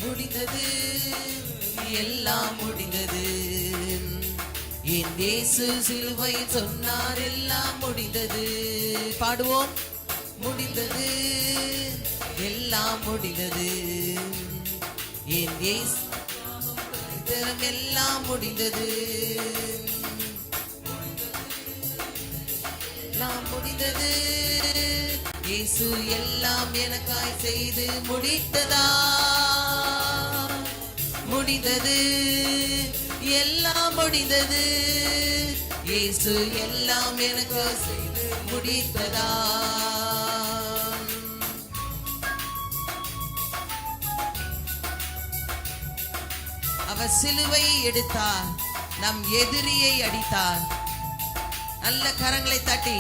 முடிந்தது, எல்லாம் முடிந்தது. என் இயேசு சிலுவை சொன்னார், எல்லாம் முடிந்தது. பாடுவோம். முடிந்தது, எல்லாம் முடிந்தது. என் இயேசு எல்லாம் முடிந்தது, எல்லாம் முடிந்தது. இயேசு எல்லாம் எனக்காய் செய்து முடித்ததா. முடிந்தது, எல்லாம் முடிந்தது. இயேசு எல்லாம் எனக்காய் செய்து முடித்ததா. அவர் சிலுவை எடுத்தார், நம் எதிரியை அடித்தார். நல்ல கரங்களை தட்டி.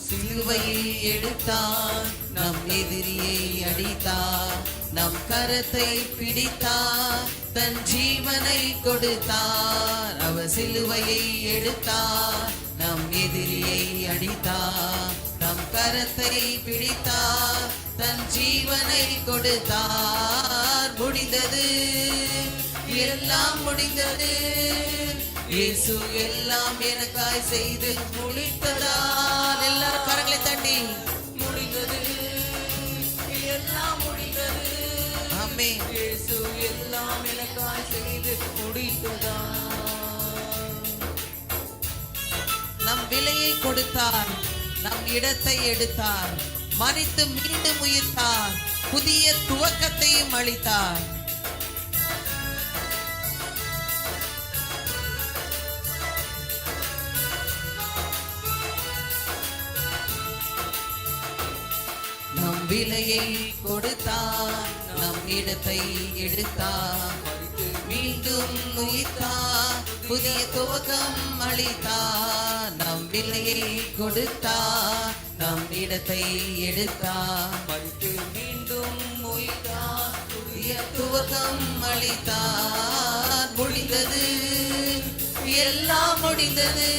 சிலுவையை எடுத்தார், நம் எதிரியை அடித்தார். நம் கரத்தை பிடித்தார், தன் ஜீவனை கொடுத்தார். அவர் சிலுவையை எடுத்தார், நம் எதிரியை அடித்தார். நம் கரத்தை பிடித்தார், தன் ஜீவனை கொடுத்தார். முடிந்தது, எல்லாம் முடிந்தது. இயேசு எல்லாம் எனக்காய் செய்து முடித்ததால். எல்லாரும் கரங்களை தட்டி. முடிந்தது, எல்லாம் முடிந்தது. ஆமென். இயேசு எல்லாம் எனக்காய் செய்து முடித்ததால். நம் விலையை கொடுத்தார், நம் இடத்தை எடுத்தார். மரித்து மீண்டும் உயிர்த்தார், புதிய துவக்கத்தையும் அளித்தார். நம் விலையை கொடுத்தார், நம் இடத்தை எடுத்தார். மீண்டும் உயிர்த்தார், புதிய துவக்கம் அளித்தார். நம் விலையை கொடுத்தார், நம் இடத்தை எடுத்தார். மீண்டும் உயிர்த்தார், புதிய துவக்கம் அளித்தார். முடிந்தது, எல்லாம் முடிந்தது.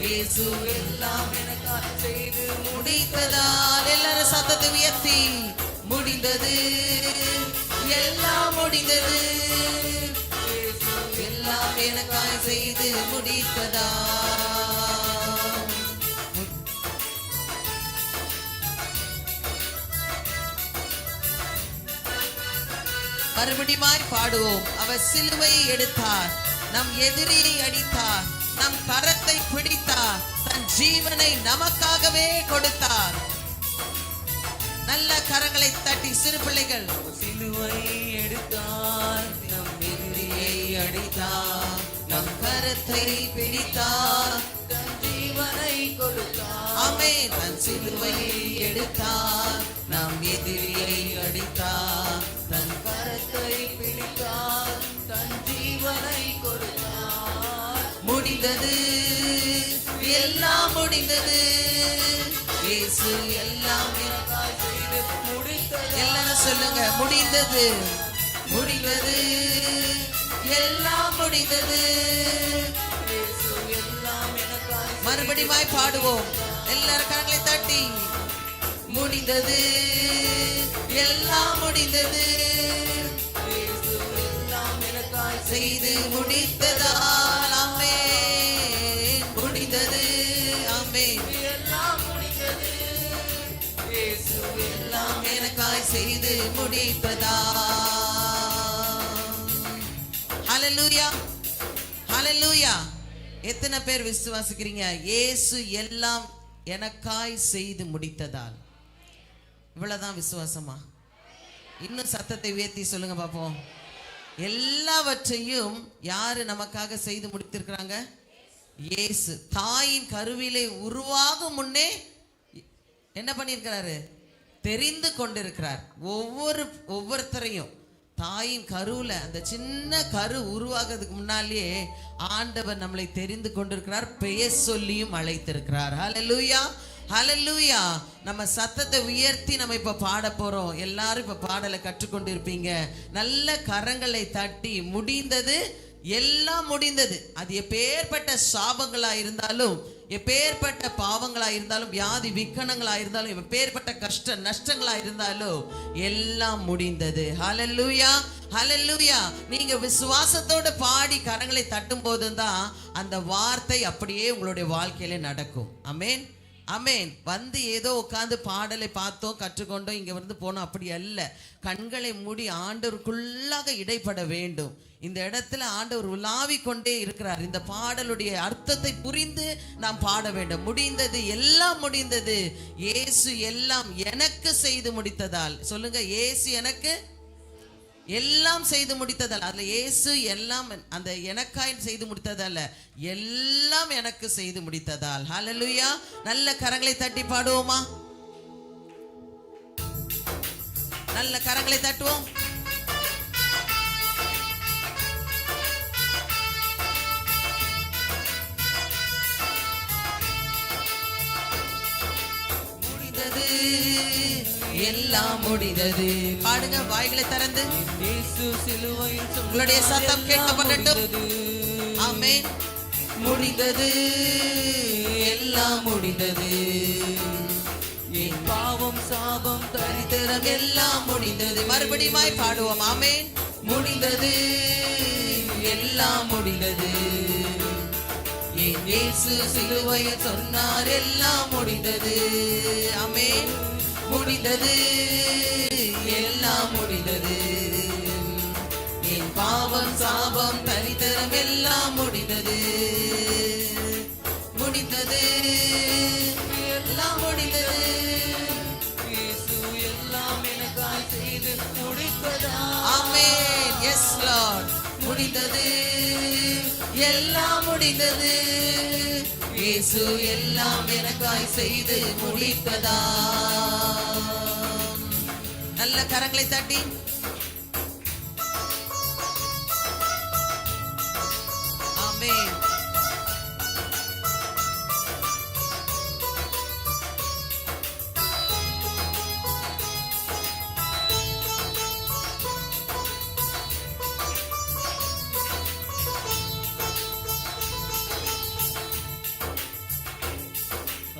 இயேசு எல்லாம் எனக்காக செய்து முடித்ததால். எல்லாரும் சத்தத்தை உயர்த்தி. முடிந்தது, எல்லாம் முடிந்தது. இயேசு எல்லாம் எனக்காக செய்து முடித்ததால். மறுபடியும் பாடுவோம். அவர் சிலுவை எடுத்தார், நம் எதிரியை அடித்தார். நம் கரத்தை பிடித்தார், தன் ஜீவனை நமக்காகவே கொடுத்தார். நல்ல கரங்களை தட்டி சிறு பிள்ளைகள். சிலுவை எடுத்தார், நம் எதிரியை அடித்தார். நம் கரத்தை பிடித்தார், தன் ஜீவனை கொடுத்தார். ஆமென். தன் சிலுவை எடுத்தார், நம் எதிரியை அடித்தார். தன் கரத்தை பிடித்தார், தன் ஜீவனை கொடுத்தார். முடிந்தது, எல்லாம் முடிந்தது. இயேசு எல்லாம் எனக்காய் செய்து முடித்தது. எல்லாரும் சொல்லுங்க. முடிந்தது, முடிந்தது, எல்லாம் முடிந்தது. இயேசு எல்லாம் எனக்காய். மறுபடியும் பாடுவோம். எல்லாரும் கரங்களை தட்டி. முடிந்தது, எல்லாம் முடிந்தது. இயேசு எல்லாம் எனக்காய் செய்து முடித்ததால். ஆமென். முடிந்தது, ஆமென். எல்லாம் முடிந்தது. இயேசு எல்லாம் எனக்காய் செய்து முடிப்பதால். ஹல்லேலூயா, ஹல்லேலூயா. எத்தனை பேர் விசுவாசிக்கிறீங்க? இயேசு எல்லாம் எனக்காய் செய்து முடித்ததால். இவ்வளவுதான் விசுவாசமா? இன்னும் சத்தத்தை உயர்த்தி சொல்லுங்க பாப்போம். எல்லாவற்றையும் யாரு நமக்காக செய்து முடித்திருக்கிறாங்க? இயேசு. தாயின் கருவிலே உருவாகும் முன்னே என்ன பண்ணியிருக்கிறாரு? தெரிந்து கொண்டிருக்கிறார். ஒவ்வொருத்தரையும் தாயின் கருவுல அந்த சின்ன கரு உருவாகிறதுக்கு முன்னாலேயே ஆண்டவர் நம்மளை தெரிந்து கொண்டிருக்கிறார். பெயர் சொல்லியும் அழைத்திருக்கிறார். ஹல்லேலூயா, ஹல்லேலூயா. நம்ம சத்தத்தை உயர்த்தி நம்ம இப்ப பாட போறோம். எல்லாரும் இப்ப பாடலை கற்றுக்கொண்டு இருப்பீங்க. நல்ல கரங்களை தட்டி. முடிந்தது, எல்லாம் முடிந்தது. அது எப்பேற்பட்ட சாபங்களா இருந்தாலும், எப்பேற்பட்ட பாவங்களா இருந்தாலும், வியாதி விக்கனங்களா இருந்தாலும், எப்பேற்பட்ட கஷ்ட நஷ்டங்களா இருந்தாலும் எல்லாம் முடிந்தது. ஹல்லேலூயா, ஹல்லேலூயா. நீங்க விசுவாசத்தோட பாடி கரங்களை தட்டும் போதுதான் அந்த வார்த்தை அப்படியே உங்களுடைய வாழ்க்கையில நடக்கும். ஆமென், ஆமென். வந்து ஏதோ உட்காந்து பாடலை பார்த்தோம், கற்றுக்கொண்டோம், இங்க வந்து போனோம், அப்படி அல்ல. கண்களை மூடி ஆண்டவருக்குள்ளாக இடைப்பட வேண்டும். இந்த இடத்துல ஆண்டவர் உலாவிக் கொண்டே இருக்கிறார். இந்த பாடலுடைய அர்த்தத்தை புரிந்து நாம் பாட வேண்டும். முடிந்தது, எல்லாம் முடிந்தது. இயேசு எல்லாம் எனக்கு செய்து முடித்ததால். சொல்லுங்க, இயேசு எனக்கு எல்லாம் செய்து முடித்ததால். அதுல இயேசு எல்லாம் அந்த எனக்காய் செய்து முடித்ததால், எல்லாம் எனக்கு செய்து முடித்ததால். ஹல்லேலூயா. நல்ல கரங்களை தட்டி பாடுவோமா? நல்ல கரங்களை தட்டுவோம். முடிந்தது, எல்லாம் முடிந்தது. பாடுங்க வாய்களை திறந்து. உங்களுடைய சத்தம் கேட்கப்படட்டும். ஆமென். முடிந்தது, எல்லாம் முடிந்தது. என் பாவம் சாபம் தரித்திரம் எல்லாம் முடிந்தது. மறுபடியும் பாடுவோம். ஆமென். முடிந்தது, எல்லாம் முடிந்தது. என் இயேசு சிலுவையில் சொன்னார், எல்லாம் முடிந்தது. ஆமென். முடிந்தது, எல்லாம் முடிந்தது. என் பாவம் சாபம் தரித்திரம் எல்லாம் முடிந்தது. முடிந்தது, எல்லாம் முடிந்தது. இயேசு எல்லாம் எனக்காய் செய்து முடித்ததா. ஆமென். S Lord. முடிந்தது, எல்லாம் முடிந்தது. இயேசு எல்லாம் எனக்காய் செய்து முடித்ததா. நல்ல கரங்களை தட்டி. ஆமென்.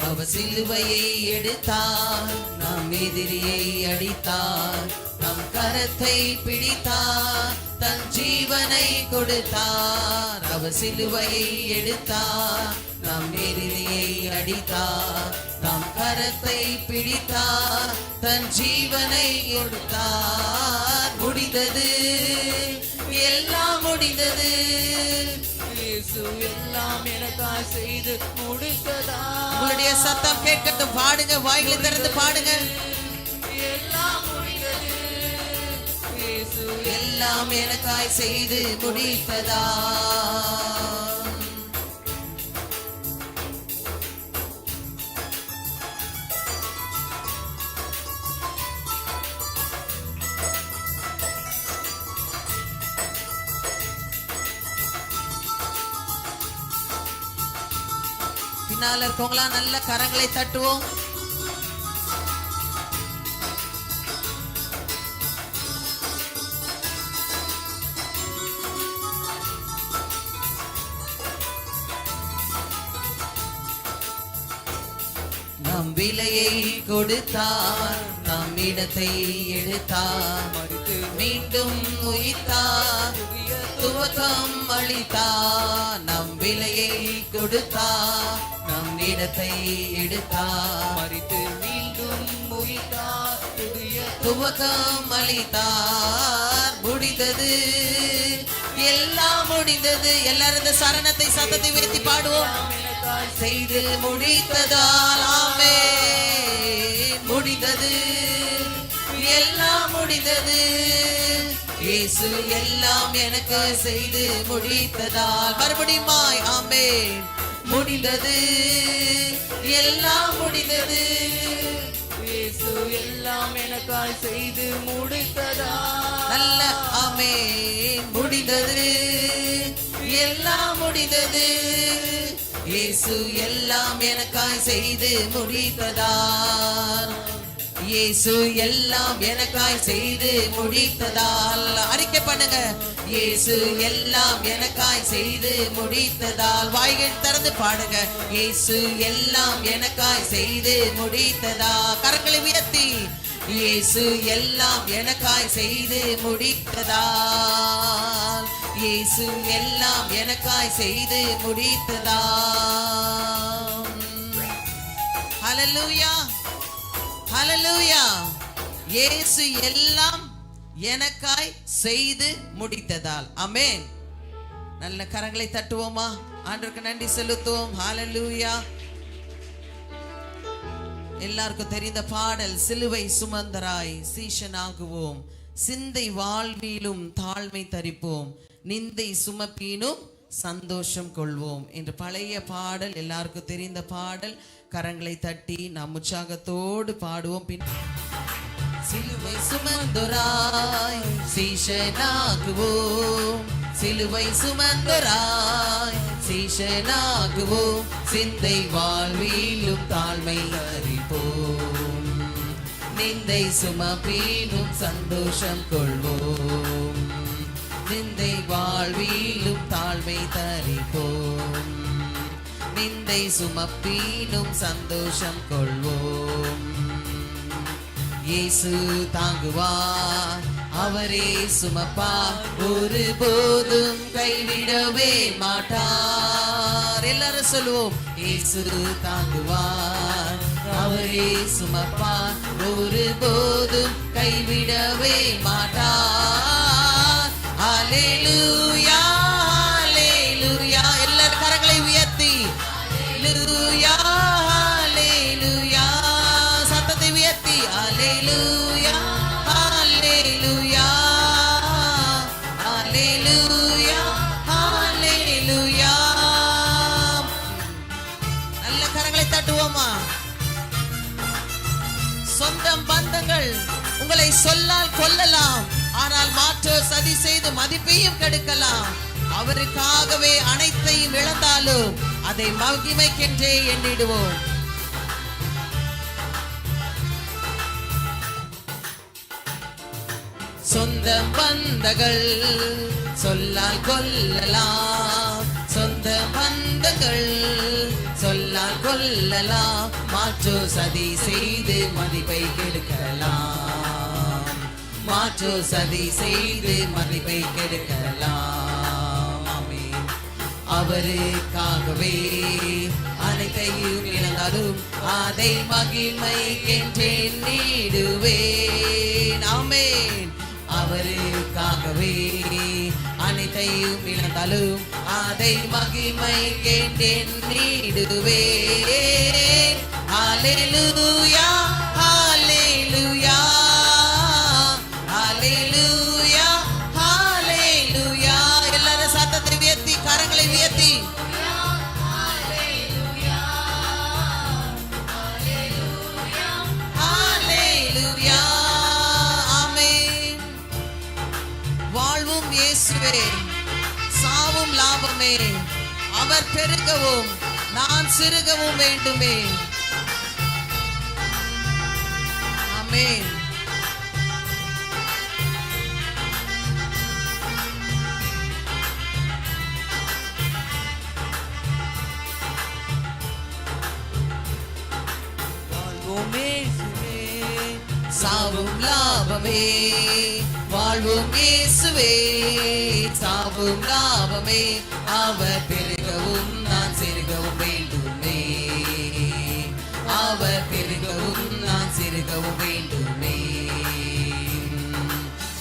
அவர் சிலுவையை எடுத்தார், நம் எதிரியை அடித்தார், நம் கரத்தை பிடித்தார், தன் ஜீவனை கொடுத்தார். அவர் சிலுவையை எடுத்தார், நம் எதிரியை அடித்தார், தம் கரத்தை பிடித்தார், தன் ஜீவனை கொடுத்தார். முடிந்தது, எல்லாம் முடிந்தது. இயேசு எல்லாம் எனக்காய் செய்து முடித்ததா. உங்களுடைய சத்தம் கேட்கட்டும். பாடுங்க, வாய்களை திறந்து பாடுங்க. எல்லாம் முடிந்தது. இயேசு எல்லாம் எனக்காய் செய்து முடித்ததா. பின்னால இருக்கவங்களா நல்ல கரங்களை தட்டுவோம். நம் விலையை கொடுத்தார், நம் இடத்தை எடுத்தார், மீண்டும் உயிர்த்தார், துவக்கம் அளித்தார். நம் விலையை கொடுத்தார், நம் இடத்தை எடுத்தார், மரித்து மீண்டும் உயிர்த்தார், துவக்கம் அளித்தார். முடிந்தது, எல்லாம் முடிந்தது. எல்லாரும் இந்த சரணத்தை சத்தத்தை உயர்த்தி பாடுவோம். செய்து முடித்ததால். ஆமென். முடிந்தது, எல்லாம் முடிந்தது. இயேசு எல்லாம் எனக்கு செய்து முடித்ததால். மறுபடியும் ஆமென். முடிந்தது, எல்லாம் முடிந்தது. இயேசு எல்லாம் எனக்காய் செய்து முடித்ததால். நல்ல ஆமென். முடிந்தது, எல்லாம் முடிந்தது. இயேசு எல்லாம் எனக்காய் செய்து முடித்ததால். இயேசு எல்லாம் எனக்காய் செய்து முடித்ததால். அறிக்கை பண்ணுங்க. இயேசு எல்லாம் எனக்காய் செய்து முடித்ததால். வாய்கள் திறந்து பாடுங்க. இயேசு எல்லாம் எனக்காய் செய்து முடித்ததா. கரங்களை உயர்த்தி இயேசு எல்லாம் எனக்காய் செய்து முடித்ததால். இயேசு எல்லாம் எனக்காய் செய்து முடித்ததால். ஹல்லேலூயா, ஹல்லேலூயா. இயேசு எல்லாம் எனக்காய் செய்து முடித்ததால். ஆமென். நல்ல கரங்களை தட்டுவோமா? ஆண்டவருக்கு நன்றி செலுத்துவோம். ஹல்லேலூயா. எல்லாருக்கும் தெரிந்த பாடல், சிலுவை சுமந்தராய் சீஷனாகுவோம், சிந்தை வாழ்விலும் தாழ்மை தரிப்போம், நிந்தை சுமப்பீனும் சந்தோஷம் கொள்வோம் என்று பழைய பாடல், எல்லாருக்கும் தெரிந்த பாடல். கரங்களை தட்டி நாம் உற்சாகத்தோடு பாடுவோம். சிலுவை சுமந்தராய் சீஷனாகுவோம், சிலுவை சுமந்தராய் சீஷனாகுவோம், சிந்தை வாழ்விலும் தாழ்மை அறிப்போம், நிந்தை சுமப்பீனும் சந்தோஷம் கொள்வோம், நிந்தை வாழ்விலும் தாழ்மை தரிப்போம், நிந்தை சுமப்பீனும் சந்தோஷம் கொள்வோம். இயேசு தாங்குவார், அவரே சுமப்பார், ஒருபோதும் கைவிடவே மாட்டார். எல்லாரும் சொல்லுவோம். இயேசு தாங்குவார், அவரே சுமப்பார், ஒருபோதும் கைவிடவே மாட்டார். ஹல்லேலூயா, ஹல்லேலூயா. எல்லாரும் கரங்களை உயர்த்தி ஹல்லேலூயா, ஹல்லேலூயா. சத்தத்தை உயர்த்தி ஹல்லேலூயா, ஹல்லேலூயா, ஹல்லேலூயா, ஹல்லேலூயா. நல்ல கரங்களை தட்டுவோமா? சொந்தம் பந்தங்கள் உங்களை சொல்லால் கொல்லலாம், ஆனால் மாற்றோர் சதி செய்து மதிப்பையும் கெடுக்கலாம். அவருக்காகவே அனைத்தையும் இழந்தாலும் அதை மகிமைக்கென்றே எண்ணிடுவோம். சொந்த பந்தங்கள் சொல்லால் கொல்லலாம், சொந்த பந்தங்கள் சொல்லால் கொல்லலாம், மாற்றோ சதி செய்து மதிப்பை கெடுக்கலாம், மாற்றோ சதி செய்து மதிப்பை கெடுக்கலாம். ஆமென். அவருக்காகவே அனைத்தையும் இழந்தாலும் அதை மகிமைக்கென்றே எண்ணிடுவேன். ஆமென். அவருக்காகவே அனைத்தையும் இழந்தாலும் அதை மகிமைக்கென்றே எண்ணிடுவேன். ஹல்லேலூயா, ஹல்லேலூயா, ஹல்லேலூயா, ஹல்லேலூயா. எல்லாரும் சத்தத்தை உயர்த்தி கரங்களை உயர்த்தி ஹல்லேலூயா. ஆமென். வாழ்வும் இயேசுவே, சாவும் லாபமே, அவர் பெருகவும் நான் சிறுகவும் வேண்டுமே. ஆமென். சாவும் லாபமே, வாழ்வும் இயேசுவே, சாவும் லாபமே, அவர் பெருகவும் நான் சிறுகவும் வேண்டுமே, அவர் பெருகவும் நான் சிறுகவும் வேண்டுமே.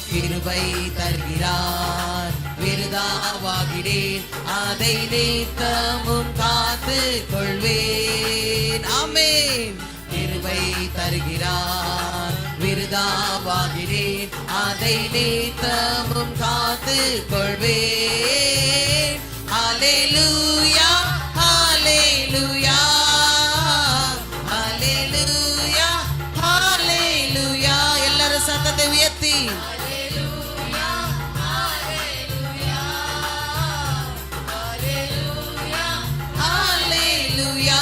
கிருபை தருகிறார், விருதாவாகிறேன், அதை நித்தமும் காத்து கொள்வேன். ஆமென். கிருபை தருகிறார், விருதாவாகிறேன், அதை நித்தமும் காத்து கொள்வேன். ஹல்லேலூயா, ஹல்லேலூயா, ஹல்லேலூயா, ஹல்லேலூயா. எல்லாரும் சத்தத்தை உயர்த்தி ஹல்லேலூயா, ஹல்லேலூயா, ஹல்லேலூயா, ஹல்லேலூயா.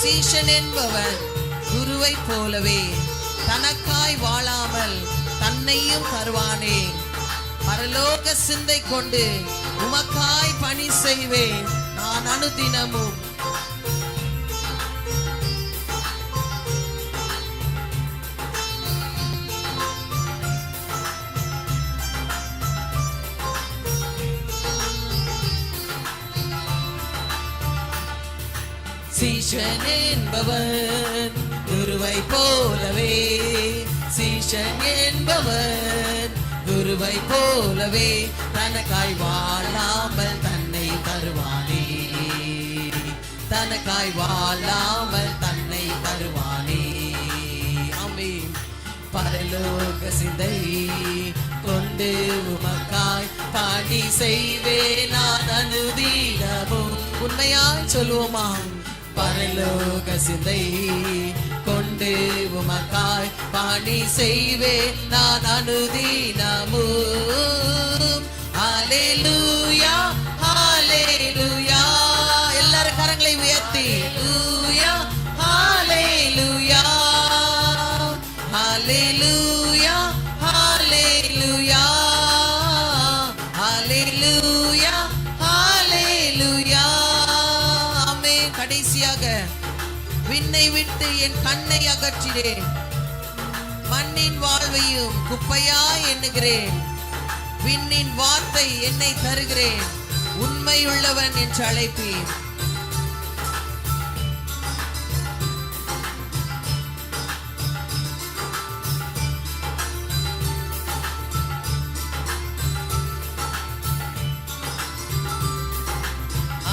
சீஷன் என்பவன் குருவை போலவே தனக்காய் வாழாமல் தன்னையும் தருவானே. பரலோக சிந்தை கொண்டு உமக்காய் பணி செய்வேன் நான் அனுதினமும். சீஷன் என்பவன் குருவை போலவே, சீஷன் என்பவன் குருவை போலவே தனக்காய் வாழாமல் தன்னை தருவானே, தனக்காய் வாழாமல் தன்னை தருவானே. ஆமென். பரலோக சிந்தை கொண்டு உமக்காய் பாடி செய்வேன் நான் அனுதினமும். உண்மையாய் சொல்லுவோமா? பரலோக சிந்தை கொண்டு உமக்காய் பாடி செய்வேன் நான் அனுதினமும். ஹல்லேலூயா ஹல்லேலூயா. எல்லாரும் கரங்களை உயர்த்தி ஹல்லேலூயா ஹல்லேலூயா ஹல்லேலூயா ஹல்லேலூயா ஹல்லேலூயா ஹல்லேலூயா. ஆமென். கடைசியாக விண்ணை விட்டு என் கண்ணை அகற்றினேன், மண்ணின் வாழ்வையும் குப்பையாய் எண்ணுகிறேன். விண்ணின் வார்த்தை என்னை தருகிறேன், உண்மையுள்ளவன் என்று அழைப்பேன்.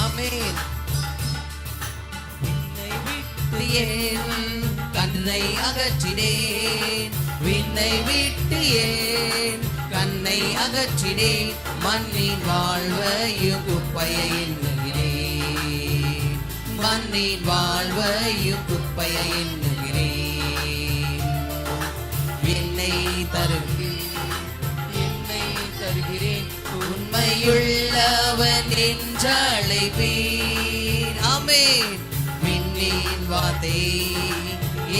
ஆமென். விண்ணை விட்டு என் கண்ணை அகற்றினேன், விண்ணை விட்டு என் கண்ணை அகற்றினேன். மண்ணின் வாழ்வையும் குப்பையை எண்ணுகிறேன், மண்ணின் வாழ்வையும் குப்பையை எண்ணுகிறேன். என்னை தருகிறேன், என்னை தருகிறேன், உண்மையுள்ளவன் என்று அழைப்பேன். ஆமென். விண்ணின் வார்த்தை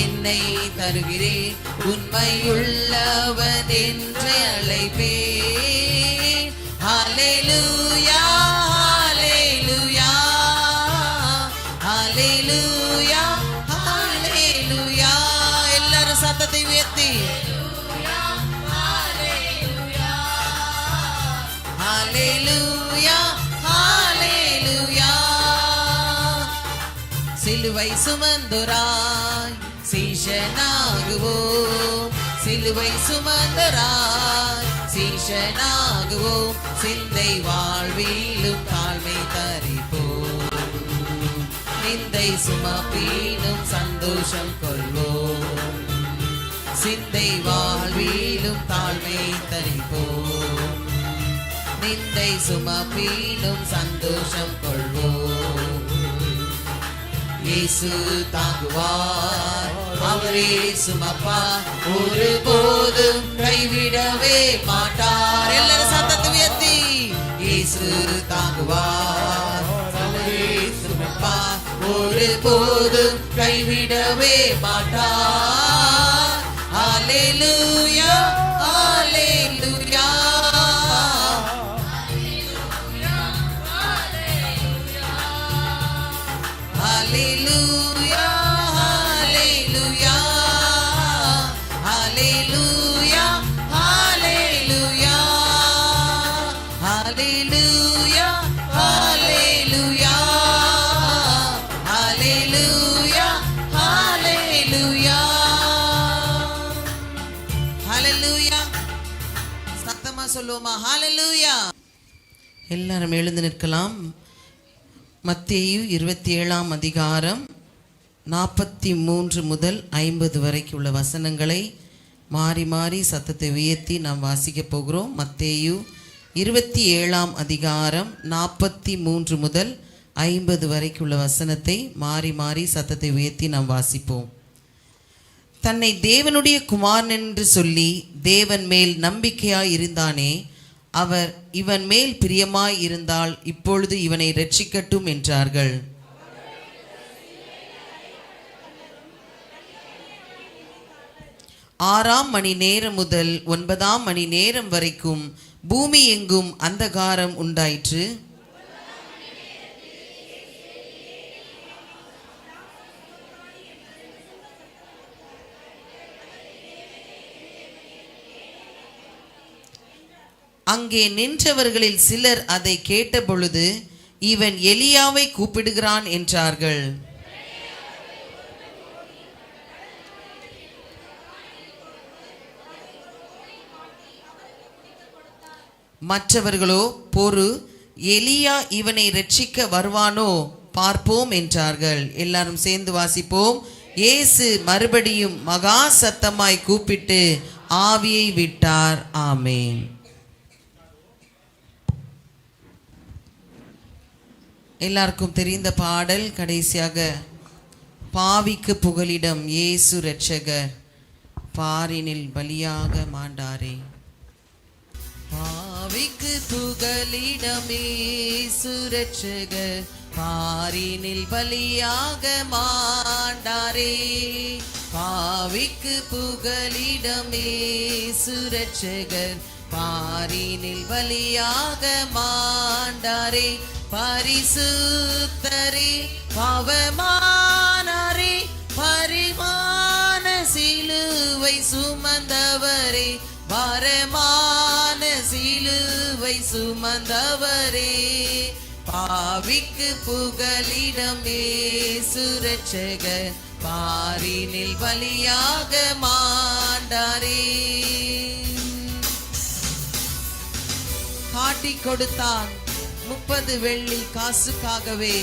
என்னை தருகிறேன், உண்மையுள்ளவன் என்று அழைப்பேன். ஹல்லேலூயா ஹல்லேலூயா ஹல்லேலூயா ஹல்லேலூயா. எல்லாரும் சத்தத்தை உயர்த்தி ஹல்லேலூயா ஹல்லேலூயா. சிலுவை சுமந்தோராய் சீஷனாகுவோம், சிலுவை சுமந்தோராய் சீஷனாகுவோம். சிந்தை வாழ்விலும் தாழ்மை தரிப்போம், நிந்தை சுமப்பிலும் சந்தோஷம் கொள்வோம். சிந்தை வாழ்விலும் தாழ்மை தரிப்போம், நிந்தை சுமப்பிலும் சந்தோஷம் கொள்வோம். இயேசு தாங்குவார், அவரே சுமப்பார், ஒருபோதும் கைவிடவே மாட்டார். எல்லாரும் சத்தத்தை உயர்த்தி இயேசு தாங்குவார், அவரே சுமப்பார், ஒருபோதும் கைவிடவே மாட்டார். ஹல்லேலூயா ஹல்லேலூயா ஹல்லேலூயா ஹல்லேலூயா ஹல்லேலூயா ஹல்லேலூயா ஹல்லேலூயா ஹல்லேலூயா ஹல்லேலூயா ஹல்லேலூயா ஹல்லேலூயா. சத்தமா சொல்லுவோமா? ஹல்லேலூயா. எல்லாரும் எழுந்து நிற்கலாம். மத்தேயு 27ஆம் அதிகாரம் 43 முதல் 50 வரைக்கும் உள்ள வசனங்களை மாறி மாறி சத்தத்தை உயர்த்தி நாம் வாசிக்க போகிறோம். மத்தேயு 27ஆம் அதிகாரம் 43 முதல் 50 வரைக்கும் உள்ள வசனத்தை மாறி மாறி சத்தத்தை உயர்த்தி நாம் வாசிப்போம். தன்னை தேவனுடைய குமாரன் என்று சொல்லி தேவன் மேல் நம்பிக்கையாய் இருந்தானே, அவர் இவன் மேல் பிரியமாய் இருந்தால் இப்பொழுது இவனை இரட்சிக்கட்டும் என்றார்கள். 6 மணி நேரம் முதல் 9 மணி நேரம் வரைக்கும் பூமி எங்கும் அந்தகாரம் உண்டாயிற்று. அங்கே நின்றவர்களில் சிலர் அதை கேட்டபொழுது, இவன் எலியாவை கூப்பிடுகிறான் என்றார்கள். மற்றவர்களோ, பொறு, எலியா இவனை ரட்சிக்க வருவானோ பார்ப்போம் என்றார்கள். எல்லாரும் சேர்ந்து வாசிப்போம். இயேசு மறுபடியும் மகா சத்தமாய் கூப்பிட்டு ஆவியை விட்டார். ஆமென். எல்லாருக்கும் தெரிந்த பாடல். கடைசியாக, பாவிக்கு புகலிடம் இயேசு இரட்சகர், பாரினில் பலியாக மாண்டாரே. பாவிக்கு புகலிடம் இயேசு இரட்சகர், பாரினில் பலியாக மாண்டாரே. பாவிக்கு புகலிடம் இயேசு இரட்சகர், பாரினில் பலியாக மாண்டாரே. பரிசுத்தரே, பாவமானாரே, பரிமாண சிலுவை சுமந்தவரே, பாரமான சிலுவை சுமந்தவரே. பாவிக்கு புகலிடம் இயேசு இரட்சகர், பாரினில் பலியாக மாண்டாரே. காட்டிக் கொடுத்தான் 30 வெள்ளி காசுக்காகவே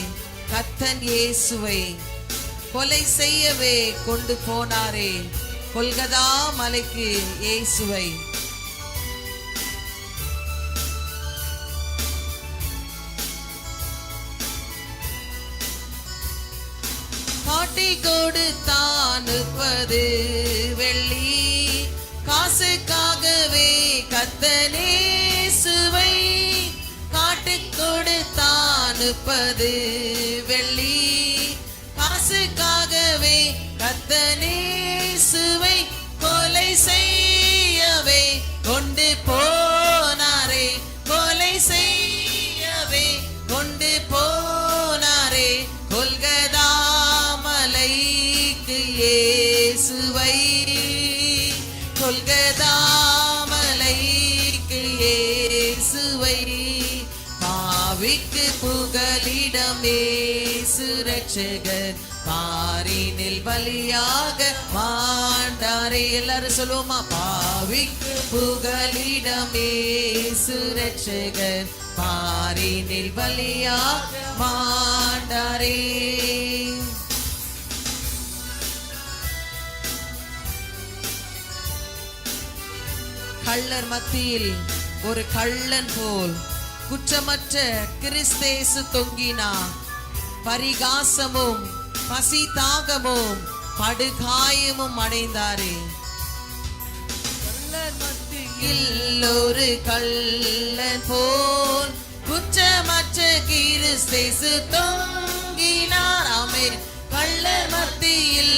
கர்த்தன் இயேசுவை கொலை செய்யவே கொண்டு போனாரே. கொல்கதா மலைக்கு இயேசுவை காட்டிக் கொடுத்தான் 30 வெள்ளி காசுக்காகவே கர்த்தன் இயேசுவை காட்டிக் கொடுத்தான் 30 வெள்ளி காசுக்காகவே கர்த்தன் இயேசுவை கொலை செய்யவே கொண்டு போனாரே. கொலை செய்யவே கொண்டு போனாரே. கொல்கதா மலைக்கு இயேசுவை, கொல்கதா மலைக்கு இயேசுவை. பாவிக்கு புகலிடம் இயேசு இரட்சகர், பாரினில் பலியாக மாண்டாரே. எல்லாரும் சொல்லுவோமா? பாவிக்கு புகலிடம் இயேசு இரட்சகர், பாரினில் பலியாக மாண்டாரே. கள்ளர் மத்தியில் ஒரு கள்ளன் போல் குற்றமற்ற கிறிஸ்தேசு தொங்கினார். பரிகாசமும் பசி தாகமும் படுகாயமும் அடைந்தாரே. கள்ளர் மத்தியில் ஒரு கள்ளன் போல் குற்றமற்ற கிறிஸ்தேசு தொங்கினார். ஆமென். கள்ளர் மத்தியில்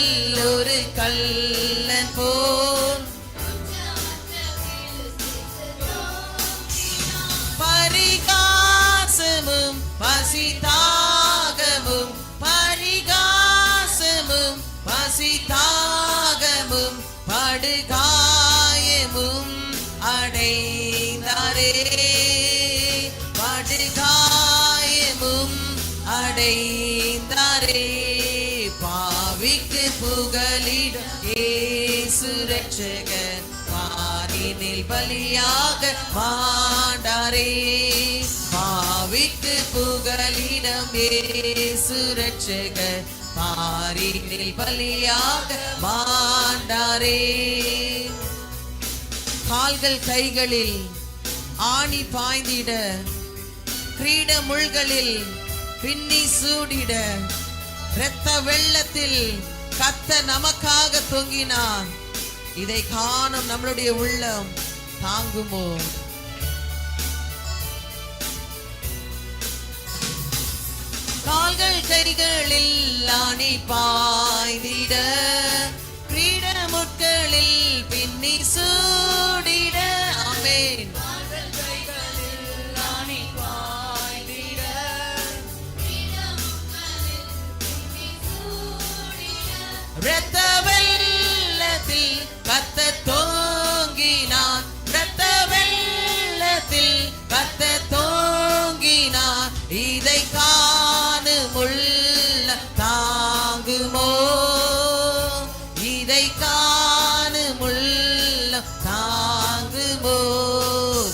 ஒரு கள்ளன் போல் பரிகாசமும் பசி தாகமும் பரிகாசமும் பசி தாகமும் படுகாயமும் அடைந்தாரே. படுகாயமும் அடைந்தாரே. பாவிக்கு புகலிடம் இயேசு இரட்சகர், பாரினில் பலியாக மாண்டாரே. பாவிக்கு புகலிடம் இயேசு இரட்சகர், பாரினில் பலியாக மாண்டாரே. கால்கள் கைகளில் ஆணி பாய்ந்திட, கிரீட முள்களில் பின்னி சூடிட, இரத்த வெள்ளத்தில் கர்த்தர் நமக்காக தொங்கினார். இதை காணும் நம்மளுடைய உள்ளம் தாங்குமோ? கால்கள் கைகளில் ஆணி பாய்ந்திட, கிரீட முட்களில் இரத்த வெள்ளத்தில் கர்த்தர் தோங்கினார், இரத்த வெள்ளத்தில் கர்த்தர் தோங்கினார். இதை காணும் உள்ள தாங்குமோ, இதை காணும் உள்ள தாங்குமோ.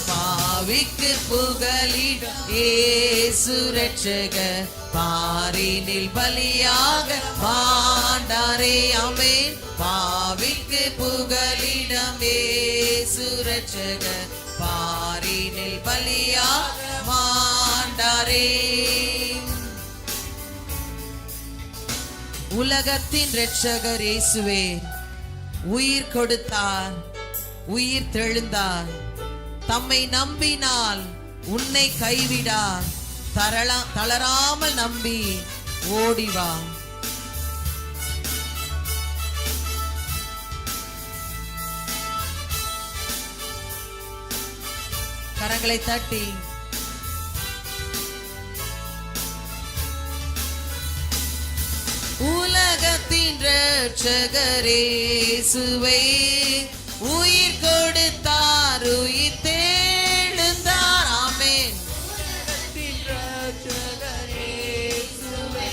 பாவிக்கு புகலிடம் இயேசு இரட்சகர், பாரினில் பலியாக மாண்டாரே. ஆமென். பாவிக்கு புகலிடம் இயேசு இரட்சகர், பாரினில் பலியாக மாண்டாரே. உலகத்தின் இரட்சகர் இயேசுவே உயிர் கொடுத்தார், உயிர் தெழுந்தார். தம்மை நம்பினால் உன்னை கைவிடார், தளராமல் நம்பி ஓடிவா. கரங்களை தட்டி உலகத்தின் இரட்சகர் இயேசுவே உயிர் கொடுத்தார், உயிர் தெழுந்தார். ஆமென். உலகத்தின் இரட்சகர் இயேசுவே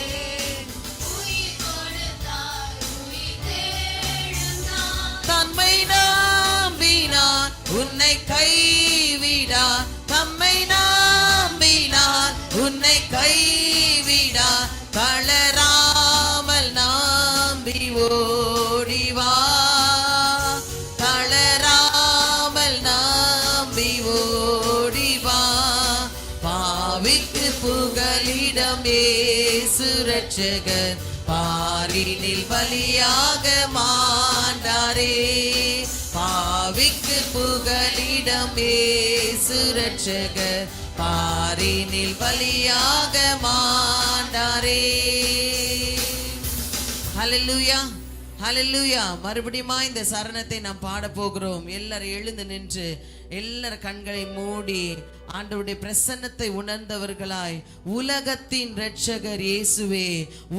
உயிர் கொடுத்தார், உயிர் தெழுந்தார். தம்மை நம்பினார் உன்னை கைவிடார், தம்மை நம்பினார் உன்னை கைவிடார். தளராமல் நம்பி ஓடிவா, தளராமல் நம்பி ஓடிவா. பாவிக்கு புகலிடம் இயேசு இரட்சகர், பாரினில் பலியாக மாண்டாரே. பாவிக்கு புகலிடம் இயேசு இரட்சகர், பாரினில் பலியாக மாண்டாரே. ஹல்லேலூயா, ஹல்லேலூயா. மறுபடியும் இந்த சரணத்தை நாம் பாட போகிறோம். எல்லாரும் எழுந்து நின்று எல்லார கண்களை மூடி ஆண்டவருடைய பிரசன்னத்தை உணர்ந்தவர்களாய், உலகத்தின் இரட்சகர் இயேசுவே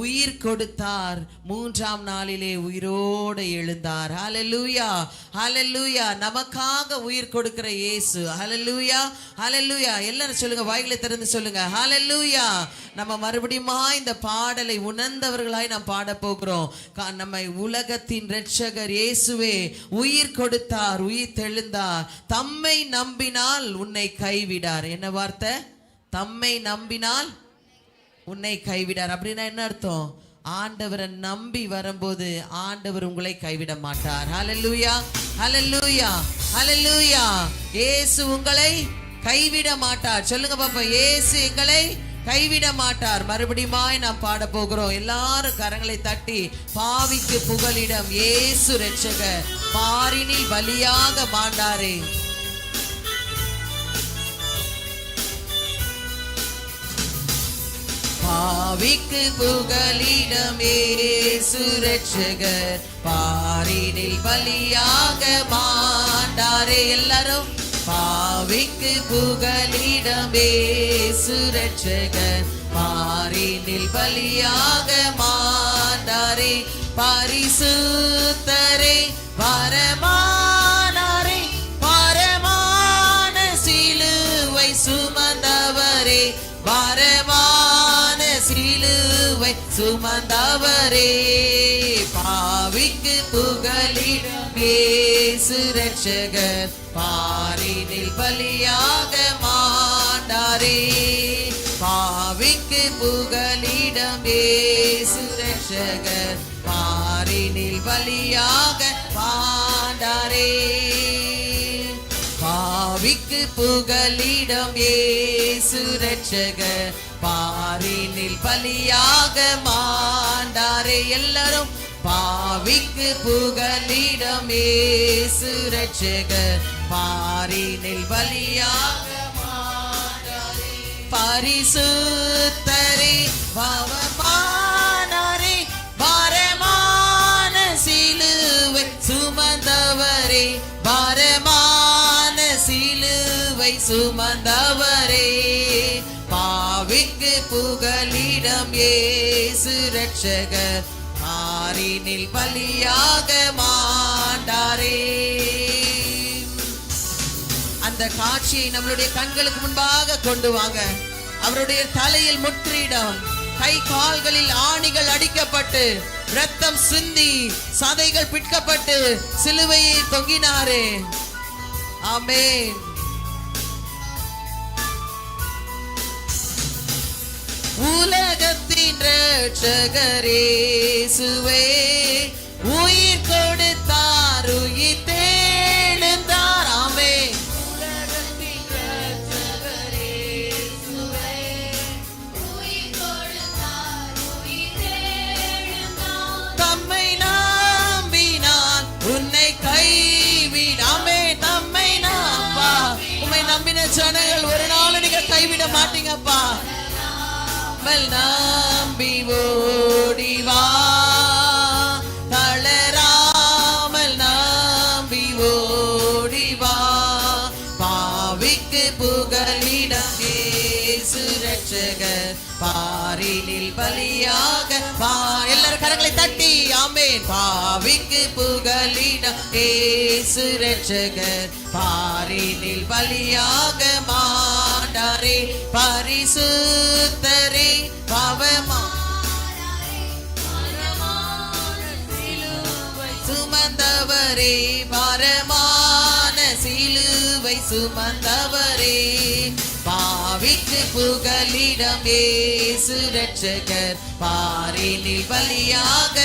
உயிர் கொடுத்தார், மூன்றாம் நாளிலே உயிரோடு எழுந்தார். ஹல்லேலூயா, ஹல்லேலூயா. நமக்காக உயிர் கொடுக்கிற இயேசு. ஹல்லேலூயா, ஹல்லேலூயா. எல்லாரும் சொல்லுங்க, வாய்களை திறந்து சொல்லுங்க ஹல்லேலூயா. நம்ம மறுபடியும் இந்த பாடலை உணர்ந்தவர்களாய் நாம் பாட போகிறோம். நம்மை உலகத்தின் இரட்சகர் இயேசுவே உயிர் கொடுத்தார், உயிர் தெழுந்தார். தம்மை நம்பினால் உன்னை கைவிடார். என்ன வார்த்தை? தம்மை நம்பினால் உன்னை கைவிடார். அப்படின்னா என்ன அர்த்தம்? ஆண்டவரை நம்பி வரும்போது ஆண்டவர் உங்களை கைவிட மாட்டார். ஹல்லேலூயா, ஹல்லேலூயா, ஹல்லேலூயா. இயேசு உங்களை கைவிட மாட்டார். சொல்லுங்க பாப்பா, இயேசு எங்களை கைவிட மாட்டார். மறுபடியும் நாம் பாட போகிறோம். எல்லாரும் கரங்களை தட்டி, பாவிக்கு புகலிடம் இயேசு இரட்சகர், பாரினில் பலியாக மாண்டாரே. பாவிக்கு புகலிடம் இயேசு இரட்சகர், பாரினில் பலியாக மாண்டாரே. எல்லாரும் பாவிக்கு புகலிடம் இயேசு இரட்சகர், பாரினில் பலியாக மாண்டாரே. பரிசுத்தரே பரமானாரே, பரமான சிலுவை சுமந்தவரே, பரமான சிலுவை சுமந்தவரே. பாவிக்கு புகலிடம் இயேசு இரட்சகர், பாரினில் பலியாக மாண்டாரே. பாவிக்கு புகலிடம் இயேசு இரட்சகர், பாரினில் பலியாக மாண்டாரே. பாவிக்கு புகலிடம் இயேசு இரட்சகர், பாரினில் பலியாக மாண்டாரே. எல்லாரும் பாவிக்கு புகலிடம் இயேசு இரட்சகர், பாரினில் பலியாக மாண்டாரே. பரிசுத்தரே பவமானாரே, பரமான சிலுவை சுமந்தவரே, பரமான சிலுவை சுமந்தவரே. பாவிக்கு புகலிடம் இயேசு இரட்சகர், பாரினில் பலியாக மாண்டாரே. அந்த காட்சியை நம்மளுடைய கண்களுக்கு முன்பாக கொண்டு வாங்க. அவருடைய தலையில் முற்றிடம், கை கால்களில் ஆணிகள் அடிக்கப்பட்டு, ரத்தம் சிந்தி, சதைகள் பிட்கப்பட்டு சிலுவையை தொங்கினாரே. ஆமென். உலகத்தின் இரட்சகர் இயேசுவே, உயிர் கொடுத்தார், உயிர் தேழ்ந்தார். ஆமென். உலகத்தின் இரட்சகர் இயேசுவே, உயிர் கொடுத்தார், உயிர் தேழ்ந்தார். தம்மை நம்பினான் உன்னை கைவிடாமே. தம்மை நம்பா, உம்மை நம்பின ஜனங்கள் ஒரு நாள் நீங்க கைவிட மாட்டீங்கப்பா. நம்பி ஓடிவா, தளராமல் நம்பி ஓடிவா. பாவிக்கு புகலிடம் இயேசு இரட்சகர், பாரினில் பலியாக. எல்லாரும் கரங்களை தட்டி ஆமென். பாவிக்கு புகலிடம் இயேசு இரட்சகர், பாரினில் பலியாக மாண்டாரே. பரிசுத்தரே, சுமந்தவரே, பரமான சிலுவை சுமந்தவரே. பாவிக்கு புகலிடம் இயேசு இரட்சகர், பாரினில் பலியாக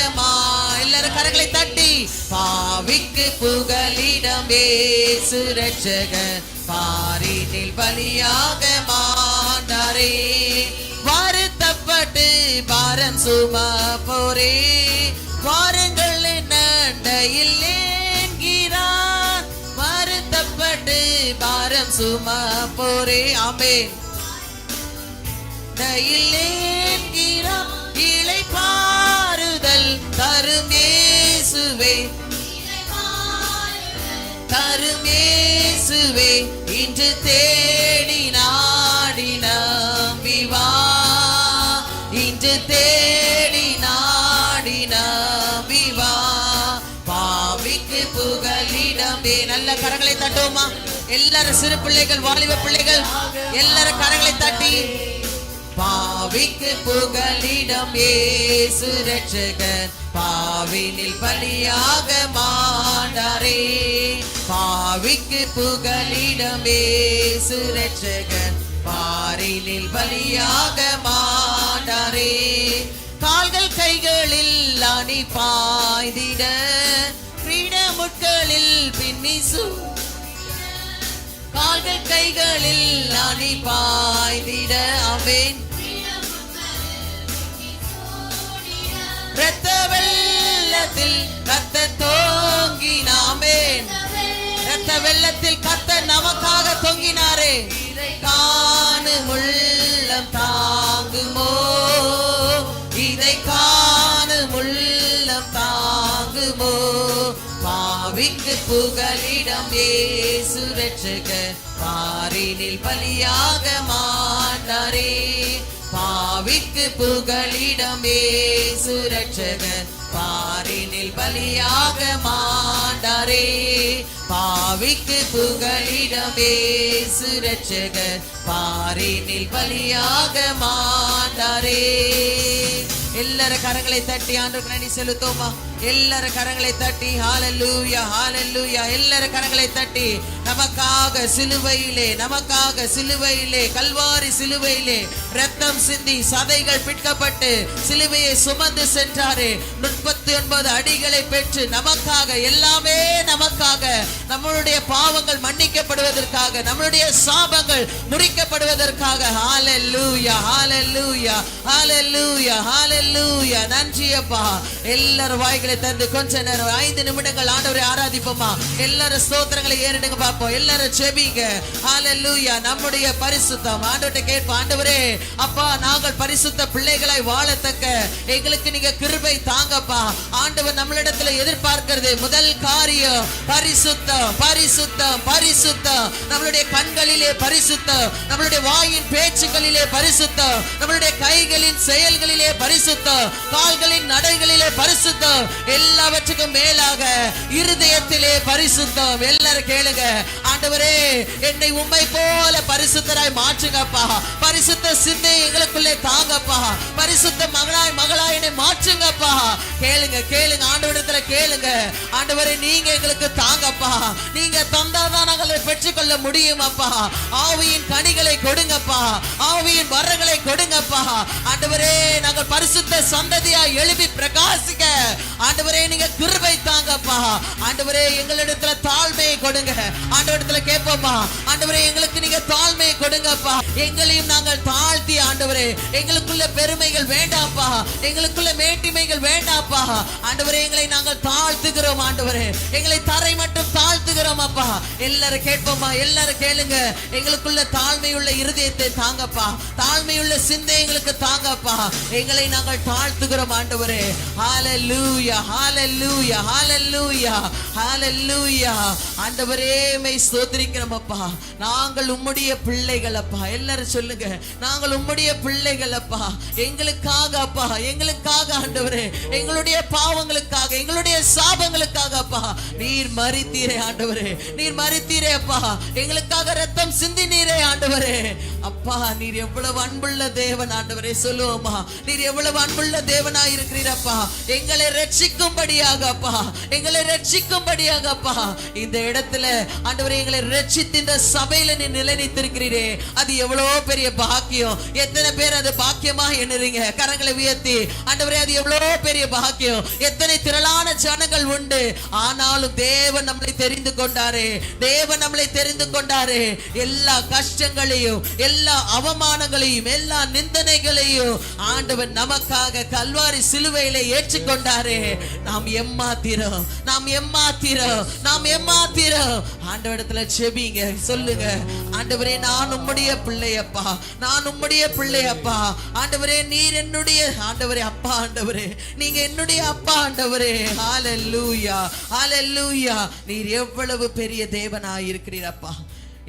எல்லாரும் கரங்களை தட்டி. பாவிக்கு புகலிடம் இயேசு இரட்சகர், பாரினில் பலியாக மாண்டாரே. வருத்தப்பட்டு பாரம் சுமப்போரே, வாருங்கள் நண்டையில் என்கிறார். வருத்தப்பட்டு பாரம் சுமப்போரே. ஆமென். நண்டையில் என்கிறார், இளைப்பாறுதல் தரும் இயேசுவே, தரும் இயேசுவே. இன்று தேடி நாடி நம்பி வா, இன்று தேடி நாடி நம்பி வா. பாவிக்கு புகலிடமே. நல்ல கரங்களை தட்டுவோமா எல்லாரும்? சிறு பிள்ளைகள், வாலிப பிள்ளைகள் எல்லாரும் கரங்களை தட்டி. பாவிக்கு புகலிடம் இயேசு இரட்சகர், பாவினில் பலியாக மாண்டாரே. பாவிக்கு புகலிடம் இயேசு இரட்சகர், பாரினில் பலியாக மாண்டாரே. கால்கள் கைகளில் அணி பாய்ந்திட, பீடமுட்களில் பின்னி கால்கள் கைகளில் அணி பாய்ந்திட. ஆமென். இரத்த வெள்ளத்தில் கத்த தொங்கினாமேன். இரத்த வெள்ளத்தில் கத்த நமக்காக தொங்கினாரே. காணும் உள்ளம் தாங்குமோ, இதை காணும் உள்ளம் தாங்குமோ. பாவிக்கு புகலிடம் இயேசு இரட்சகர், பாரினில் பலியாக மாண்டாரே. பாவிக்கு புகலிடம் இயேசு இரட்சகர், பாரினில் பலியாக மாண்டாரே. பாவிக்கு புகலிடம் இயேசு இரட்சகர், பாரினில் பலியாக மாண்டாரே. எல்லாரும் கரங்களை தட்டி ஆண்டவருக்கு நன்றி செலுத்துவோமா? எல்லாரும் கரங்களை தட்டி ஹalleluya ஹalleluya. எல்லாரும் கரங்களை தட்டி நமக்காக சிலுவையிலே, நமக்காக சிலுவையிலே, கல்வாரி சிலுவையிலே ரத்தம் சிந்தி சதைகள் பிட்கப்பட்டு சிலுவையை சுமந்து சென்றாரே. 39 அடிகளை பெற்று நமக்காக, எல்லாமே நமக்காக, நம்மளுடைய பாவங்கள் மன்னிக்கப்படுவதற்காக, நம்மளுடைய சாபங்கள் முறிக்கப்படுவதற்காக. ஹalleluya ஹalleluya ஹalleluya ஹalleluya. நன்றி அப்பா. எல்லாரும் வாய்களை வாய்களை திறந்து கொஞ்ச நேரம் 5 நிமிடங்கள் ஆண்டவரை ஆராதிப்போமா? எல்லாரும் ஸ்தோத்திரங்களை ஏறிடுங்க பார்ப்போம். எல்லாரும் ஜெபிங்க. ஹalleluya. நம்முடைய பரிசுத்தம் ஆண்டவர்ட்ட கேட்போம். ஆண்டவரே அப்பா, நாங்கள் பரிசுத்த பிள்ளைகளாய் வாழத்தக்க எங்களுக்கு நீங்க கிருபை தாங்கப்பா. ஆண்டவர் நம்மளிடத்துல எதிர்பார்க்கிறது முதல் காரியம் பரிசுத்தம், பரிசுத்தம், பரிசுத்தம். நம்மளுடைய கண்களிலே பரிசுத்தம், நம்மளுடைய வாயின் பேச்சுகளிலே பரிசுத்தம், நம்மளுடைய கைகளின் செயல்களிலே பரிசுத்தம், கால்களின் நடைகளிலே பரிசுத்தம், எல்லாவற்றுக்கும் மேலாக இருதயத்திலே பரிசுத்தம். எல்லாரும் கேளுங்க. ஆண்டவரே என்னை உம்மை போல பரிசுத்தராய் மாற்றுங்கப்பா. பரிசுத்த சிந்தை எங்களுக்குள்ளே தாங்கப்பா. பரிசுத்த மகனாய் மகளாய் என்னை மாற்றுங்கப்பா. கேளுங்க, கேளுங்க, ஆண்டவரிடத்துல கேளுங்க. ஆண்டவரே நீங்க எங்களுக்கு தாங்கப்பா. நீங்க தந்தாதான் நாங்கள் பெற்றுக்கொள்ள முடியும் அப்பா. ஆவியின் கனிகளை கொடுங்கப்பா. ஆவியின் வரங்களை கொடுங்கப்பா. ஆண்டவரே நாங்கள் பரிசுத்த சந்ததியா எழுப்பி பிரகாசிக்க ஆண்டவரே நீங்க கிருபை தாங்கப்பா. ஆண்டவரே எங்களிடத்துல தாழ்மையை கொடுங்க. ஆண்டவரிடத்துல கேட்போமா? ஆண்டவரே எங்களுக்கு நீங்க தாழ்மையை கொடுங்கப்பா. எங்களையும் நாங்கள் தாழ்த்தி ஆண்டவரே, எங்களுக்குள்ள பெருமைகள் வேண்டாப்பா, எங்களுக்குள்ள மேட்டிமைகள் வேண்டாப்பா. ஆண்டவரே எங்களை நாங்கள் தாழ்த்துகிறோம். ஆண்டவரே எங்களை தரை மட்டும் தாழ்த்துகிறோம் அப்பா. எல்லாரும் கேட்போமா? எல்லாரும் கேளுங்க. எங்களுக்குள்ள தாழ்மையுள்ள இருதயத்தை தாங்கப்பா. தாழ்மையுள்ள சிந்தை எங்களுக்கு தாங்கப்பா. எங்களை நாங்கள் தாழ்த்துகிறோம் ஆண்டவரே. ஹalleluya, ஹalleluya, ஹalleluya, ஹalleluya. ஆண்டவரே மை ஸ்தோத்திரிக்கிறோம் அப்பா. நாங்கள் உம்முடைய பிள்ளைகள் அப்பா. எல்லாரும் சொல்லுங்க. நாங்கள் உம்முடைய பிள்ளைகள் அப்பா. எங்களுக்காக அப்பா, எங்களுக்காக ஆண்டவரே, எங்களுடைய பாவங்களுக்காக, எங்களுடைய சாபங்களுக்காக அப்பா நீர் மரித்தீரே ஆண்டவரே. நீர் மரித்தீரே அப்பா. எங்களுக்காக ரத்தம் சிந்தினீரே ஆண்டவரே. அப்பா நீர் எவ்வளவு அன்புள்ள தேவன் ஆண்டவரே. சொல்லுவோமா? நீர் எவ்வளவு அன்புள்ள தேவனா இருக்கிறீரப்பா. எங்களை ரட்சிக்கும்படியாக அப்பா, எங்களை ரட்சிக்கும்படியாக அப்பா இந்த இடத்துல ஆண்டவரே எங்களை ரட்சித்து இந்த சபையில நீ நிலைநித்திருக்கிறீரே. அது எவ்வளவு பெரிய பாக்கியம். எத்தனை பேர் அது பாக்கியமா எண்ணுறீங்க? கரங்களை உயர்த்தி ஆண்டவரே அது எவ்வளவு பெரிய பாக்கியம். எத்தனை திரளான ஜனங்கள் உண்டு. ஆனாலும் தேவன் நம்மளை தெரிந்து கொண்டாரே. தேவன் நம்மளை தெரிந்து கொண்டாரே. எல்லா கஷ்டங்களையும், எல்லா அவமானங்களையும், எல்லா நிந்தனைகளையும் ஆண்டவன் நமக்காக கல்வாரி சிலுவையில ஏற்றுக்கொண்டாரே. நாம் எம்மாத்திரம், நாம் எம்மாத்திரம், நாம் எம்மாத்திரம். ஆண்டவரிடத்துல ஜெபிங்க. சொல்லுங்க. ஆண்டவரே நான் உம்முடைய பிள்ளையப்பா, நான் உம்முடைய பிள்ளையப்பா. ஆண்டவரே நீர் என்னுடைய ஆண்டவரே அப்பா. ஆண்டவரே நீங்க என்னுடைய அப்பா ஆண்டவரே. ஹalleluya, ஹalleluya. நீர் எவ்வளவு பெரிய தேவனாய் இருக்கிறீரப்பா.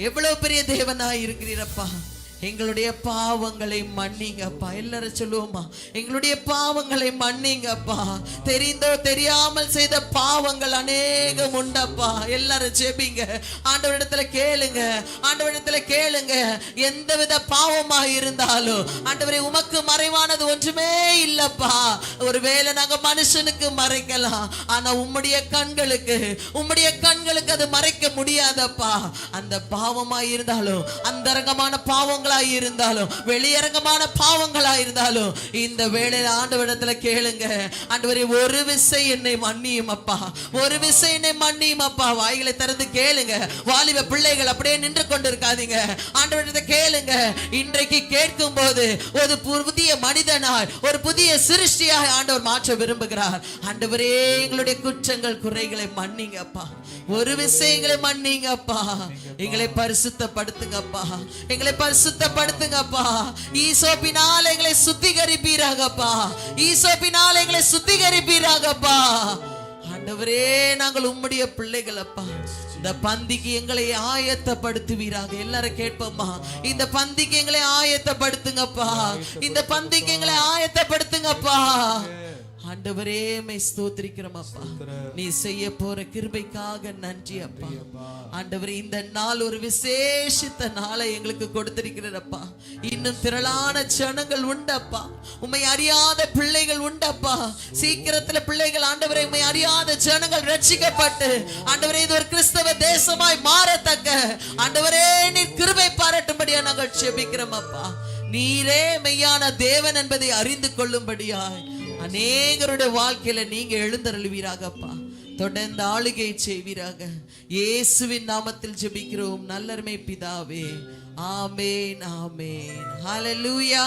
எவ்வளவு பெரிய தேவனாய் இருக்கிறீரப்பா. எங்களுடைய பாவங்களை மன்னிங்கப்பா. எல்லாரும் சொல்லுவோமா? எங்களுடைய பாவங்களை மன்னிங்கப்பா. தெரிந்தோ தெரியாமல் செய்த பாவங்கள் அநேகம் உண்டப்பா. எல்லாரும் ஜெபிங்க. ஆண்டவரிடத்துல கேளுங்க. ஆண்டவரிடத்துல கேளுங்க. எந்தவித பாவமா இருந்தாலும் ஆண்டவரே உமக்கு மறைவானது ஒன்றுமே இல்லப்பா. ஒருவேளை நாங்க மனுஷனுக்கு மறைக்கலாம், ஆனா உம்முடைய கண்களுக்கு, உம்முடைய கண்களுக்கு அது மறைக்க முடியாதப்பா. அந்த பாவமா இருந்தாலும், அந்தரங்கமான பாவங்கள் இருந்தாலும், வெளியரங்கமான பாவங்களா இருந்தாலும் இந்த வேளையில ஆண்டவரிடத்துல கேளுங்க. ஆண்டவரே ஒரு விசை என்னை மன்னியும் அப்பா, ஒரு விசை என்னை மன்னியும் அப்பா. வாய்களை திறந்து கேளுங்க. வாலிப பிள்ளைகள் அப்படியே நின்று கொண்டு இருக்காதீங்க. ஆண்டவரிடத்துல கேளுங்க. இன்றைக்கு கேட்கும் போது ஒரு புதிய மனிதனாய், ஒரு புதிய சிருஷ்டியாய் ஆண்டவர் மாற்ற விரும்புகிறார். ஆண்டவரே எங்களுடைய குற்றங்கள் குறைகளை மன்னிங்கப்பா. ஒரு விஷயங்களை மன்னிங்கப்பா. எங்களை பரிசுத்தப்படுத்துங்கப்பா. எங்களை பரிசுத்தப்படுத்துங்கப்பா. ஈசோப்பினால் எங்களை சுத்திகரிப்பீராகப்பா. ஈசோப்பினால் எங்களை சுத்திகரிப்பீராகப்பா. ஆண்டவரே நாங்கள் உம்முடைய பிள்ளைகள் அப்பா. இந்த பந்திக்கு எங்களை ஆயத்தப்படுத்துவீராக. எல்லாரும் கேட்போமா? இந்த பந்திக்கு எங்களை ஆயத்தப்படுத்துங்கப்பா. இந்த பந்திக்கு எங்களை ஆயத்தப்படுத்துங்கப்பா. ஆண்டவரே மை ஸ்தோத்திரிக்கிறோம் அப்பா. நீ செய்ய போற கிருபைக்காக நன்றி அப்பா. ஆண்டவரே இந்த நாள் ஒரு விசேஷித்த நாளை எங்களுக்கு கொடுத்திருக்கிறப்பா. இன்னும் திரளான ஜனங்கள் உண்டப்பா. உம்மை அறியாத பிள்ளைகள் உண்டப்பா. சீக்கிரத்துல பிள்ளைகள் ஆண்டவரே உம்மை அறியாத ஜனங்கள் ரட்சிக்கப்பட்டு ஆண்டவரே இது ஒரு கிறிஸ்தவ தேசமாய் மாறத்தக்க ஆண்டவரே நீர் கிருபை பாராட்டும்படியா நாங்கள் ஜெபிக்கிறோம் அப்பா. நீரே மெய்யான தேவன் என்பதை அறிந்து கொள்ளும்படியாய் அநேகருடைய வாழ்க்கையில நீங்க எழுந்தருளுவீராகப்பா. தொடர்ந்து ஆளுகை செய்வீராக. இயேசுவின் நாமத்தில் ஜெபிக்கிறோம் நல்லருமை பிதாவே. ஆமென், ஆமென். ஹalleluya,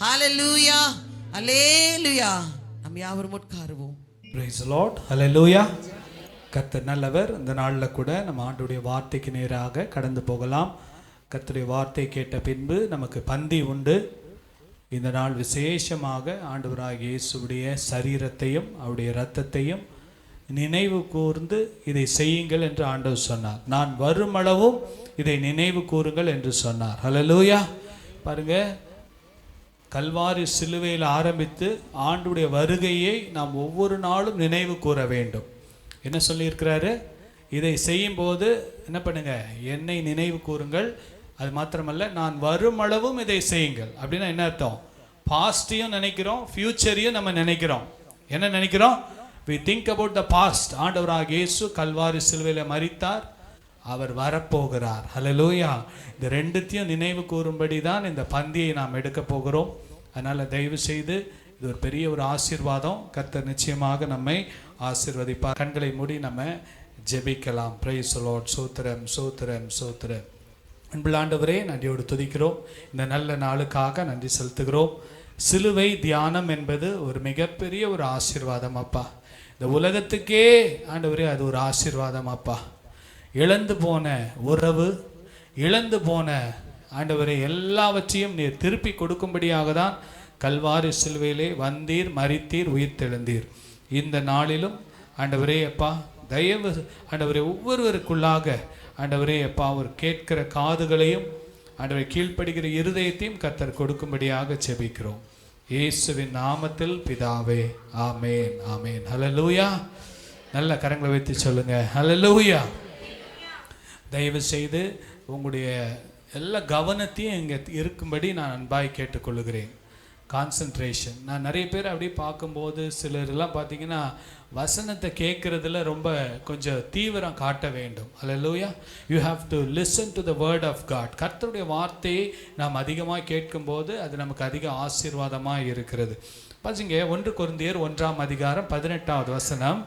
ஹalleluya, ஹalleluya. நாம் யாவரும் உட்காருவோம். Praise the Lord. Hallelujah. கர்த்தர் நல்லவர். இந்த நாளில் கூட நம்ம ஆண்டுடைய வார்த்தைக்கு நேராக கடந்து போகலாம். கர்த்தருடைய வார்த்தை கேட்ட பின்பு நமக்கு பந்தி உண்டு. இந்த நாள் விசேஷமாக ஆண்டவராகிய இயேசுவுடைய சரீரத்தையும் அவருடைய இரத்தத்தையும் நினைவு கூர்ந்து இதை செய்யுங்கள் என்று ஆண்டவர் சொன்னார். நான் வருமளவும் இதை நினைவு கூறுங்கள் என்று சொன்னார். ஹல்லேலூயா. பாருங்க, கல்வாரி சிலுவையில் ஆரம்பித்து ஆண்டுடைய வருகையை நாம் ஒவ்வொரு நாளும் நினைவு கூற வேண்டும். என்ன சொல்லியிருக்கிறாரு? இதை செய்யும்போது என்ன பண்ணுங்க? என்னை நினைவு கூறுங்கள். அது மாத்திரமல்ல, நான் வருமளவும் இதை செய்யுங்கள். அப்படின்னா என்ன அர்த்தம்? பாஸ்டையும் நினைக்கிறோம், ஃபியூச்சரையும் நம்ம நினைக்கிறோம். என்ன நினைக்கிறோம்? we think about the past. ஆண்டவராகிய இயேசு கல்வாரி சிலுவையில் மரித்தார், அவர் வரப்போகிறார். ஹல்லேலூயா. இந்த ரெண்டுத்தையும் நினைவு கூறும்படி தான் இந்த பந்தியை நாம் எடுக்க போகிறோம். அதனால் தயவு செய்து இது ஒரு பெரிய ஒரு ஆசீர்வாதம். கர்த்தர் நிச்சயமாக நம்மை ஆசீர்வதிப்பார். கண்களை மூடி நம்ம ஜெபிக்கலாம். Praise the Lord. சோத்திரம் சோத்திரம் சோத்திரம். அன்புள்ள ஆண்டவரே, நன்றியோடு துதிக்கிறோம். இந்த நல்ல நாளுக்காக நன்றி செலுத்துகிறோம். சிலுவை தியானம் என்பது ஒரு மிகப்பெரிய ஒரு ஆசீர்வாதம் அப்பா. இந்த உலகத்துக்கே ஆண்டவரே அது ஒரு ஆசீர்வாதம் அப்பா. இழந்து போன உறவு, இழந்து போன ஆண்டவரே எல்லாவற்றையும் நீர் திருப்பி கொடுக்கும்படியாக தான் கல்வாரி சிலுவையிலே வந்தீர், மரித்தீர், உயிர்த்தெழுந்தீர். இந்த நாளிலும் ஆண்டவரே அப்பா, தயவு ஆண்டவரே ஒவ்வொருவருக்குள்ளாக ஆண்டவரே அப்பா ஒரு கேட்கிற காதுகளையும் ஆண்டவரை கீழ்ப்படுகிற இருதயத்தையும் கர்த்தர் கொடுக்கும்படியாக ஜெபிக்கிறோம். இயேசுவின் நாமத்தில் பிதாவே, ஆமேன் ஆமேன். ஹல்லேலூயா. நல்ல கரங்களை வைத்து சொல்லுங்க, ஹல்லேலூயா. தயவு செய்து உங்களுடைய எல்லா கவனத்தையும் இங்கே இருக்கும்படி நான் அன்பாய் கேட்டுக்கொள்கிறேன். கான்சன்ட்ரேஷன். நான் நிறைய பேர் அப்படி பார்க்கும்போது சிலர்லாம் பார்த்தீங்கன்னா வசனத்தை கேட்குறதுல ரொம்ப கொஞ்சம் தீவிரம் காட்ட வேண்டும். Hallelujah. You have to listen to the word of God. கர்த்தருடைய வார்த்தையை நாம் அதிகமாக கேட்கும்போது அது நமக்கு அதிக ஆசீர்வாதமாக இருக்கிறது. பாருங்க, 1 கொரிந்தியர் 1:18 வசனம்.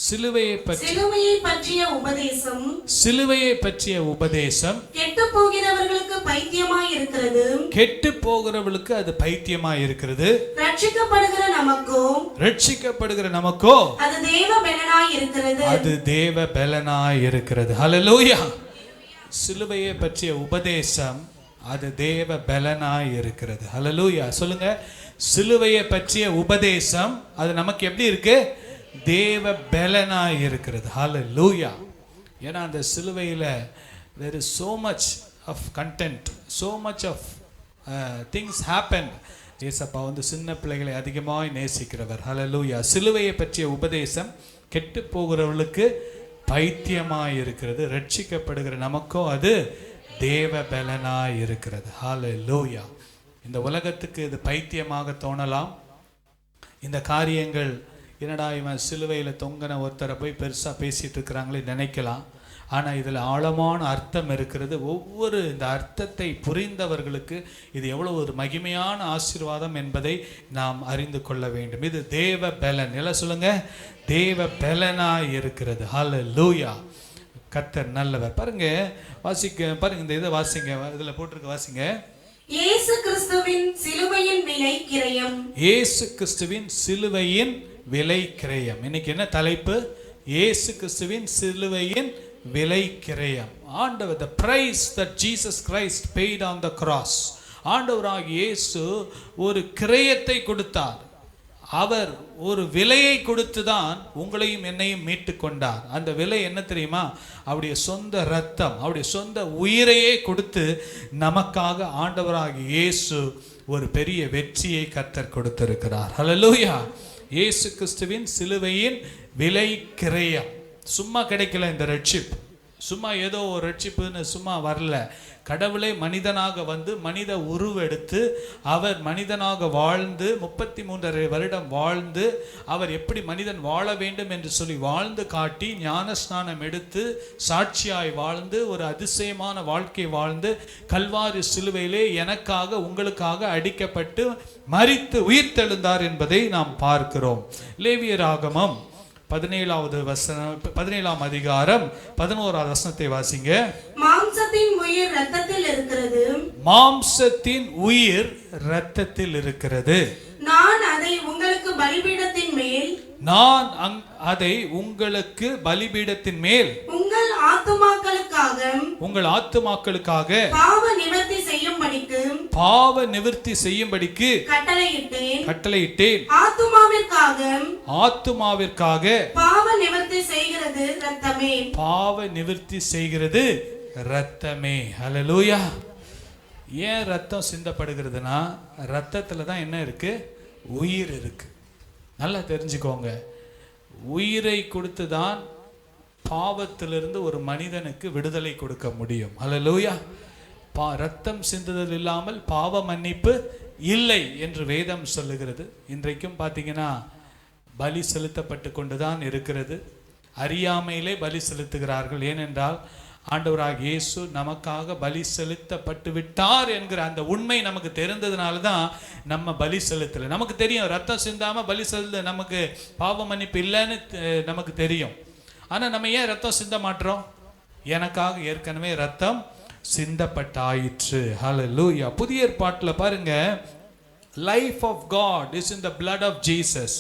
சிலுவையை பற்றிய உபதேசம், சிலுவையை பற்றிய உபதேசம் கெட்டு போகிறவர்களுக்கு பைத்தியமாய் இருக்கிறது, கெட்டு போகிறவர்களுக்கு அது பைத்தியமாய் இருக்கிறது. ரட்சிக்கப்படுகிற நமக்கோ அது தேவ பலனாய் இருக்கிறது, அது தேவ பலனாய் இருக்கிறது. ஹல்லேலூயா. சிலுவையை பற்றிய உபதேசம் அது தேவ பலனாய் இருக்கிறது. ஹல்லேலூயா. சொல்லுங்க, சிலுவையை பற்றிய உபதேசம் அது நமக்கு எப்படி இருக்கு? தேவ பலனாய் இருக்கிறது. ஹல்லேலூயா. ஏன்னா அந்த சிலுவையில் there is so much of content, so much of things happened. ஏசப்பா சின்ன பிள்ளைகளை அதிகமாக நேசிக்கிறவர். ஹல்லேலூயா. சிலுவையை பற்றிய உபதேசம் கெட்டு போகிறவர்களுக்கு பைத்தியமாய் இருக்கிறது, ரட்சிக்கப்படுகிற நமக்கோ அது தேவ பலனாய் இருக்கிறது. ஹல்லேலூயா. இந்த உலகத்துக்கு இது பைத்தியமாக தோணலாம். இந்த காரியங்கள் என்னடா இவன் சிலுவையில் தொங்கின ஒருத்தரை போய் பெருசாக பேசிகிட்டு இருக்கிறாங்களே நினைக்கலாம். ஆனால் இதில் ஆழமான அர்த்தம் இருக்கிறது. ஒவ்வொரு இந்த அர்த்தத்தை புரிந்தவர்களுக்கு இது எவ்வளோ ஒரு மகிமையான ஆசீர்வாதம் என்பதை நாம் அறிந்து கொள்ள வேண்டும். இது தேவ பலன். எல்லாம் சொல்லுங்க, தேவ பலனாய் இருக்கிறது. ஹல்லேலூயா. கர்த்தர் நல்லவர். பாருங்க, வாசிக்க பாருங்க, இந்த இதை வாசிங்க, இதில் போட்டிருக்க வாசிங்க. இயேசு கிறிஸ்துவின் சிலுவையின் விலை கிரயம். இயேசு கிறிஸ்துவின் சிலுவையின் விலை கிரயம். இன்னைக்கு என்ன தலைப்பு? இயேசு கிறிஸ்துவின் சிலுவையின் விலை கிரயம். ஆண்டவர், the price that Jesus Christ paid on the cross. ஆண்டவராகிய இயேசு ஒரு கிரயத்தை கொடுத்தார். அவர் ஒரு விலையை கொடுத்து தான் உங்களையும் என்னையும் மீட்டு கொண்டார். அந்த விலை என்ன தெரியுமா? அவருடைய சொந்த இரத்தம், அவருடைய சொந்த உயிரையே கொடுத்து நமக்காக ஆண்டவராகிய இயேசு ஒரு பெரிய வெற்றியை கர்த்தர் கொடுத்திருக்கிறார். ஹல்லேலூயா. இயேசு கிறிஸ்துவின் சிலுவையின் விலை கிரயம். சும்மா கிடைக்கல இந்த ரட்சிப்பு. சும்மா ஏதோ ஒரு ரட்சிப்புன்னு சும்மா வரல. கடவுளை மனிதனாக வந்து மனித உருவெடுத்து அவர் மனிதனாக வாழ்ந்து 33.5 வருடம் வாழ்ந்து அவர் எப்படி மனிதன் வாழ வேண்டும் என்று சொல்லி வாழ்ந்து காட்டி ஞானஸ்நானம் எடுத்து சாட்சியாய் வாழ்ந்து ஒரு அதிசயமான வாழ்க்கை வாழ்ந்து கல்வாரி சிலுவையிலே எனக்காக உங்களுக்காக அடிக்கப்பட்டு மரித்து உயிர்த்தெழுந்தார் என்பதை நாம் பார்க்கிறோம். லேவியராகமம் 17ஆம் அதிகாரம் 11ஆவது வசனத்தை வாசிங்க. மாம்சத்தின் உயிர் இரத்தத்தில் இருக்கிறது, மாம்சத்தின் உயிர் இரத்தத்தில் இருக்கிறது. நான் அதை உங்களுக்கு பலிபீடத்தின் மேல் அதை உங்களுக்கு பலிபீடத்தின் மேல் உங்கள் ஆத்துமாக்களுக்காக பாவ நிவர்த்தி செய்யும்படிக்கு கட்டளையிட்டேன். ஆத்துமாவிற்காக பாவ நிவர்த்தி செய்கிறது இரத்தமே. ஹல்லேலூயா. ஏன் ரத்தம் சிந்தப்படுகிறதுனா, ரத்தத்துல தான் என்ன இருக்கு? உயிர் இருக்கு. நல்லா தெரிஞ்சுக்கோங்க. உயிரை கொடுத்து தான் பாவத்திலிருந்து ஒரு மனிதனுக்கு விடுதலை கொடுக்க முடியும். ஹல்லேலூயா. ரத்தம் சிந்துதல் இல்லாமல் பாவ மன்னிப்பு இல்லை என்று வேதம் சொல்லுகிறது. இன்றைக்கும் பார்த்தீங்கன்னா பலி செலுத்தப்பட்டு கொண்டுதான் இருக்கிறது. அறியாமையிலே பலி செலுத்துகிறார்கள். ஏனென்றால் ஆண்டவராகிய இயேசு நமக்காக பலி செலுத்தப்பட்டு விட்டார் என்கிற அந்த உண்மை நமக்கு தெரிந்ததுனால தான் நம்ம பலி செலுத்தலை. நமக்கு தெரியும் ரத்தம் சிந்தாமல் பலி செலுத்த நமக்கு பாவ மன்னிப்பு இல்லைன்னு நமக்கு தெரியும். ஆனால் நம்ம ஏன் ரத்தம் சிந்த மாட்டோம்? எனக்காக ஏற்கனவே ரத்தம் சிந்தப்பட்டாயிற்று. ஹல்லேலூயா. புதிய ஏற்பாட்டில் பாருங்க, life of God is in the blood of Jesus.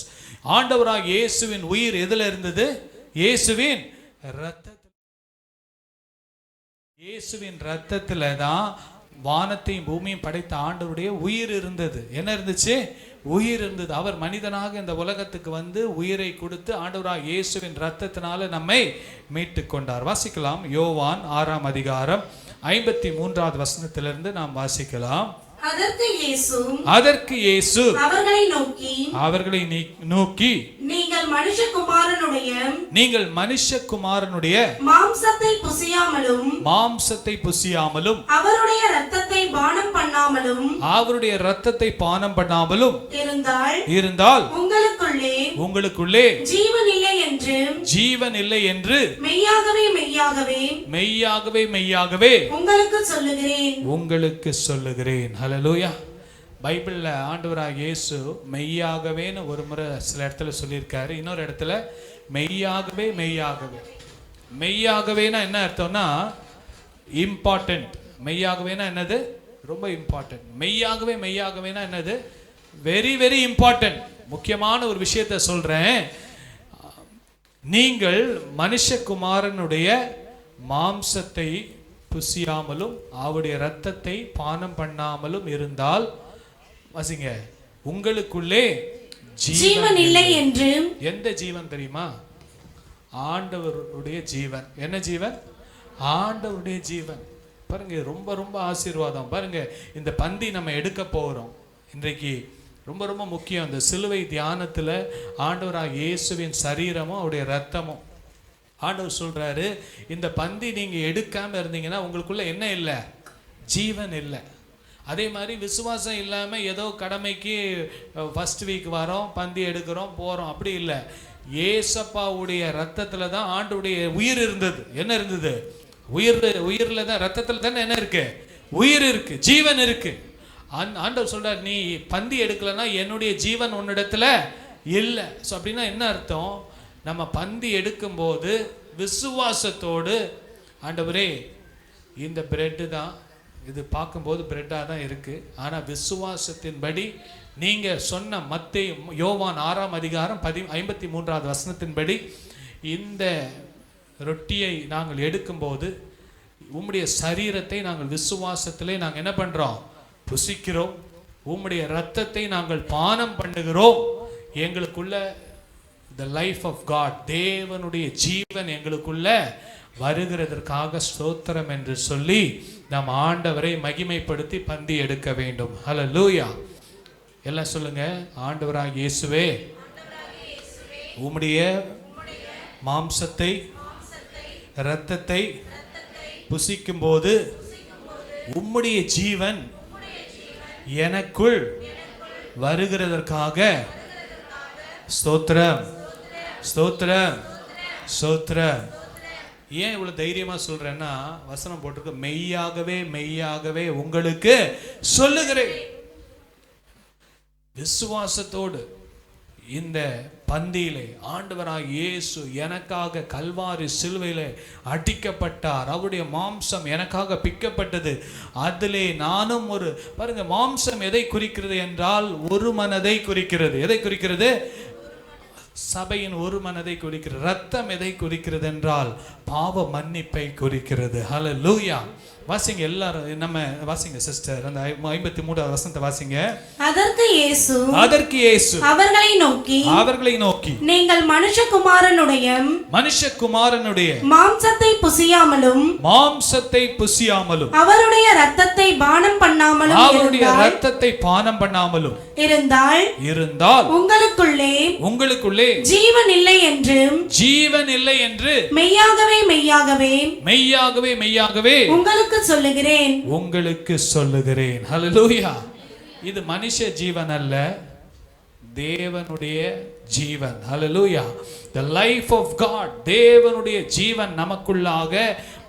ஆண்டவராகிய இயேசுவின் உயிர் எதில் இருந்தது? இயேசுவின் ரத்தத்தில். இயேசுவின் ரத்தத்துல தான் வானத்தையும் பூமியும் படைத்த ஆண்டவருடைய உயிர் இருந்தது. என்ன இருந்துச்சு? உயிர் இருந்தது. அவர் மனிதனாக இந்த உலகத்துக்கு வந்து உயிரை கொடுத்து ஆண்டவராக இயேசுவின் ரத்தத்தினால நம்மை மீட்டு கொண்டார். வாசிக்கலாம். யோவான் 6ஆம் அதிகாரம் 53வது வசனத்திலிருந்து நாம் வாசிக்கலாம். அதற்கு இயேசு அவர்களை நோக்கி நீங்கள் மனுஷகுமாரனுடைய மாம்சத்தை புசியாமலும் அவருடைய இரத்தத்தை பானம் பண்ணாமலும் இருந்தால் உங்களுக்குள்ளே ஜீவன் இல்லை என்று மெய்யாகவே உங்களுக்கு சொல்லுகிறேன். ஹல்லேலூயா. பைபிள்ல ஆண்டவராகிய இயேசு மெய்யாகவேன்னு ஒரு முறை சில இடத்துல சொல்லியிருக்காரு. இன்னொரு இடத்துல மெய்யாகவேனா என்ன அர்த்தம்னா இம்பார்ட்டன்ட். மெய்யாகவேனா என்னது? ரொம்ப இம்பார்ட்டன்ட். மெய்யாகவேனா என்னது? Very very important. முக்கியமான ஒரு விஷயத்தை சொல்றேன். நீங்கள் மனுஷகுமாரனுடைய மாம்சத்தை புசியாமலும் அவருடைய இரத்தத்தை பானம் பண்ணாமலும் இருந்தால், வாசிங்க, உங்களுக்குள்ளே ஜீவன் இல்லை என்று. எந்த ஜீவன் தெரியுமா? ஆண்டவருடைய ஜீவன். என்ன ஜீவன்? ஆண்டவருடைய ஜீவன். பாருங்க, ரொம்ப ரொம்ப ஆசீர்வாதம். பாருங்க, இந்த பந்தி நம்ம எடுக்க போகிறோம் இன்றைக்கு. ரொம்ப ரொம்ப முக்கியம். இந்த சிலுவை தியானத்துல ஆண்டவராகிய இயேசுவின் சரீரமும் அவருடைய இரத்தமும். ஆண்டவர் சொல்றாரு, இந்த பந்தி நீங்க எடுக்காம இருந்தீங்கன்னா உங்களுக்குள்ள என்ன இல்லை? ஜீவன் இல்லை. அதே மாதிரி விசுவாசம் இல்லாம ஏதோ கடமைக்கு ஃபர்ஸ்ட் வீக் வரோம், பந்தி எடுக்கிறோம், போறோம், அப்படி இல்லை. ஏசப்பாவுடைய ரத்தத்துல தான் ஆண்டவருடைய உயிர் இருந்தது. என்ன இருந்தது? உயிர்ல தான், ரத்தத்துல தானே என்ன இருக்கு? உயிர் இருக்கு, ஜீவன் இருக்கு. ஆண்டவர் சொல்றார், நீ பந்தி எடுக்கலன்னா என்னுடைய ஜீவன் உன்னிடத்துல இல்லை. ஸோ அப்படின்னா என்ன அர்த்தம்? நம்ம பந்தி எடுக்கும்போது விசுவாசத்தோடு, ஆண்டவரே இந்த பிரெட்டு தான், இது பார்க்கும்போது பிரெட்டாக தான் இருக்குது, ஆனால் விசுவாசத்தின்படி நீங்கள் சொன்ன மத்தேயு யோவான் 6ஆம் அதிகாரம் 53வது வசனத்தின்படி இந்த ரொட்டியை நாங்கள் எடுக்கும்போது உம்முடைய சரீரத்தை நாங்கள் விசுவாசத்திலே நாங்கள் என்ன பண்ணுறோம்? புசிக்கிறோம். உம்முடைய இரத்தத்தை நாங்கள் பானம் பண்ணுகிறோம். எங்களுக்குள்ள the life of God, தேவனுடைய ஜீவன் எங்களுக்குள்ள வருகிறதற்காக ஸ்தோத்திரம் என்று சொல்லி நாம் ஆண்டவரை மகிமைப்படுத்தி பந்தி எடுக்க வேண்டும். ஹல்லேலூயா. எல்லாம் சொல்லுங்க. ஆண்டவராகிய இயேசுவே, உம்முடைய மாம்சத்தை இரத்தத்தை புசிக்கும் போது உம்முடைய ஜீவன் எனக்குள் வருகிறதற்காக ஸ்தோத்திரம் ஸ்தோத்திரம் ஸ்தோத்திரம். ஏன் இவ்வளவு தைரியமா சொல்றேன்னா, வசனம் போட்டிருக்கு, மெய்யாகவே உங்களுக்கு சொல்லுகிறேன். விசுவாசத்தோடு இந்த பந்தியிலே ஆண்டவராக இயேசு எனக்காக கல்வாரி சிலுவையிலே அடிக்கப்பட்டார். அவருடைய மாம்சம் எனக்காக பிக்கப்பட்டது. அதிலே நானும் ஒரு பாருங்க, மாம்சம் எதை குறிக்கிறது என்றால் ஒரு மனதை குறிக்கிறது. எதை குறிக்கிறது? சபையின் ஒரு மனதை குறிக்கிறது. ரத்தம் எதை குறிக்கிறது என்றால் பாவ மன்னிப்பை குறிக்கிறது. ஹல்லேலூயா. வாசிங்க எல்லாரும், நம்ம வாசிங்க சிஸ்டர், அந்த 53வது வசனத்தை வாசிங்க. அதற்கு இயேசு அவர்களை நோக்கி நீங்கள் மனுஷகுமாரனுடைய மாம்சத்தை புசியாமலும் அவருடைய இரத்தத்தை பானம் பண்ணாமலும் இருந்தால் உங்களுக்குள்ளே ஜீவன் இல்லை என்று மெய்யாகவே உங்களுக்கு சொல்லுகிறேன். ஹல்லேலூயா. இது மனுஷ ஜீவன் அல்ல, தேவனுடைய ஜீவன். ஹல்லேலூயா. the life of God, தேவனுடைய ஜீவன் நமக்குள்ளாக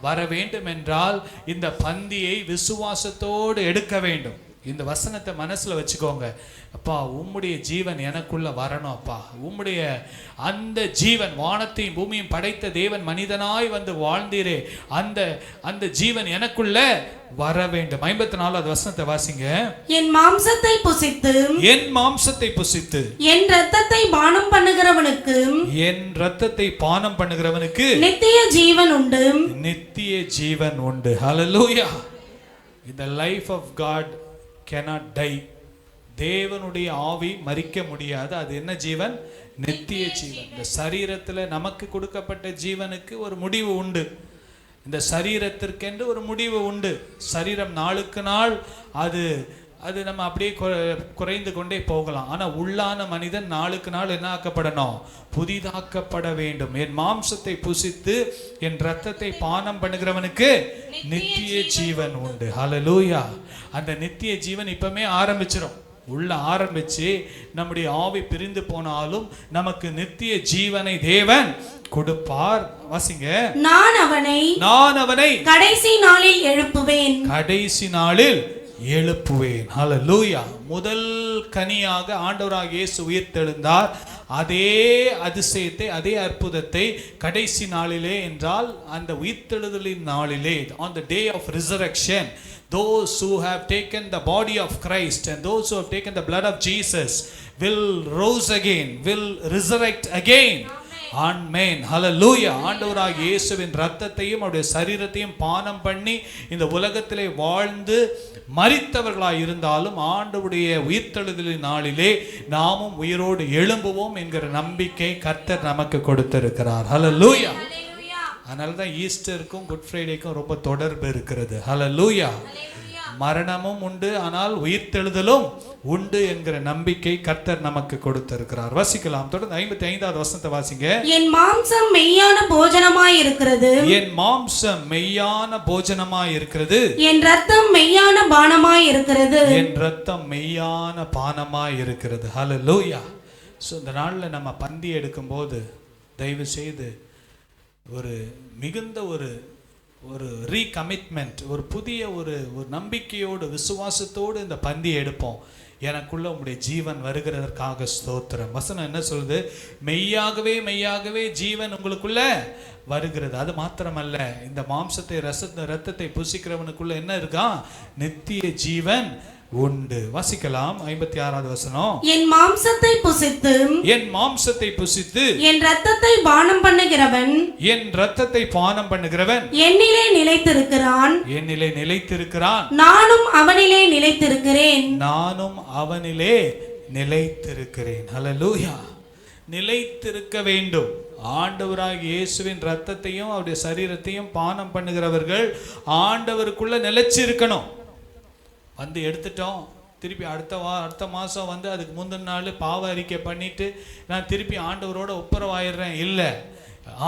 வர வேண்டும் என்றால் இந்த பந்தியை விசுவாசத்தோடு எடுக்க வேண்டும். இந்த வசனத்தை மனசுல வச்சுக்கோங்க. அப்பா, உம்முடைய ஜீவன் எனக்குள்ள வரணும். அப்பா, உம்முடைய அந்த ஜீவன், வானத்தையும் பூமியும் படைத்த தேவன் மனிதனாய் வந்து வாழ்ந்தீரே, அந்த ஜீவன் எனக்குள்ள வர வேண்டும். 54வது வசனத்தை வாசிங்க. என் மாம்சத்தை புசித்து என் இரத்தத்தை பானம் பண்ணுகிறவனுக்கு நித்திய ஜீவன் உண்டு. ஹல்லேலூயா. In the life of God cannot die. தேவனுடைய ஆவி மரிக்க முடியாது. அது என்ன ஜீவன்? நித்திய ஜீவன். இந்த சரீரத்தில் நமக்கு கொடுக்கப்பட்ட ஜீவனுக்கு ஒரு முடிவு உண்டு. இந்த சரீரத்திற்கென்று ஒரு முடிவு உண்டு. சரீரம் நாளுக்கு நாள் அது நம்ம அப்படியே குறைந்து கொண்டே போகலாம். ஆனா உள்ளான மனிதன் நாளுக்கு நாள் என்ன ஆக்கப்படணும்? புதிதாக்கப்பட வேண்டும். என் மாம்சத்தை புசித்து என் இரத்தத்தை பானம் பண்ணுகிறவனுக்கு நித்திய ஜீவன் உண்டு. ஹல்லேலூயா. அந்த நித்திய ஜீவன் இப்பமே ஆரம்பிச்சிடும். உள்ள ஆரம்பிச்சு நம்முடைய ஆவி பிரிந்து போனாலும் நமக்கு நித்திய ஜீவனை தேவன் கொடுப்பார். வாசிங்க. நான் அவனை கடைசி நாளில் எழுப்புவேன். ஹல்லேலூயா. முதல் கனியாக ஆண்டவராக இயேசு உயிர்த்தெழுந்தார். அதே அதிசயத்தை, அதே அற்புதத்தை கடைசி நாளிலே என்றால் அந்த உயிர்த்தெழுதலின் நாளிலே, on the day of resurrection, those who have taken the body of Christ and those who have taken the blood of Jesus will rose again, will resurrect again. ஆமென். ஹல்லேலூயா. ஆண்டவராகிய இயேசுவின் இரத்தத்தையும் அவருடைய சரீரத்தையும் பானம் பண்ணி இந்த உலகத்திலே வாழ்ந்து மரித்தவர்களாய் இருந்தாலும் ஆண்டவருடைய உயிர்த்தெழுதலின் நாளிலே நாமும் உயிரோடு எழும்புவோம் என்கிற நம்பிக்கை கர்த்தர் நமக்கு கொடுத்திருக்கிறார். ஹல்லேலூயா. அதனால தான் ஈஸ்டருக்கும் குட் ஃப்ரைடேக்கும் ரொம்ப தொடர்பு இருக்கிறது. ஹல்லேலூயா. மரணமும் உண்டு, ஆனால் உயிர்த்தெழுதலும் உண்டு என்கிற நம்பிக்கை கர்த்தர் நமக்கு கொடுத்திருக்கிறார். வாசிக்கலாம் தொடர்ந்து. 55வது வசனத்தை வாசிங்க. என் மாம்சம் மெய்யான போஜனமாய் இருக்கிறது, என் மாம்சம் மெய்யான போஜனமாய் இருக்கிறது, என் இரத்தம் மெய்யான பானமாய் இருக்கிறது, என் இரத்தம் மெய்யான பானமாய் இருக்கிறது. ஹல்லேலூயா. ஸோ இந்த நாளில் நம்ம பந்தி எடுக்கும்போது தயவு செய்து ஒரு மிகுந்த ஒரு ரீகமிட்மெண்ட், ஒரு புதிய ஒரு நம்பிக்கையோடு விசுவாசத்தோடு இந்த பந்தியை எடுப்போம். எனக்குள்ள உங்களுடைய ஜீவன் வருகிறதற்காக ஸ்தோத்திரம். வசனம் என்ன சொல்லுது? மெய்யாகவே ஜீவன் உங்களுக்குள்ள வருகிறது. அது மாத்திரமல்ல, இந்த மாம்சத்தை ரத்தத்தை புசிக்கிறவனுக்குள்ள என்ன இருக்கா? நித்திய ஜீவன் உண்டு. வாசிக்கலாம் 56வது வசனம். என் மாம்சத்தை புசித்து என் இரத்தத்தை பானம் பண்ணுகிறவன் என்னிலே நிலைத்திருக்கிறான், நானும் அவனிலே நிலைத்திருக்கிறேன். ஹல்லேலூயா. நிலைத்திருக்க வேண்டும். ஆண்டவராகிய இயேசுவின் இரத்தத்தையும் அவருடைய சரீரத்தையும் பானம் பண்ணுகிறவர்கள் ஆண்டவருக்குள்ள நிலைச்சிருக்கணும். வந்து எடுத்துட்டோம், திருப்பி அடுத்த மாதம் வந்து அதுக்கு முந்தின நாள் பாவ அறிக்கை பண்ணிட்டு நான் திருப்பி ஆண்டவரோட ஒப்புரவாயிடுறேன். இல்லை,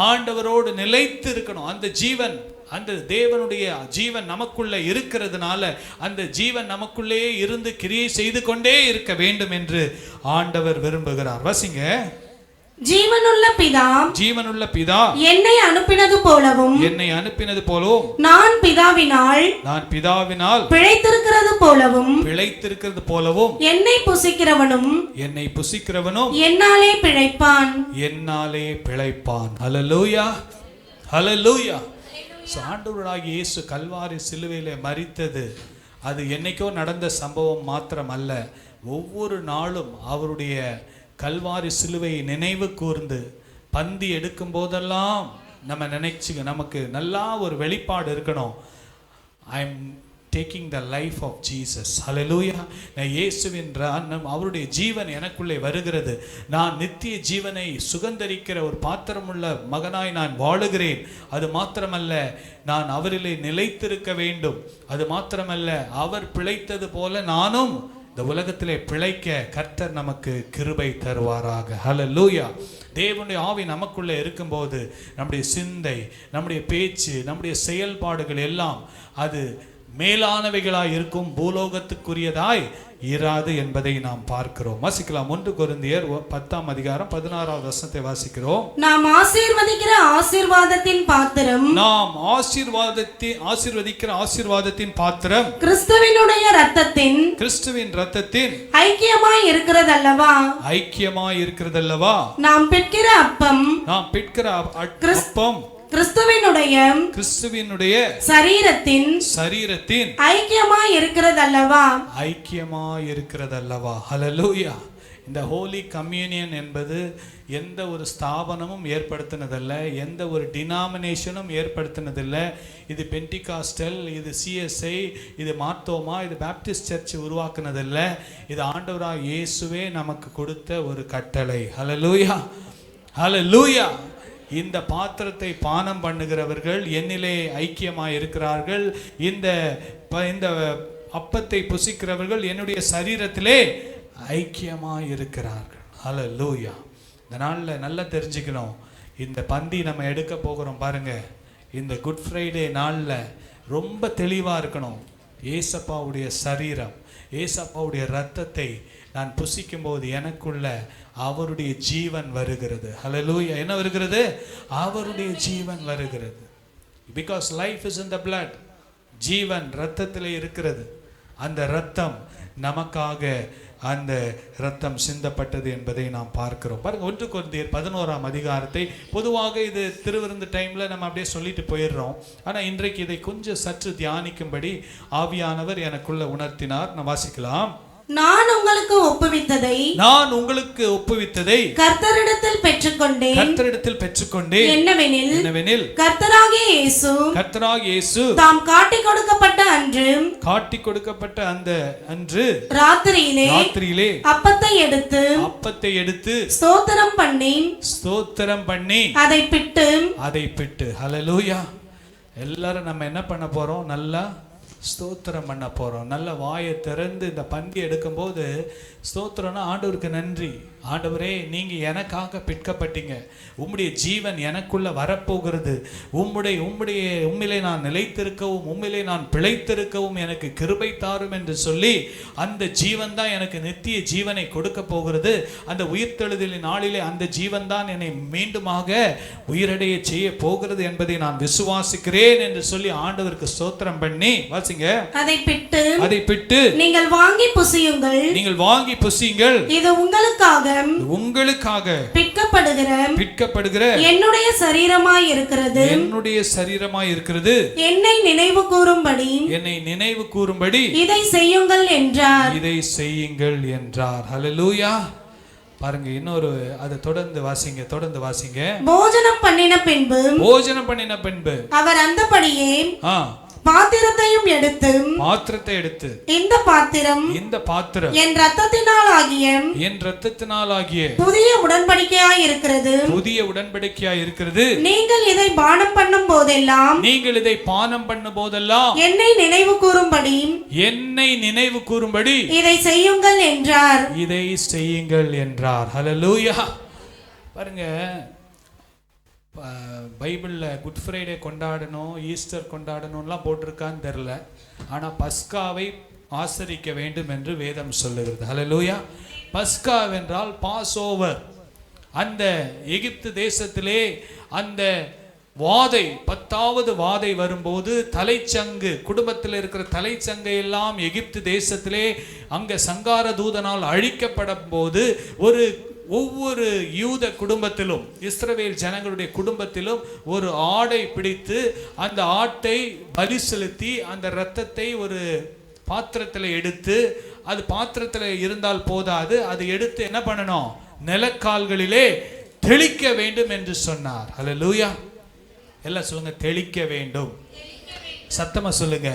ஆண்டவரோடு நிலைத்து இருக்கணும். அந்த ஜீவன், அந்த தேவனுடைய ஜீவன் நமக்குள்ள இருக்கிறதுனால அந்த ஜீவன் நமக்குள்ளே இருந்து கிரியை செய்து கொண்டே இருக்க வேண்டும் என்று ஆண்டவர் விரும்புகிறார். வசிங்க ஜீவனுள்ள பிதா என்னை அனுப்பினது போலவும் நான் பிதாவினால் பிழைத்திருக்கிறது போலவும் என்னை புசிக்கிறவனும் என்னாலே பிழைப்பான். ஹல்லேலூயா, ஹல்லேலூயா. ஆண்டவராகிய இயேசு கல்வாரி சிலுவையிலே மரித்தது அது என்னைக்கோ நடந்த சம்பவம் மாத்திரமல்ல. ஒவ்வொரு நாளும் அவருடைய கல்வாரி சிலுவையை நினைவு கூர்ந்து பந்தி எடுக்கும் போதெல்லாம் நம்ம நமக்கு நல்லா ஒரு வெளிப்பாடு இருக்கணும். I am taking the life of Jesus. Hallelujah. நான் இயேசுவின் அவருடைய ஜீவன் எனக்குள்ளே வருகிறது. நான் நித்திய ஜீவனை சுகந்தரிக்கிற ஒரு பாத்திரமுள்ள மகனாய் நான் வாழுகிறேன். அது மாத்திரமல்ல, நான் அவரிலே நிலைத்திருக்க வேண்டும். அது மாத்திரமல்ல, அவர் பிழைத்தது போல நானும் இந்த உலகத்திலே பிழைக்க கர்த்தர் நமக்கு கிருபை தருவாராக. ஹல்லேலூயா. தேவனுடைய ஆவி நமக்குள்ளே இருக்கும்போது நம்முடைய சிந்தை, நம்முடைய பேச்சு, நம்முடைய செயல்பாடுகள் எல்லாம் அது மேலானவைகளாய் இருக்கும், பூலோகத்துக்குரியதாய் இராது என்பதை நாம் பார்க்கிறோம். வாசிக்கலாம். 1 கொரிந்தியர் 10ஆம் அதிகாரம் 16வது வசனத்தை வாசிக்கிறோம். நாம் ஆசீர்வதிக்கிற ஆசீர்வாதத்தின் பாத்திரம் கிறிஸ்துவின் இரத்தத்தின் ஐக்கியமாய் இருக்கிறதல்லவா. நாம் பிட்கிற அப்பம் கிறிஸ்துவினுடைய சரீரத்தின் ஐக்கியமாய் இருக்கிறதல்லவா. ஹல்லேலூயா. இந்த ஹோலி கம்யூனியன் என்பது எந்த ஒரு ஸ்தாபனமும் ஏற்படுத்தினதல்ல, எந்த ஒரு டினாமினேஷனும் ஏற்படுத்தினதில்லை. இது பென்டிகாஸ்டல், இது சிஎஸ்ஐ, இது மார்த்தோமா, இது பேப்டிஸ்ட் சர்ச் உருவாக்குனதில்லை. இது ஆண்டவராகிய இயேசுவே நமக்கு கொடுத்த ஒரு கட்டளை. ஹல்லேலூயா, ஹல்லேலூயா. இந்த பாத்திரத்தை பானம் பண்ணுகிறவர்கள் என்னிலே ஐக்கியமாய் இருக்கிறார்கள். இந்த அப்பத்தை புசிக்கிறவர்கள் என்னுடைய சரீரத்திலே ஐக்கியமாய் இருக்கிறார்கள். ஹல்லேலூயா. இந்த நாளில் நல்லா தெரிஞ்சுக்கணும். இந்த பந்தி நம்ம எடுக்க போகிறோம் பாருங்க. இந்த குட் ஃப்ரைடே நாளில் ரொம்ப தெளிவாக இருக்கணும். ஏசப்பாவுடைய சரீரம், ஏசப்பாவுடைய இரத்தத்தை நான் புசிக்கும் போது எனக்குள்ள அவருடைய ஜீவன் வருகிறது. ஹல்லேலூயா. என்ன வருகிறது? அவருடைய ஜீவன் வருகிறது. Because life is in the blood. ஜீவன் இரத்தத்திலே இருக்கிறது. அந்த இரத்தம் நமக்காக அந்த இரத்தம் சிந்தப்பட்டது என்பதை நாம் பார்க்கிறோம். பாருங்க, 1 கொரிந்தியர் 11ஆம் அதிகாரத்தை பொதுவாக இது திருவிருந்து டைம்ல நம்ம அப்படியே சொல்லிட்டு போயிடுறோம். ஆனா இன்றைக்கு இதை கொஞ்சம் சற்று தியானிக்கும்படி ஆவியானவர் எனக்குள்ள உணர்த்தினார். நான் வாசிக்கலாம். நான் உங்களுக்கு ஒப்புவித்ததை கர்த்தரிடத்தில் பெற்றுக்கொண்டேன். என்னவெனில் கர்த்தராகிய இயேசு தாம் காட்டிக் கொடுக்கப்பட்ட அன்று ராத்திரியிலே அப்பத்தை எடுத்து ஸ்தோத்திரம் பண்ணி அதை பிட்டு ஹல்லேலூயா. எல்லாரும் நம்ம என்ன பண்ண போறோம்? நல்லா ஸ்தோத்திரம் பண்ண போறோம். நல்ல வாயை திறந்து இந்த பந்தி எடுக்கும்போது ஸ்தோத்திரம்னா ஆண்டவருக்கு நன்றி. ஆண்டவரே, நீங்க எனக்காக பிற்கப்பட்டீங்க. உம்முடைய ஜீவன் எனக்குள்ள வரப்போகிறது. உம்மிலே நான் நிலைத்திருக்கவும் உம்மிலே நான் பிழைத்திருக்கவும் எனக்கு கிருபை தாரும் என்று சொல்லி அந்த ஜீவன் தான் எனக்கு நித்திய ஜீவனை கொடுக்க போகிறது. அந்த உயிர்த்தெழுதலின் நாளிலே அந்த ஜீவன் தான் என்னை மீண்டுமாக உயிரடைய செய்ய போகிறது என்பதை நான் விசுவாசிக்கிறேன் என்று சொல்லி ஆண்டவருக்கு ஸ்தோத்திரம் பண்ணி வாசிங்க. அதை பிட்டு நீங்கள் வாங்கி புசியுங்கள். இது உங்களுக்காக பிற்கப்படுகிற என்னுடைய சரீரமாய் இருக்கிறது. என்னை நினைவு கூறும்படி இதை செய்யுங்கள் என்றார். ஹல்லேலூயா. பாருங்க, இன்னொரு அதை தொடர்ந்து வாசிங்க. போஜனம் பண்ணின பின்பு அவர் அந்தபடியே பாத்திரத்தையும் எடுத்து இந்த பாத்திரம் என் இரத்தத்தினாலாகிய புதிய உடன்படிக்கையாய் இருக்கிறது. நீங்கள் இதை பானம் பண்ணும் போதெல்லாம் என்னை நினைவு கூறும்படி இதை செய்யுங்கள் என்றார். ஹல்லேலூயா. பாருங்க, பைபிளில் குட் ஃப்ரைடே கொண்டாடணும், ஈஸ்டர் கொண்டாடணும்லாம் போட்டிருக்கான்னு தெரில. ஆனால் பஸ்காவை ஆசரிக்க வேண்டும் என்று வேதம் சொல்லுகிறது. ஹல்லேலூயா. பஸ்கா என்றால் பாஸ் ஓவர். அந்த எகிப்து தேசத்திலே அந்த வாதை 10வது வாதை வரும்போது தலைச்சங்கு, குடும்பத்தில் இருக்கிற தலைச்சங்கை எல்லாம் எகிப்து தேசத்திலே அங்க சங்கார தூதனால் அழிக்கப்படும் போது ஒவ்வொரு யூத குடும்பத்திலும், இஸ்ரவேல் ஜனங்களுடைய குடும்பத்திலும் ஒரு ஆடை பிடித்து அந்த ஆட்டை பலி செலுத்தி அந்த இரத்தத்தை ஒரு பாத்திரத்தில் எடுத்து, அது பாத்திரத்தில் இருந்தால் போதாது, அது எடுத்து என்ன பண்ணணும், நிலக்கால்களிலே தெளிக்க வேண்டும் என்று சொன்னார். ஹல்லேலூயா. எல்லாம் சொல்லுங்க, தெளிக்க வேண்டும். சத்தமா சொல்லுங்க,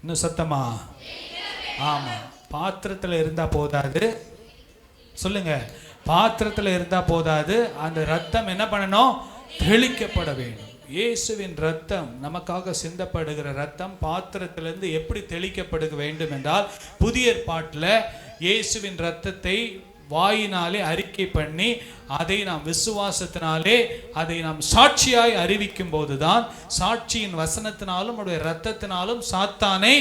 இன்னும் சத்தமா. ஆமா, பாத்திரத்தில் இருந்தா போதாது. சொல்லுங்க, பாத்திரத்தில் இருந்தா போதாது, அந்த ரத்தம் என்ன பண்ணணும், தெளிக்கப்பட வேண்டும். இயேசுவின் ரத்தம், நமக்காக சிந்தப்படுகிற ரத்தம் பாத்திரத்திலிருந்து எப்படி தெளிக்கப்பட வேண்டும் என்றால், புதிய ஏற்பாட்டில் இயேசுவின் ரத்தத்தை வாயினாலே அறிக்கை பண்ணி அதை நாம் விசுவாசத்தினாலே அதை நாம் சாட்சியாய் அறிவிக்கும் போதுதான், சாட்சியின் வசனத்தினாலும் அவருடைய இரத்தத்தினாலும் சாத்தானை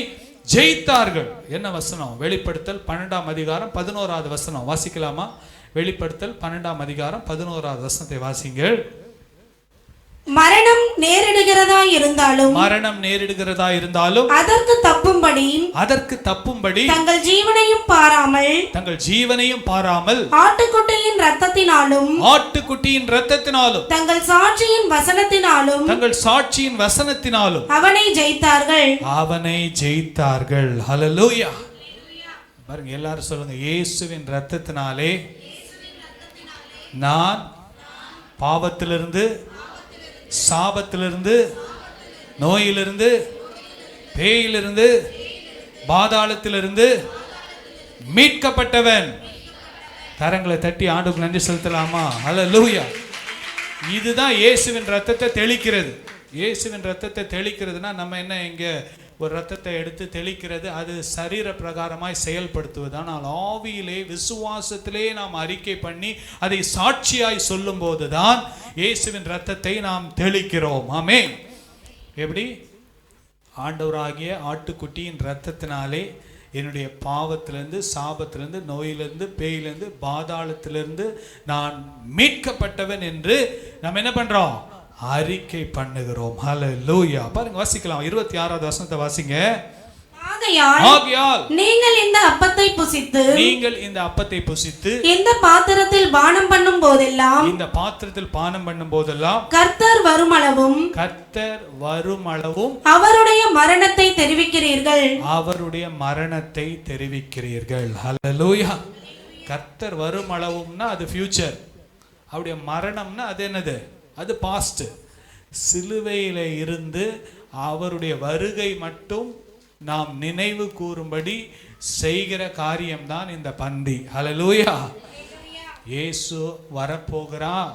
ஜெயித்தார்கள். என்ன வசனம்? வெளிப்படுத்தல் 12ஆம் அதிகாரம் 11வது வசனம் வாசிக்கலாமா? வெளிப்படுத்தல் 12ஆம் அதிகாரம் 11வது வசனத்தை வாசிங்கள். மரணம் நேரிடுகிறதா இருந்தாலும் அதற்கு தப்பும்படி தங்கள் ஜீவனையும் பாராமல் ஆட்டுக்குட்டியின் இரத்தத்தினாலும் தங்கள் சாட்சியின் வசனத்தினாலும் அவனை ஜெயித்தார்கள். ஹல்லேலூயா. பாருங்க, எல்லாரும் சொல்லுங்க, இயேசுவின் இரத்தத்தினாலே நான் பாவத்திலிருந்து, சாபத்திலிருந்து, நோயிலிருந்து, பேயிலிருந்து, பாதாளத்திலிருந்து மீட்கப்பட்டவன். கரங்களை தட்டி ஆண்டுக்கு நன்றி செலுத்தலாமா? ஹல்லேலூயா. இதுதான் இயேசுவின் ரத்தத்தை தெளிக்கிறது. இயேசுவின் ரத்தத்தை தெளிக்கிறதுனா நம்ம என்ன, இங்கே ஒரு ரத்தத்தை எடுத்து தெளிக்கிறது, அது சரீர பிரகாரமாய் செயல்படுத்துவது. ஆனால் ஆவியிலே, விசுவாசத்திலே நாம் அறிக்கை பண்ணி அதை சாட்சியாய் சொல்லும் போதுதான் இயேசுவின் ரத்தத்தை நாம் தெளிக்கிறோம். ஆமென். எப்படி? ஆண்டவராகிய ஆட்டுக்குட்டியின் ரத்தத்தினாலே என்னுடைய பாவத்திலிருந்து, சாபத்திலிருந்து, நோயிலிருந்து, பேயிலிருந்து, பாதாளத்திலிருந்து நான் மீட்கப்பட்டவன் என்று நாம் என்ன பண்றோம்? அறிக்கை பண்ணுகிறோம். ஹல்லேலூயா. பாருங்க, வாசிக்கலாம். 26வது வசனத்தை வாசிங்க. ஆகையால் நீங்கள் இந்த அப்பத்தை புசித்து இந்த பாத்திரத்தில் பானம் பண்ணும் போதெல்லாம் கர்த்தர் வருமளவும் அவருடைய மரணத்தை தெரிவிக்கிறீர்கள். ஹல்லேலூயா. கர்த்தர் வருமளவும்னா அது ஃபியூச்சர், அவருடைய மரணம்னா அது என்னது? அது பாஸ்ட். சிலுவையில இருந்து அவருடைய வருகை மட்டும் நாம் நினைவு கூறும்படி செய்கிற காரியம்தான் இந்த பந்தி. ஹல்லேலூயா. இயேசு வரப்போகிறார்,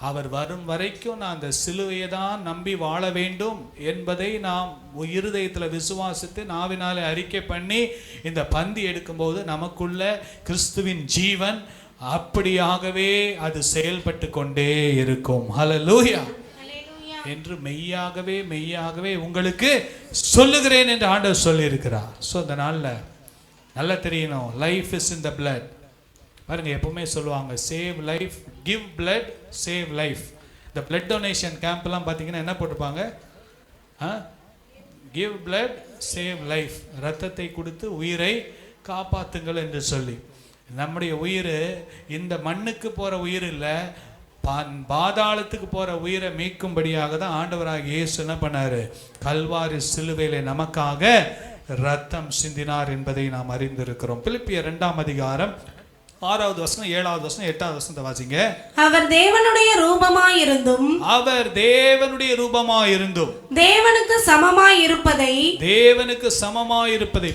அவர் வரும் வரைக்கும் நான் அந்த சிலுவையை தான் நம்பி வாழ வேண்டும் என்பதை நாம் இருதயத்தில் விசுவாசித்து நாவினாலே அறிக்கை பண்ணி இந்த பந்தி எடுக்கும்போது நமக்குள்ள கிறிஸ்துவின் ஜீவன் அப்படியாகவே அது செயல்பட்டு கொண்டே இருக்கும். ஹல்லேலூயா. என்று மெய்யாகவே உங்களுக்கு சொல்லுகிறேன் என்று ஆண்டவர் சொல்லி இருக்கிறார். ஸோ இந்த நாளில் நல்லா தெரியணும், life is in the blood. பாருங்க, எப்பவுமே சொல்லுவாங்க, save life, give blood, save life. இந்த பிளட் டொனேஷன் கேம்ப்லாம் பார்த்தீங்கன்னா என்ன போட்டிருப்பாங்க? Give blood, save life. ரத்தத்தை கொடுத்து உயிரை காப்பாற்றுங்கள் என்று சொல்லி. நம்முடைய உயிர் இந்த மண்ணுக்கு போகிற உயிர் இல்லை, பாதாளத்துக்கு போற உயிரை மீட்கும்படியாக தான் ஆண்டவராக இயேசு என்ன பண்ணாரு? கல்வாரி சிலுவையிலே நமக்காக ரத்தம் சிந்தினார் என்பதை நாம் அறிந்திருக்கிறோம். பிலிப்பியர் 2ஆம் அதிகாரம் 6வது வசனம், 7வது வசனம், 8வது வசனத்தை வாசிங்க. அவர் தேவனுடைய ரூபமாயிருந்தும் தேவனுக்கு சமமாயிருப்பதை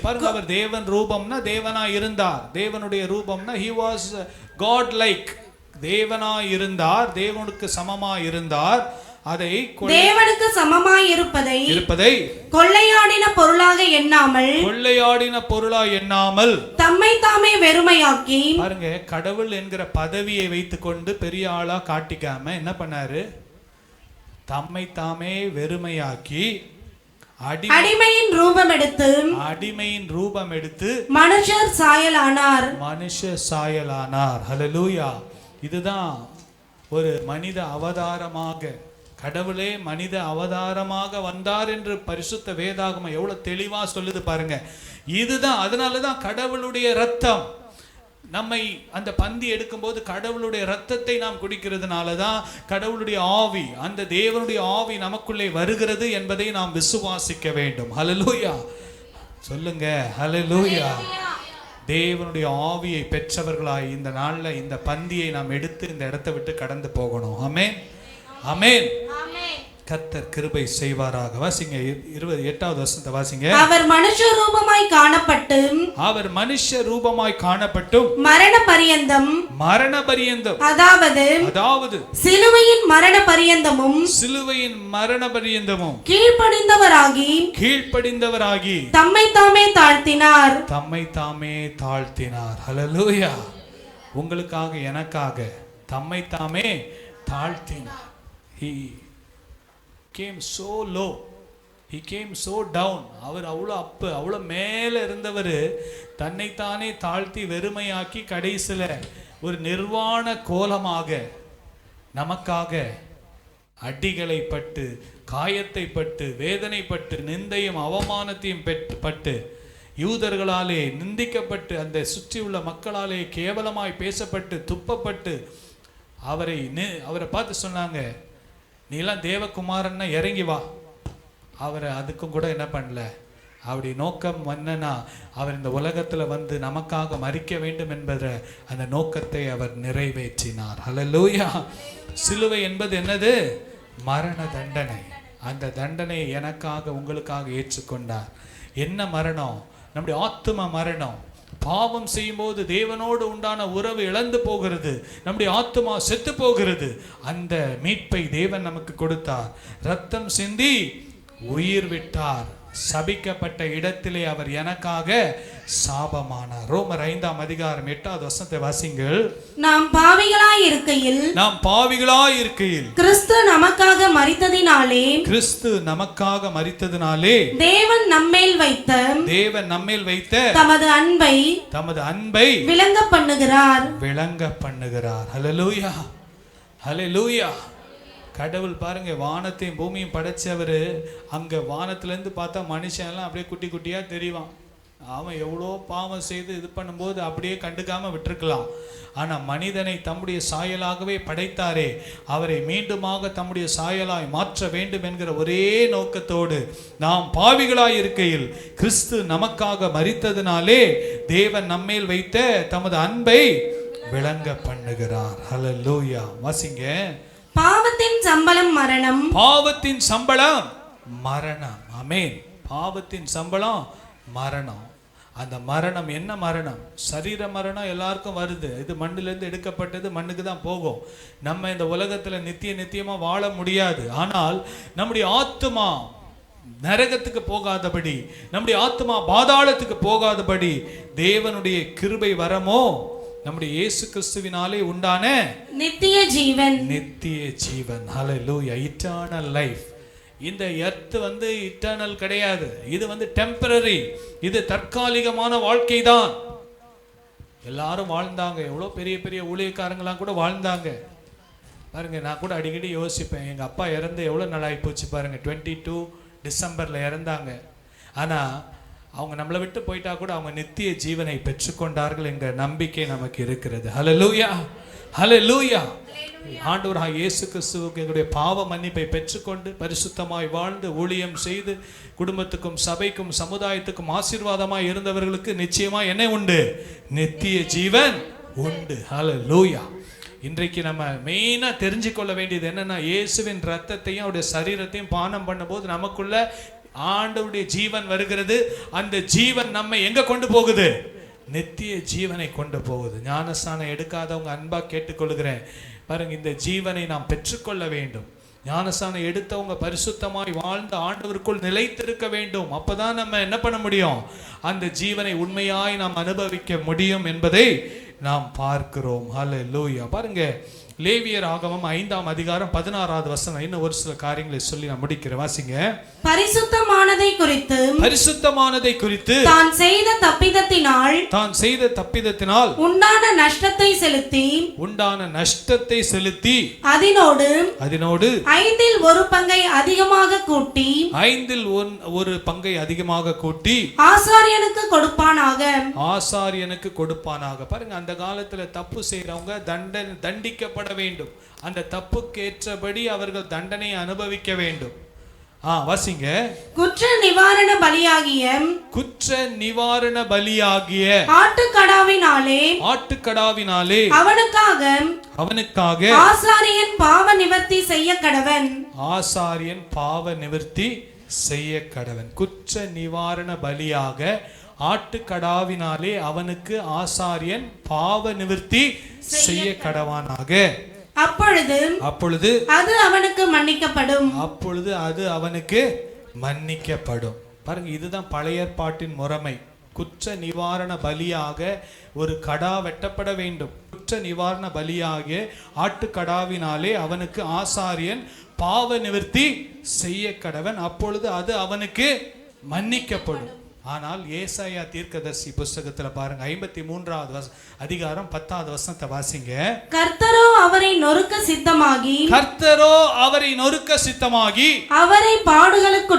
பாருங்க. அவர் தேவன் ரூபம்னா தேவனாய் இருந்தார். தேவனுடைய ரூபம்னா he was God like. தேவனாய் இருந்தார், தேவனுக்கு சமமாய் இருந்தார். அதை தேவனுக்கு சமமாய் இருப்பதை கொள்ளையாடின பொருளாக எண்ணாமல் தம்மை தாமே வெறுமையாக்கி. பாருங்க, கடவுள் என்கிற பதவியை வைத்துக்கொண்டு பெரிய ஆளா காட்டிக்காம என்ன பண்ணாரு? தம்மை தாமே வெறுமையாக்கி அடிமையின் ரூபம் எடுத்து மனுஷர் சாயலானார். ஹல்லேலூயா. இதுதான் ஒரு மனித அவதாரமாக, கடவுளே மனித அவதாரமாக வந்தார் என்று பரிசுத்த வேதாகமம் எவ்வளவு தெளிவா சொல்லுது பாருங்க. இதுதான், அதனாலதான் கடவுளுடைய ரத்தம் நம்மை அந்த பந்தி எடுக்கும்போது கடவுளுடைய ரத்தத்தை நாம் குடிக்கிறதுனால தான் கடவுளுடைய ஆவி, அந்த தேவனுடைய ஆவி நமக்குள்ளே வருகிறது என்பதை நாம் விசுவாசிக்க வேண்டும். ஹல்லேலூயா சொல்லுங்க. ஹல்லேலூயா. தேவனுடைய ஆவியை பெற்றவர்களாய் இந்த நாள்ல இந்த பந்தியை நாம் எடுத்து இந்த இடத்தை விட்டு கடந்து போகணும். ஆமென், ஆமென். கர்த்தர் கிருபை செய்வாராக. வாசிங்க 28வது வசனத்தை வாசிங்க. அவர் மனுஷ ரூபமாய் காணப்பட்டும் மரண பரியந்தம், அதாவது சிலுவையின் மரண பரியந்தமும் கீழ்ப்படிந்தவராகி தம்மை தாமே தாழ்த்தினார். ஹல்லேலூயா. உங்களுக்காக எனக்காக தம்மை தாமே தாழ்த்தினார். He came so low, he came so down. அவர் அவ்வளோ அவ்வளோ மேலே இருந்தவர் தன்னைத்தானே தாழ்த்தி வெறுமையாக்கி கடைசியில் ஒரு நிர்வாண கோலமாக நமக்காக அடிகளை பட்டு, காயத்தை பட்டு, வேதனைப்பட்டு, நிந்தையும் அவமானத்தையும் பட்டு, யூதர்களாலே நிந்திக்கப்பட்டு, அந்த சுற்றியுள்ள மக்களாலே கேவலமாய் பேசப்பட்டு, துப்பப்பட்டு, அவரை பார்த்து சொன்னாங்க, நீலாம் தேவகுமாரன்னா இறங்கி வா. அவரை அதுக்கும் கூட என்ன பண்ணல. அப்படி நோக்கம் என்னன்னா, அவர் இந்த உலகத்தில் வந்து நமக்காக மரிக்க வேண்டும் என்பத அந்த நோக்கத்தை அவர் நிறைவேற்றினார். ஹல்லேலூயா. சிலுவை என்பது என்னது? மரண தண்டனை. அந்த தண்டனை எனக்காக உங்களுக்காக ஏற்றுக்கொண்டார். என்ன மரணம்? நம்முடைய ஆத்தும மரணம். பாவம் செய்யும் போது தேவனோடு உண்டான உறவு இழந்து போகிறது, நம்முடைய ஆத்துமா செத்து போகிறது. அந்த மீட்பை தேவன் நமக்கு கொடுத்தார். ரத்தம் சிந்தி உயிர் விட்டார். சபிக்கப்பட்ட இடத்திலே அவர் எனக்காக சாபமானார். ரோமர் 5ஆம் அதிகாரம் 8வது வசனத்தை வாசிங்கள். நாம் பாவிகளாய் இருக்கையில் கிறிஸ்து நமக்காக மரித்ததினாலே தேவன் நம்மேல் வைத்த தமது அன்பை விளங்க பண்ணுகிறார். ஹல்லேலூயா, ஹல்லேலூயா. கடவுள் பாருங்க, வானத்தையும் பூமியும் படைச்சவர். அங்க வானத்திலேருந்து பார்த்தா மனுஷன் எல்லாம் அப்படியே குட்டி குட்டியா தெரிவான். அவன் எவ்வளோ பாவம் செய்து இது பண்ணும்போது அப்படியே கண்டுக்காம விட்டுருக்கலாம். ஆனா மனிதனை தம்முடைய சாயலாகவே படைத்தாரே, அவரை மீண்டுமாக தம்முடைய சாயலாய் மாற்ற வேண்டும் என்கிற ஒரே நோக்கத்தோடு நாம் பாவிகளாய் இருக்கையில் கிறிஸ்து நமக்காக மரித்ததினாலே தேவன் நம்மேல் வைத்த தமது அன்பை விளங்க பண்ணுகிறார். ஹல்லேலூயா. வாசிங்க. பாவத்தின் சம்பளம் மரணம். ஆமென். பாவத்தின் சம்பளம் மரணம். அந்த மரணம் என்ன மரணம்? சரீர மரணம் எல்லாருக்கும் வருது. இது மண்ணிலிருந்து எடுக்கப்பட்டது, மண்ணுக்கு தான் போகும். நம்ம இந்த உலகத்துல நித்தியமா வாழ முடியாது. ஆனால் நம்முடைய ஆத்துமா நரகத்துக்கு போகாதபடி, நம்முடைய ஆத்துமா பாதாளத்துக்கு போகாதபடி தேவனுடைய கிருபை வரமோ நம்முடைய இயேசு கிறிஸ்துவினாலே உண்டான நித்திய ஜீவன். ஹல்லேலூயா. Eternal life. இந்த எர்த் வந்து இட்டர்னல் கிடையாது. இது வந்து டெம்பரரி. இது தற்காலிகமான வாழ்க்கை தான். எல்லாரும் வாழ்ந்தாங்க. எவ்வளோ பெரிய பெரிய ஊழியக்காரங்களாம் கூட வாழ்ந்தாங்க பாருங்க. நான் கூட அடிக்கடி யோசிப்பேன், எங்கள் அப்பா இறந்து எவ்வளோ நாளாகி போச்சு பாருங்க. 22 டிசம்பரில் இறந்தாங்க. ஆனால் அவங்க நம்மளை விட்டு போயிட்டா கூட அவங்க நித்திய ஜீவனை பெற்றுக்கொண்டார்கள் என்ற நம்பிக்கை நமக்கு இருக்கிறது. ஹல்லேலூயா, ஹல்லேலூயா. ஆண்டவராகிய இயேசு கிறிஸ்துவுக்கு எங்களுடைய பாவ மன்னிப்பை பெற்றுக்கொண்டு பரிசுத்தமாய் வாழ்ந்து ஊழியம் செய்து குடும்பத்துக்கும் சபைக்கும் சமுதாயத்துக்கும் ஆசீர்வாதமாய் இருந்தவர்களுக்கு நிச்சயமா என்ன உண்டு? நித்திய ஜீவன் உண்டு. ஹல்லேலூயா. இன்றைக்கு நம்ம மெயினா தெரிஞ்சு கொள்ள வேண்டியது என்னன்னா, இயேசுவின் ரத்தத்தையும் அவருடைய சரீரத்தையும் பானம் பண்ணும்போது நமக்குள்ள ஆண்டவருடைய ஜீவன் வருகிறது. அந்த ஜீவன் நம்மை எங்க கொண்டு போகுது? நித்திய ஜீவனை கொண்டு போகுது. ஞானஸ்நானம் எடுக்காதவங்க அன்பா கேட்டுக்கொள்கிறேன் பாருங்க, இந்த ஜீவனை நாம் பெற்றுக்கொள்ள வேண்டும். ஞானஸ்நானம் எடுத்தவங்க பரிசுத்தமாய் வாழ்ந்த ஆண்டவருக்குள் நிலைத்திருக்க வேண்டும். அப்பதான் நம்ம என்ன பண்ண முடியும்? அந்த ஜீவனை உண்மையாய் நாம் அனுபவிக்க முடியும் என்பதை நாம் பார்க்கிறோம். ஹல்லேலூயா. பாருங்க, லேவியர் ஆகமம் 5ஆம் அதிகாரம் 16வது வசனம். இன்னும் ஒரு சில காரியங்களை சொல்லி நான் முடிக்கிறேன், வாசிங்க. பரிசுத்தமானதை குறித்து தான் செய்த தப்பிதத்தினால் உண்டான நஷ்டத்தை செலுத்தி அதனோடு 5இல் ஒரு பங்கை அதிகமாக கூட்டி ஆசாரியனுக்கு கொடுப்பானாக. பாருங்க, அந்த காலத்துல தப்பு செய்யறவங்க தண்டிக்கப்பட வேண்டும். அந்த தப்புக்கேற்றபடி அவர்கள் தண்டனை அனுபவிக்க வேண்டும். வாசிங்க. குற்ற நிவாரண பலியாகிய ஆட்டுக்கடாவினாலே அவனுக்காக ஆசாரியன் பாவ நிவர்த்தி செய்ய கடவன். குற்ற நிவாரண பலியாக ஆட்டுக்கடாவினாலே அவனுக்கு ஆசாரியன் பாவ நிவர்த்தி செய்ய கடவானாக. அப்பொழுது அது அவனுக்கு மன்னிக்கப்படும். பாருங்க, இதுதான் பழைய ஏற்பாட்டின் முறைமை. குற்ற நிவாரண பலியாக ஒரு கடா வெட்டப்பட வேண்டும். குற்ற நிவாரண பலியாக ஆட்டுக்கடாவினாலே அவனுக்கு ஆசாரியன் பாவ நிவர்த்தி செய்ய கடவன். அப்பொழுது அது அவனுக்கு மன்னிக்கப்படும். ஆனால் ஏசாயா தீர்க்கதரிசி புஸ்தகத்துல பாருங்க, 53வது அதிகாரம் 10வது வசனத்தை வாசிங்க. கர்த்தரோ அவரை நொறுக்க சித்தமாகி அவரை பாடுகளுக்கு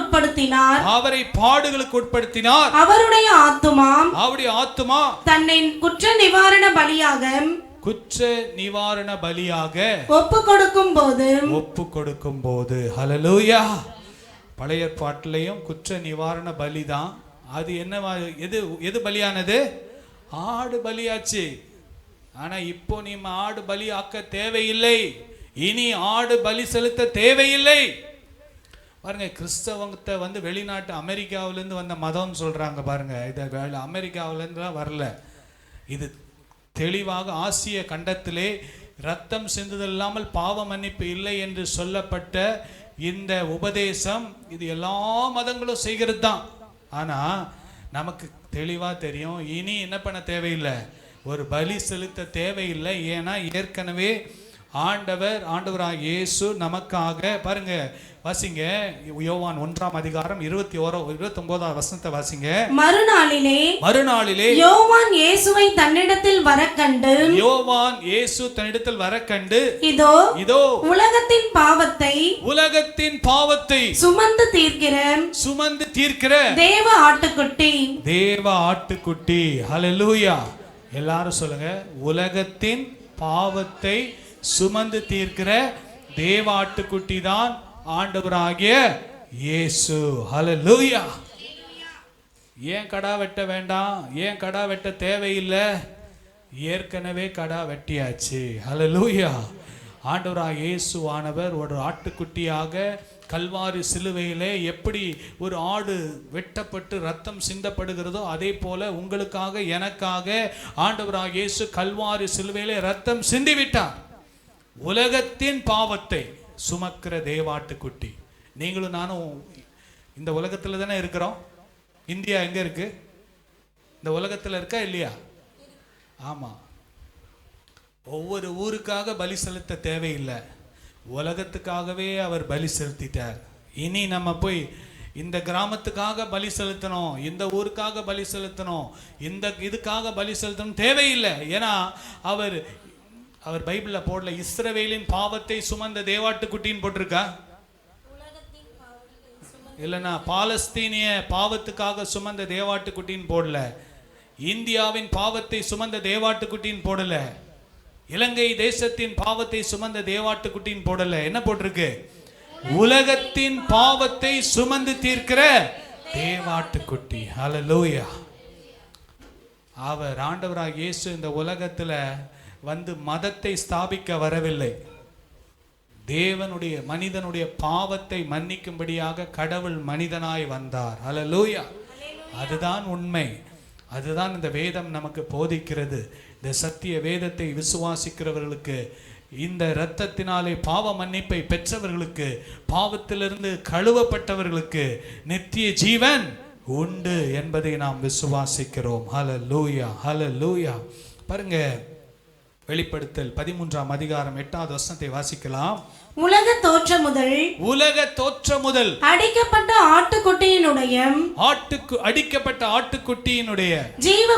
உட்படுத்தினார். அவருடைய ஆத்துமா தன்னை குற்ற நிவாரண பலியாக ஒப்பு கொடுக்கும் போது ஹல்லேலூயா. பழைய ஏற்பாட்டிலையும் குற்ற நிவாரண பலிதான். அது என்ன, எது பலியானது? ஆடு பலியாச்சு. ஆனா இப்போ நீ ஆடு பலி ஆக்க தேவையில்லை. இனி ஆடு பலி செலுத்த தேவையில்லை. பாருங்க, கிறிஸ்தவத்தை வெளிநாட்டு அமெரிக்காவிலிருந்து வந்த மதம்னு சொல்றாங்க. பாருங்க, இது அமெரிக்காவிலிருந்து வரல. இது தெளிவாக ஆசிய கண்டத்திலே ரத்தம் சிந்துதல் இல்லாமல் பாவ மன்னிப்பு இல்லை என்று சொல்லப்பட்ட இந்த உபதேசம் இது எல்லா மதங்களும் செய்கிறது தான். ஆனா நமக்கு தெளிவா தெரியும், இனி என்ன பண்ண தேவையில்லை, ஒரு பலி செலுத்த தேவையில்லை. ஏன்னா ஏற்கனவே ஆண்டவராக இயேசு நமக்காக, பாருங்க வாசிங்க, யோவான் 1ஆம் அதிகாரம் 29வது வசனத்தை வாசிங்க. மறுநாளிலே யோவான் இயேசு தன்னிடத்தில் வர கண்டு இதோ உலகத்தின் பாவத்தை சுமந்து தீர்க்கிற தேவ ஆட்டுக்குட்டி. ஹல்லேலூயா. எல்லாரும் சொல்லுங்க, உலகத்தின் பாவத்தை சுமந்து தீர்க்கிற தேவ ஆட்டுக்குட்டி தான் ஆண்டவராகிய இயேசு. ஹல்லேலூயா. ஏன் கடா வெட்ட வேண்டாம், ஏன் கடா வெட்ட தேவையில்லை? ஏற்கனவே கடா வெட்டியாச்சு. ஹல்லேலூயா. ஆண்டவராகிய இயேசுவானவர் ஒரு ஆட்டுக்குட்டியாக கல்வாரி சிலுவையிலே எப்படி ஒரு ஆடு வெட்டப்பட்டு ரத்தம் சிந்தப்படுகிறதோ அதே போல உங்களுக்காக எனக்காக ஆண்டவராகிய இயேசு கல்வாரி சிலுவையிலே ரத்தம் சிந்திவிட்டார். உலகத்தின் பாவத்தை சுமக்கிற தேவாட்டுக்குட்டி. நீங்களும் நானும் இந்த உலகத்துல தானே இருக்கிறோம். இந்தியா எங்க இருக்கு? இந்த உலகத்துல இருக்கா இல்லையா? ஆமா. ஒவ்வொரு ஊருக்காக பலி செலுத்த தேவையில்லை, உலகத்துக்காகவே அவர் பலி செலுத்திட்டார். இனி நம்ம போய் இந்த கிராமத்துக்காக பலி செலுத்தணும், இந்த ஊருக்காக பலி செலுத்தணும், இந்த இதுக்காக பலி செலுத்தணும் தேவையில்லை. ஏன்னா அவர் பைபிளில் போடல, இஸ்ரவேலின் பாவத்தை சுமந்த தேவாட்டுக்குட்டின்னு போட்டிருக்கா? இல்லைன்னா பாலஸ்தீனிய பாவத்துக்காக சுமந்த தேவாட்டுக்குட்டின்னு போடல, இந்தியாவின் பாவத்தை சுமந்த தேவாட்டுக்குட்டின்னு போடல, இலங்கை தேசத்தின் பாவத்தை சுமந்த தேவாட்டுக்குட்டின்னு போடல. என்ன போட்டிருக்கு? உலகத்தின் பாவத்தை சுமந்து தீர்க்கிற தேவாட்டுக்குட்டி. ஹல்லேலூயா. அவர் ஆண்டவராக இயேசு இந்த உலகத்துல மதத்தை ஸ்தாபிக்க வரவில்லை. மனிதனுடைய பாவத்தை மன்னிக்கும்படியாக கடவுள் மனிதனாய் வந்தார். ஹல்லேலூயா. அதுதான் உண்மை. அதுதான் இந்த வேதம் நமக்கு போதிக்கிறது. இந்த சத்திய வேதத்தை விசுவாசிக்கிறவர்களுக்கு, இந்த இரத்தத்தினாலே பாவ மன்னிப்பை பெற்றவர்களுக்கு, பாவத்திலிருந்து கழுவப்பட்டவர்களுக்கு நித்திய ஜீவன் உண்டு என்பதை நாம் விசுவாசிக்கிறோம். ஹல்லேலூயா, ஹல்லேலூயா. பாருங்க, வெளிப்படுத்தல் 13ஆம் அதிகாரம் 8வது வசனத்தை வாசிக்கலாம். உலக தோற்றம் முதல் அடிக்கப்பட்ட ஆட்டுக்குட்டியினுடைய ஜீவ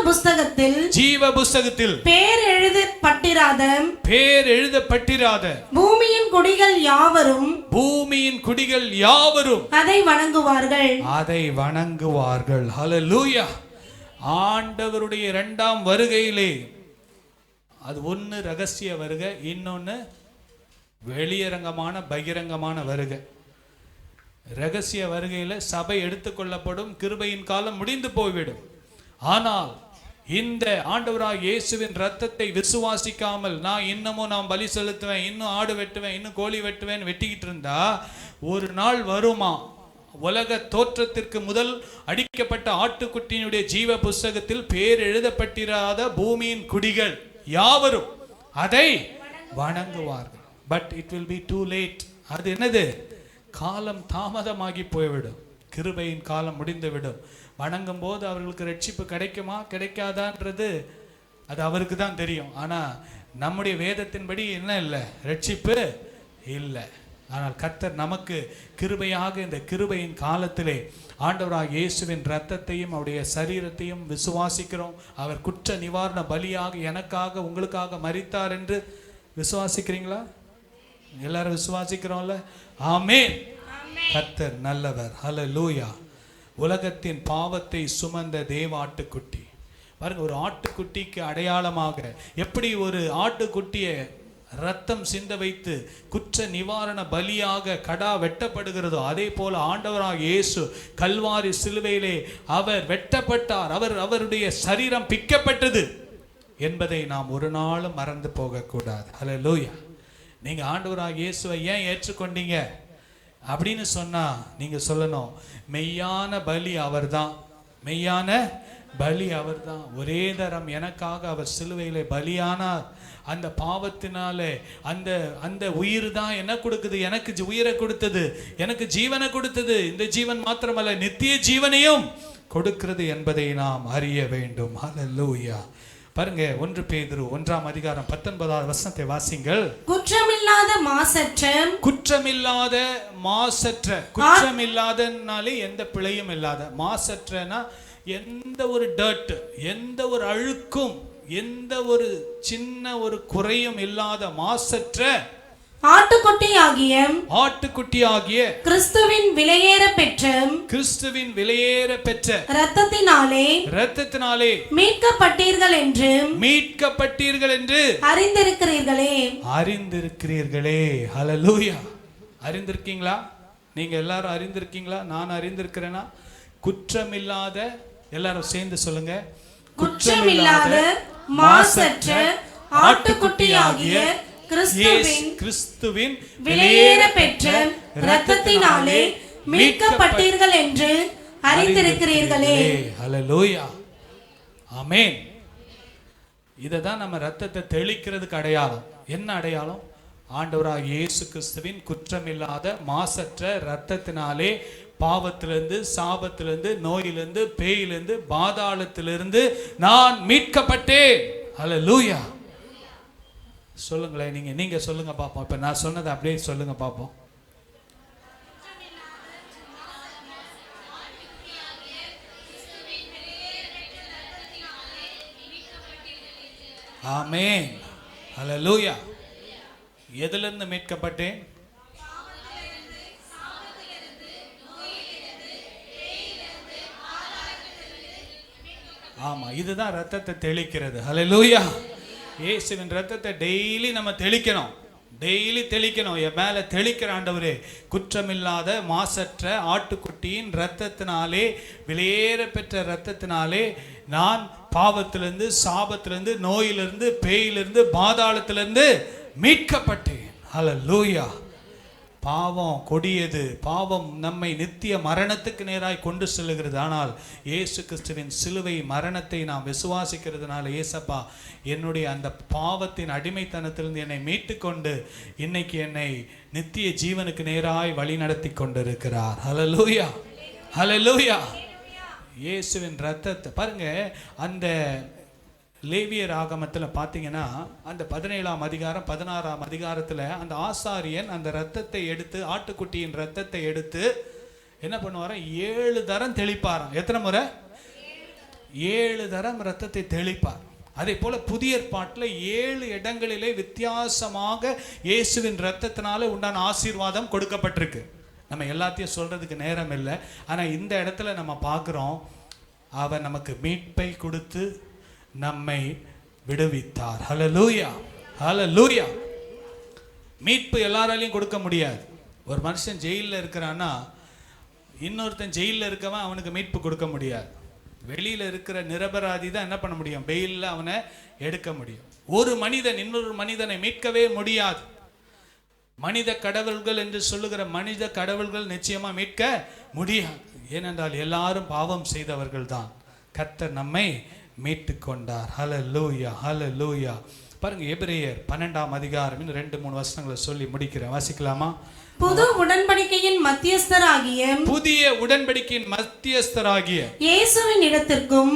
புஸ்தகத்தில் பேர் எழுதப்பட்டிராத பூமியின் குடிகள் யாவரும் அதை வணங்குவார்கள். ஹல்லேலூயா. ஆண்டவருடைய இரண்டாம் வருகையிலே அது ஒன்று ரகசிய வருகை, இன்னொன்று வெளியரங்கமான பகிரங்கமான வருகை. ரகசிய வருகையில் சபை எடுத்துக்கொள்ளப்படும், கிருபையின் காலம் முடிந்து போய்விடும். ஆனால் இந்த ஆண்டவராக இயேசுவின் ரத்தத்தை விசுவாசிக்காமல் நான் இன்னமும் பலி செலுத்துவேன், இன்னும் ஆடு வெட்டுவேன், இன்னும் கோழி வெட்டுவேன் வெட்டிக்கிட்டு இருந்தா ஒரு நாள் வருமா, உலக தோற்றத்திற்கு முதல் அடிக்கப்பட்ட ஆட்டுக்குட்டியினுடைய ஜீவ புஸ்தகத்தில் பேர் எழுதப்பட்டிராத பூமியின் குடிகள் யாவரும் அதை வணங்குவார்கள். But it will be too late. அது என்னது? காலம் தாமதமாகி போய்விடும், கிருபையின் காலம் முடிந்துவிடும். வணங்கும் போது அவர்களுக்கு ரட்சிப்பு கிடைக்குமா கிடைக்காதான்றது அது அவருக்கு தான் தெரியும். ஆனால் நம்முடைய வேதத்தின்படி என்ன இல்லை, ரட்சிப்பு இல்லை. ஆனால் கர்த்தர் நமக்கு கிருபையாக இந்த கிருபையின் காலத்திலே ஆண்டவராக இயேசுவின் இரத்தத்தையும் அவருடைய சரீரத்தையும் விசுவாசிக்கிறோம். அவர் குற்ற நிவாரண பலியாக எனக்காக உங்களுக்காக மரித்தார் என்று விசுவாசிக்கிறீங்களா? எல்லாரும் விசுவாசிக்கிறோம்ல? ஆமென். கர்த்தர் நல்லவர். ஹல்லேலூயா. உலகத்தின் பாவத்தை சுமந்த தேவ ஆட்டுக்குட்டி பாருங்க. ஒரு ஆட்டுக்குட்டிக்கு அடையாளமாக எப்படி ஒரு ஆட்டுக்குட்டியை ரத்தம் சிந்த வைத்து குற்ற நிவாரண பலியாக கடா வெட்டப்படுகிறதோ, அதே போல ஆண்டவராக இயேசு கல்வாரி சிலுவையிலே அவர் வெட்டப்பட்டார், அவருடைய சரீரம் பிக்கப்பட்டது என்பதை நாம் ஒரு நாளும் மறந்து போகக்கூடாது. ஹல்லேலூயா. நீங்க ஆண்டவராக இயேசுவை ஏன் ஏற்றுக்கொண்டீங்க அப்படின்னு சொன்னா நீங்க சொல்லணும், மெய்யான பலி அவர்தான், மெய்யான பலி அவர்தான். ஒரே தரம் எனக்காக அவர் சிலுவையிலே பலியானார். அந்த பாவத்தினாலே அந்த உயிர் தான் என்ன கொடுக்குது? எனக்கு உயிரை கொடுத்தது, எனக்கு ஜீவனை கொடுத்தது. இந்த ஜீவன் மாத்திரமல்ல, நித்திய ஜீவனையும் கொடுக்கிறது என்பதை நாம் அறிய வேண்டும். ஹல்லேலூயா. பாருங்க, 1 பேதுரு 1ஆம் அதிகாரம் 19வது வசனத்தை வாசிங்கள். குற்றமில்லாத மாசற்ற, குற்றமில்லாதனாலே எந்த பிழையும் இல்லாத, மாசற்றனா எந்த ஒரு டர்ட், எந்த ஒரு அழுக்கும், எந்த ஒரு சின்ன ஒரு குறையும் இல்லாத மாசற்ற ஆட்டுக்குட்டியாகிய கிறிஸ்துவின் விலையேற பெற்ற இரத்தத்தினாலே மீட்கப்பட்டீர்கள் என்று அறிந்திருக்கிறீர்களே. ஹல்லேலூயா. அறிந்திருக்கீங்களா? நீங்க எல்லாரும் அறிந்திருக்கீங்களா? நான் அறிந்திருக்கிறேனா? குற்றமில்லாத, எல்லாரும் சேர்ந்து சொல்லுங்க, குற்றமில்லாத மாசற்ற ஆட்டுக்குட்டியாகிய கிறிஸ்துவின் விலையேற பெற்ற இரத்தத்தினாலே மீட்கப்பட்டீர்கள் என்று அறிந்திருக்கிறீர்களே. ஹல்லேலூயா. ஆமென். இததான் நம்ம ரத்தத்தை தெளிக்கிறதுக்கு அடையாளம். என்ன அடையாளம்? ஆண்டவராக இயேசு கிறிஸ்துவின் குற்றமில்லாத மாசற்ற இரத்தத்தினாலே பாவத்திலிருந்து, சாபத்திலிருந்து, நோயிலிருந்து, பேயிலிருந்து, பாதாளத்திலிருந்து நான் மீட்கப்பட்டேன். ஹல்லேலூயா. சொல்லுங்களேன், நீங்க சொல்லுங்க பாப்போம். இப்ப நான் சொன்னதை அப்படியே சொல்லுங்க பாப்போம். ஆமென். ஹல்லேலூயா. எதிலிருந்து மீட்கப்பட்டேன்? ஆமா, இதுதான் ரத்தத்தை தெளிக்கிறது. ஹல்லேலூயா. இயேசுவின் ரத்தத்தை டெய்லி நம்ம தெளிக்கணும், டெய்லி தெளிக்கணும். என் மேல தெளிக்கிற ஆண்டவரே, குற்றமில்லாத மாசற்ற ஆட்டுக்குட்டியின் ரத்தத்தினாலே, விலையேற பெற்ற ரத்தத்தினாலே நான் பாவத்திலிருந்து, சாபத்திலிருந்து, நோயிலிருந்து, பேயிலிருந்து, பாதாளத்திலிருந்து மீட்கப்பட்டேன். ஹல்லேலூயா. பாவம் கொடியது, பாவம் நம்மை நித்திய மரணத்துக்கு நேராய் கொண்டு செல்லுகிறது. ஆனால் இயேசு கிறிஸ்துவின் சிலுவை மரணத்தை நாம் விசுவாசிக்கிறதுனால, ஏசப்பா என்னுடைய அந்த பாவத்தின் அடிமைத்தனத்திலிருந்து என்னை மீட்டு கொண்டு இன்னைக்கு என்னை நித்திய ஜீவனுக்கு நேராய் வழி நடத்தி கொண்டிருக்கிறார். ஹல்லேலூயா. ஹல்லேலூயா. இயேசுவின் ரத்தத்தை பாருங்க, அந்த லேவியர் ஆகமத்தில் பார்த்தீங்கன்னா அந்த 17ஆம் அதிகாரம் 16ஆம் அதிகாரத்தில் அந்த ஆசாரியன் அந்த இரத்தத்தை எடுத்து, ஆட்டுக்குட்டியின் இரத்தத்தை எடுத்து என்ன பண்ணுவாரா, 7 தரம் தெளிப்பாராம். எத்தனை முறை? 7 தரம் இரத்தத்தை தெளிப்பார். அதே போல புதிய ஏற்பாட்டில் 7 இடங்களிலே வித்தியாசமாக இயேசுவின் இரத்தத்தினால உண்டான ஆசீர்வாதம் கொடுக்கப்பட்டிருக்கு. நம்ம எல்லாத்தையும் சொல்றதுக்கு நேரம் இல்லை. ஆனால் இந்த இடத்துல நம்ம பார்க்குறோம், அவர் நமக்கு மீட்பை கொடுத்து நம்மை விடுவித்தார். ஹல்லேலூயா, ஹல்லேலூயா. மீட்பு எல்லாராலையும் கொடுக்க முடியாது. ஒரு மனுஷன் ஜெயிலில் இருக்கிறான்னா இன்னொருத்தன் ஜெயிலில் இருக்கவன் அவனுக்கு மீட்பு கொடுக்க முடியாது. வெளியில் இருக்கிற நிரபராதி தான் என்ன பண்ண முடியும், பெயிலில் அவனை எடுக்க முடியும். ஒரு மனிதன் இன்னொரு மனிதனை மீட்கவே முடியாது. மனித கடவுள்கள் என்று சொல்லுகிற மனித கடவுள்கள் நிச்சயமா மீட்க முடியாது. ஏனென்றால் எல்லாரும் பாவம் செய்தவர்கள் தான். கர்த்தர் நம்மை மீட்டு கொண்டார். ஹல்லேலூயா, ஹல்லேலூயா. பாருங்க, எபிரேயர் 12ஆம் அதிகாரம் 2-3 வசனங்களை சொல்லி முடிக்கிறேன். வாசிக்கலாமா? புது உடன்படிக்கையின் மத்தியஸ்தராகிய புதிய உடன்படிக்கையின் மத்தியஸ்தராகிய இயேசுவின் இடத்திற்கும்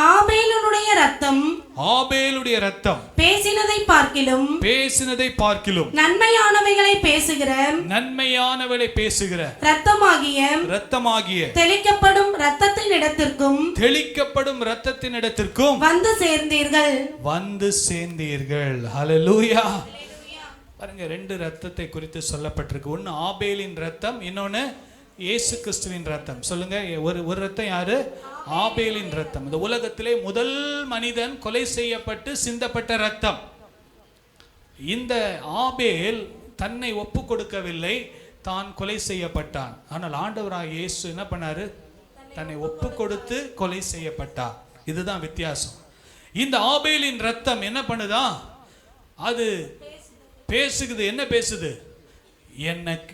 ஆபேலுடைய ரத்தம் பேசினதை பார்க்கிலும் நன்மையானவைகளை பேசுகிற இரத்தமாகிய தெளிக்கப்படும் இரத்தத்தின் இடத்திற்கும் வந்து சேர்ந்தீர்கள். ஹல்லேலூயா. பாருங்க, 2 ரத்தத்தை குறித்து சொல்லப்பட்டிருக்கு. ஒன்று ஆபேலின் ரத்தம், இன்னொன்று இயேசு கிறிஸ்துவின் ரத்தம். சொல்லுங்க, ஒரு ரத்தம் யாரு? ஆபேலின் ரத்தம். இந்த உலகத்திலே முதல் மனிதன் கொலை செய்யப்பட்டு சிந்தப்பட்ட ரத்தம். இந்த ஆபேல் தன்னை ஒப்பு கொடுக்கவில்லை, தான் கொலை செய்யப்பட்டான். ஆனால் ஆண்டவராகிய இயேசு என்ன பண்ணாரு? தன்னை ஒப்பு கொடுத்து கொலை செய்யப்பட்டார். இதுதான் வித்தியாசம். இந்த ஆபேலின் ரத்தம் என்ன பண்ணுதா? அது பேசுகுது. என்ன பேசுது?